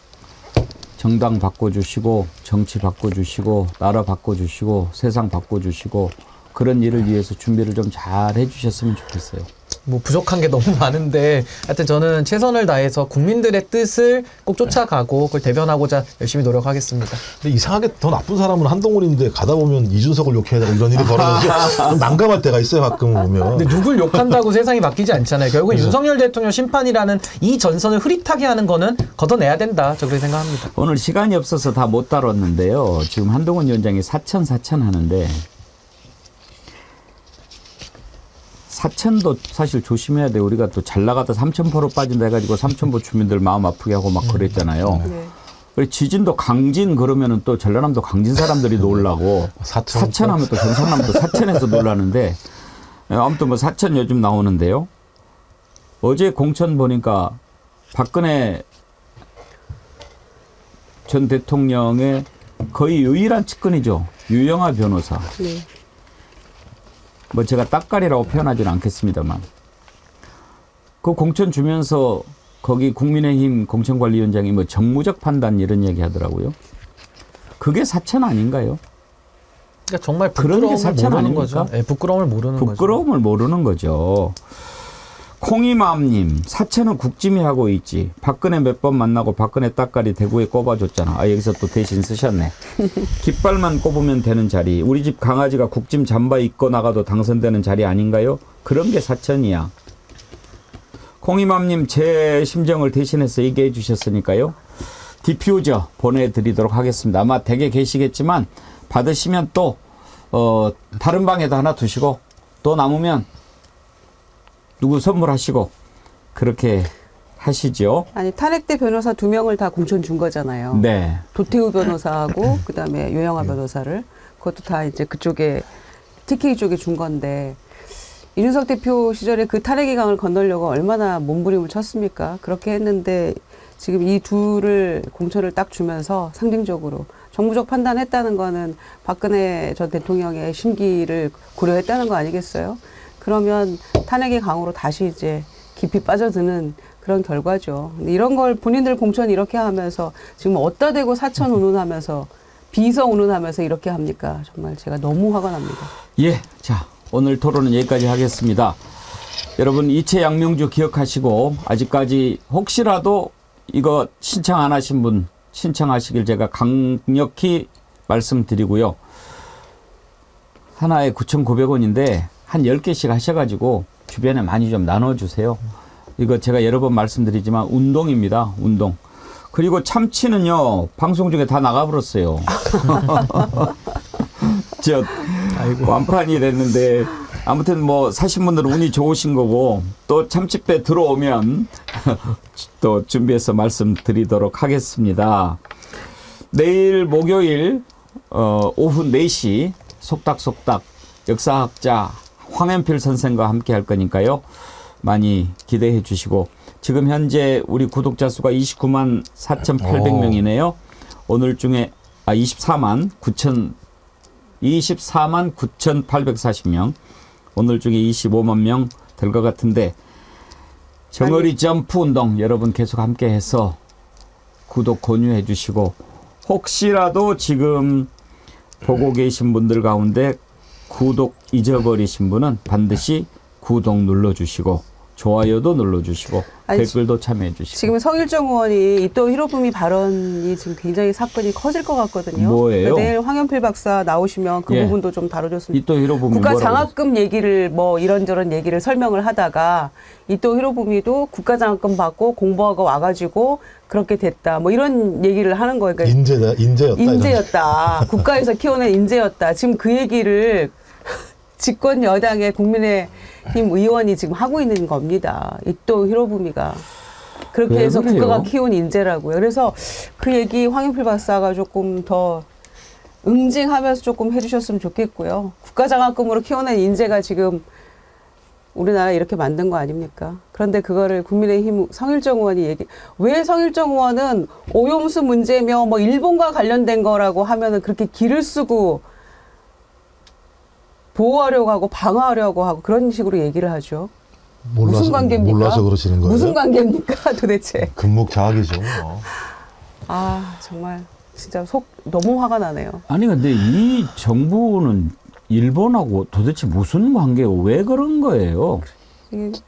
정당 바꿔주시고 정치 바꿔주시고 나라 바꿔주시고 세상 바꿔주시고 그런 일을 위해서 준비를 좀 잘 해주셨으면 좋겠어요. 뭐 부족한 게 너무 많은데 하여튼 저는 최선을 다해서 국민들의 뜻을 꼭 쫓아가고 그걸 대변하고자 열심히 노력하겠습니다. 근데 이상하게 더 나쁜 사람은 한동훈인데 가다 보면 이준석을 욕해야 되고 이런 일이 벌어져서 좀 난감할 때가 있어요. 가끔 보면. 근데 누굴 욕한다고 세상이 바뀌지 않잖아요. 결국 윤석열 대통령 심판이라는 이 전선을 흐릿하게 하는 거는 걷어내야 된다. 저 그렇게 생각합니다. 오늘 시간이 없어서 다 못 다뤘는데요. 지금 한동훈 위원장이 사천 하는데 사천도 사실 조심해야 돼요. 우리가 또 잘 나가다 삼천포로 빠진다 해가지고 삼천포 주민들 마음 아프게 하고 막 그랬잖아요. 네. 지진도 강진 그러면은 또 전라남도 강진 사람들이 놀라고 사천하면 또 경상남도 사천에서 놀라는데 아무튼 뭐 사천 요즘 나오는데요. 어제 공천 보니까 박근혜 전 대통령의 거의 유일한 측근이죠. 유영하 변호사. 네. 뭐 제가 따까리라고 표현하지는 않겠습니다만 그 공천 주면서 거기 국민의힘 공천관리위원장이 뭐 정무적 판단 이런 얘기 하더라고요. 그게 사천 아닌가요? 그러니까 정말 부끄러움을 모르는 거죠. 네, 부끄러움을 모르는 거죠. 콩이맘님 사천은 국짐이 하고 있지. 박근혜 몇 번 만나고 박근혜 따까리 대구에 꼽아줬잖아. 아 여기서 또 대신 쓰셨네. 깃발만 꼽으면 되는 자리. 우리 집 강아지가 국짐 잠바 입고 나가도 당선되는 자리 아닌가요? 그런 게 사천이야. 콩이맘님 제 심정을 대신해서 얘기해 주셨으니까요. 디퓨저 보내드리도록 하겠습니다. 아마 댁에 계시겠지만 받으시면 또 다른 방에도 하나 두시고 또 남으면 누구 선물하시고 그렇게 하시죠. 아니 탄핵대 변호사 2명을 다 공천 준 거잖아요. 네. 도태우 변호사하고 그다음에 유영하 변호사를 그것도 다 이제 그쪽에 TK 쪽에 준 건데 이준석 대표 시절에 그 탄핵의 강을 건너려고 얼마나 몸부림을 쳤습니까? 그렇게 했는데 지금 이 둘을 공천을 딱 주면서 상징적으로 정무적 판단했다는 거는 박근혜 전 대통령의 심기를 고려했다는 거 아니겠어요? 그러면 탄핵의 강으로 다시 이제 깊이 빠져드는 그런 결과죠. 근데 이런 걸 본인들 공천 이렇게 하면서 지금 어디다 대고 사천 운운하면서 비서운운하면서 이렇게 합니까? 정말 제가 너무 화가 납니다. 예, 자 오늘 토론은 여기까지 하겠습니다. 여러분 이채 양명주 기억하시고 아직까지 혹시라도 이거 신청 안 하신 분 신청하시길 제가 강력히 말씀드리고요. 하나에 9,900원인데 한 10개씩 하셔가지고 주변에 많이 좀 나눠주세요. 이거 제가 여러 번 말씀드리지만 운동입니다. 운동. 그리고 참치는요. 방송 중에 다 나가버렸어요. 저 완판이 됐는데 아무튼 뭐 사신 분들은 운이 좋으신 거고 또 참치배 들어오면 또 준비해서 말씀드리도록 하겠습니다. 내일 목요일 오후 4시 속닥속닥 역사학자 황현필 선생과 함께 할 거니까요. 많이 기대해 주시고 지금 현재 우리 구독자 수가 29만 4,800명이네요. 오늘 중에 24만 9,840명. 오늘 중에 25만 명 될 것 같은데 정어리 점프 운동 여러분 계속 함께 해서 구독 권유해 주시고 혹시라도 지금 보고 계신 분들 가운데 구독 잊어버리신 분은 반드시 구독 눌러주시고 좋아요도 눌러주시고 댓글도 참여해 주시고. 지금 성일정 의원이 이토 히로부미 발언이 지금 굉장히 사건이 커질 것 같거든요. 뭐예요? 내일 황현필 박사 나오시면 그 부분도 좀 다뤄줬으면. 이토 히로부미 국가 장학금 얘기를 뭐 이런저런 얘기를 설명을 하다가 이토 히로부미도 국가 장학금 받고 공부하고 와가지고 그렇게 됐다. 뭐 이런 얘기를 하는 거예요. 그러니까 인재였다. 국가에서 키워낸 인재였다. 지금 그 얘기를 집권 여당의 국민의힘 의원이 지금 하고 있는 겁니다. 이토 히로부미가. 그렇게 해서 그래요? 국가가 키운 인재라고요. 그래서 그 얘기 황현필 박사가 조금 더 응징하면서 조금 해주셨으면 좋겠고요. 국가장학금으로 키워낸 인재가 지금 우리나라 이렇게 만든 거 아닙니까? 그런데 그거를 국민의힘 성일정 의원이 왜 성일정 의원은 오염수 문제며 뭐 일본과 관련된 거라고 하면은 그렇게 기를 쓰고 보호하려고 하고 방어하려고 하고 그런 식으로 얘기를 하죠. 무슨 관계입니까? 몰라서 그러시는 거예요? 무슨 관계입니까 도대체? 금목자학이죠. 아 정말 진짜 속 너무 화가 나네요. 아니 근데 이 정부는 일본하고 도대체 무슨 관계고 왜 그런 거예요?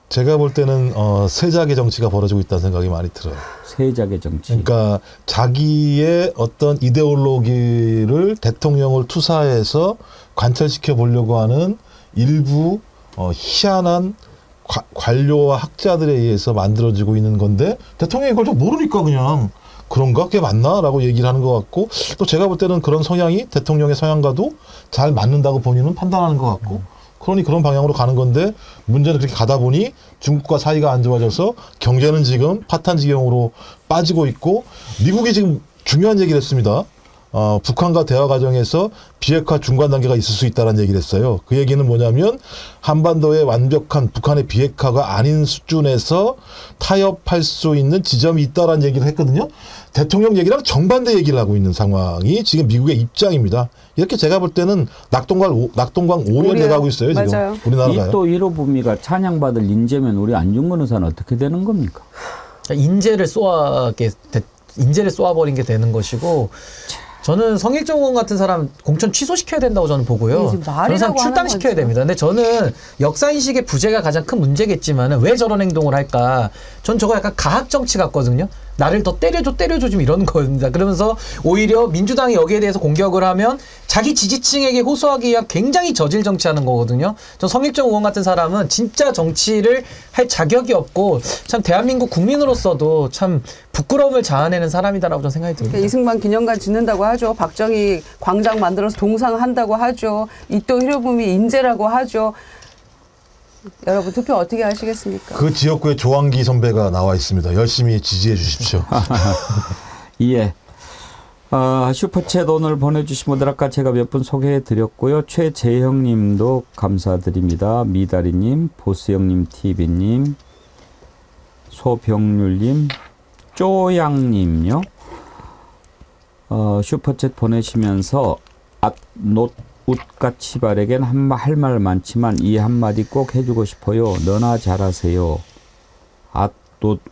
제가 볼 때는 세작의 정치가 벌어지고 있다는 생각이 많이 들어요. 세작의 정치. 그러니까 자기의 어떤 이데올로기를 대통령을 투사해서 관철시켜 보려고 하는 일부 희한한 관료와 학자들에 의해서 만들어지고 있는 건데 대통령이 그걸 좀 모르니까 그냥 그런가? 그게 맞나? 라고 얘기를 하는 것 같고 또 제가 볼 때는 그런 성향이 대통령의 성향과도 잘 맞는다고 본인은 판단하는 것 같고 그러니 그런 방향으로 가는 건데 문제는 그렇게 가다 보니 중국과 사이가 안 좋아져서 경제는 지금 파탄 지경으로 빠지고 있고 미국이 지금 중요한 얘기를 했습니다. 북한과 대화 과정에서 비핵화 중간 단계가 있을 수 있다는 얘기를 했어요. 그 얘기는 뭐냐면 한반도의 완벽한 북한의 비핵화가 아닌 수준에서 타협할 수 있는 지점이 있다라는 얘기를 했거든요. 대통령 얘기랑 정반대 얘기를 하고 있는 상황이 지금 미국의 입장입니다. 이렇게 제가 볼 때는 낙동강 오염돼 가고 있어요. 지금 맞아요. 우리나라가요. 이토 히로부미가 찬양받을 인재면 우리 안중근 의사는 어떻게 되는 겁니까? 인재를 쏘아버린 게 되는 것이고 저는 성일정 의원 같은 사람 공천 취소시켜야 된다고 저는 보고요. 저는 사람 출당시켜야 됩니다. 근데 저는 역사인식의 부재가 가장 큰 문제겠지만 왜 저런 행동을 할까? 전 저거 약간 가학정치 같거든요. 나를 더 때려줘 지금 이런 겁니다. 그러면서 오히려 민주당이 여기에 대해서 공격을 하면 자기 지지층에게 호소하기 위한 굉장히 저질 정치하는 거거든요. 저 성일정 의원 같은 사람은 진짜 정치를 할 자격이 없고 참 대한민국 국민으로서도 참 부끄러움을 자아내는 사람이다라고 저는 생각이 듭니다. 이승만 기념관 짓는다고 하죠. 박정희 광장 만들어서 동상한다고 하죠. 이토 히로부미 인재라고 하죠. 여러분 투표 어떻게 하시겠습니까? 그 지역구에 조항기 선배가 나와 있습니다. 열심히 지지해 주십시오. 예. 슈퍼챗 오늘 보내주신 분들 아까 제가 몇 분 소개해드렸고요. 최재형님도 감사드립니다. 미다리님, 보스형님, TV님, 소병률님, 쪼양님요. 슈퍼챗 보내시면서 웃가치발에겐 할 말 많지만 이 한마디 꼭 해주고 싶어요. 너나 잘하세요.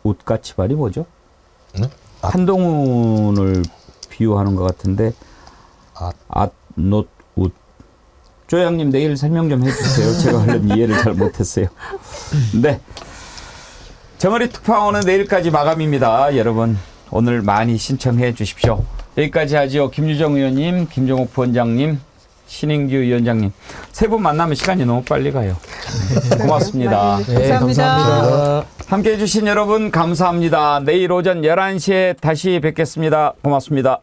웃가치발이 뭐죠? 네? 한동훈을 비유하는 것 같은데 not would. 조양님 내일 설명 좀 해주세요. 제가 얼른 이해를 잘 못했어요. 네. 정어리 특파원은 내일까지 마감입니다. 여러분 오늘 많이 신청해 주십시오. 여기까지 하지요. 김유정 의원님, 김종욱 부원장님, 신인규 위원장님 세 분 만나면 시간이 너무 빨리 가요. 고맙습니다. 네, 감사합니다. 함께해 주신 여러분 감사합니다. 내일 오전 11시에 다시 뵙겠습니다. 고맙습니다.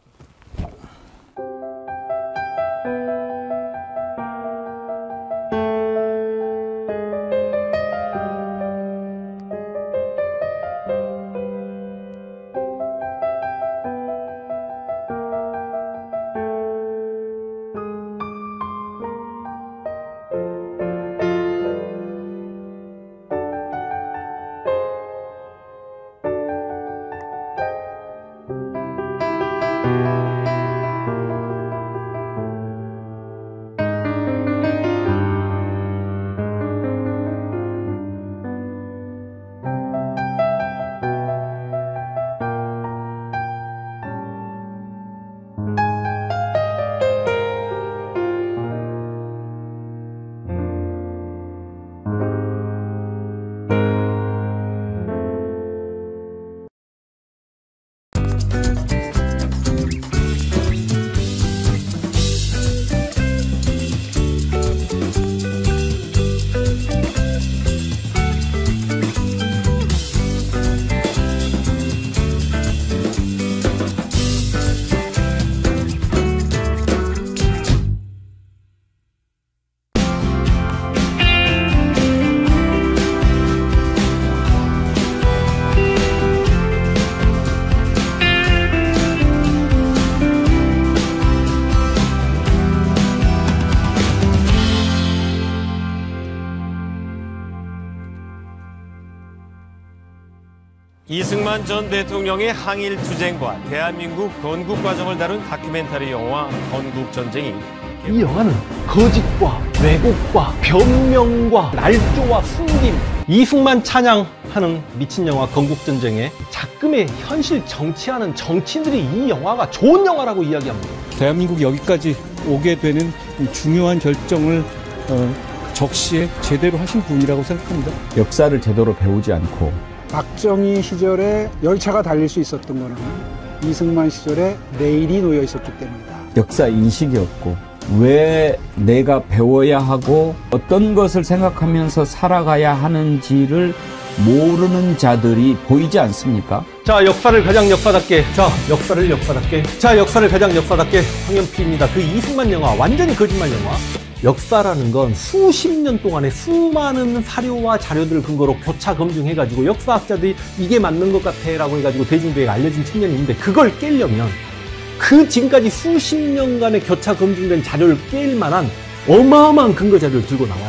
이승만 전 대통령의 항일 투쟁과 대한민국 건국 과정을 다룬 다큐멘터리 영화 건국전쟁이 이 영화는 거짓과 왜곡과 변명과 날조와 숨김, 이승만 찬양하는 미친 영화 건국전쟁에 작금의 현실 정치하는 정치인들이 이 영화가 좋은 영화라고 이야기합니다. 대한민국이 여기까지 오게 되는 중요한 결정을 적시에 제대로 하신 분이라고 생각합니다. 역사를 제대로 배우지 않고 박정희 시절에 열차가 달릴 수 있었던 거는 이승만 시절에 레일이 놓여 있었기 때문이다. 역사 인식이 없고 왜 내가 배워야 하고 어떤 것을 생각하면서 살아가야 하는지를 모르는 자들이 보이지 않습니까? 자, 역사를 가장 역사답게, 역사를 역사답게, 역사를 가장 역사답게 황현피입니다. 그 이승만 영화, 완전히 거짓말 영화. 역사라는 건 수십 년 동안의 수많은 사료와 자료들을 근거로 교차 검증해가지고 역사학자들이 이게 맞는 것 같아 라고 해가지고 대중들에게 알려진 측면이 있는데, 그걸 깨려면 그 지금까지 수십 년간의 교차 검증된 자료를 깰 만한 어마어마한 근거 자료를 들고 나와야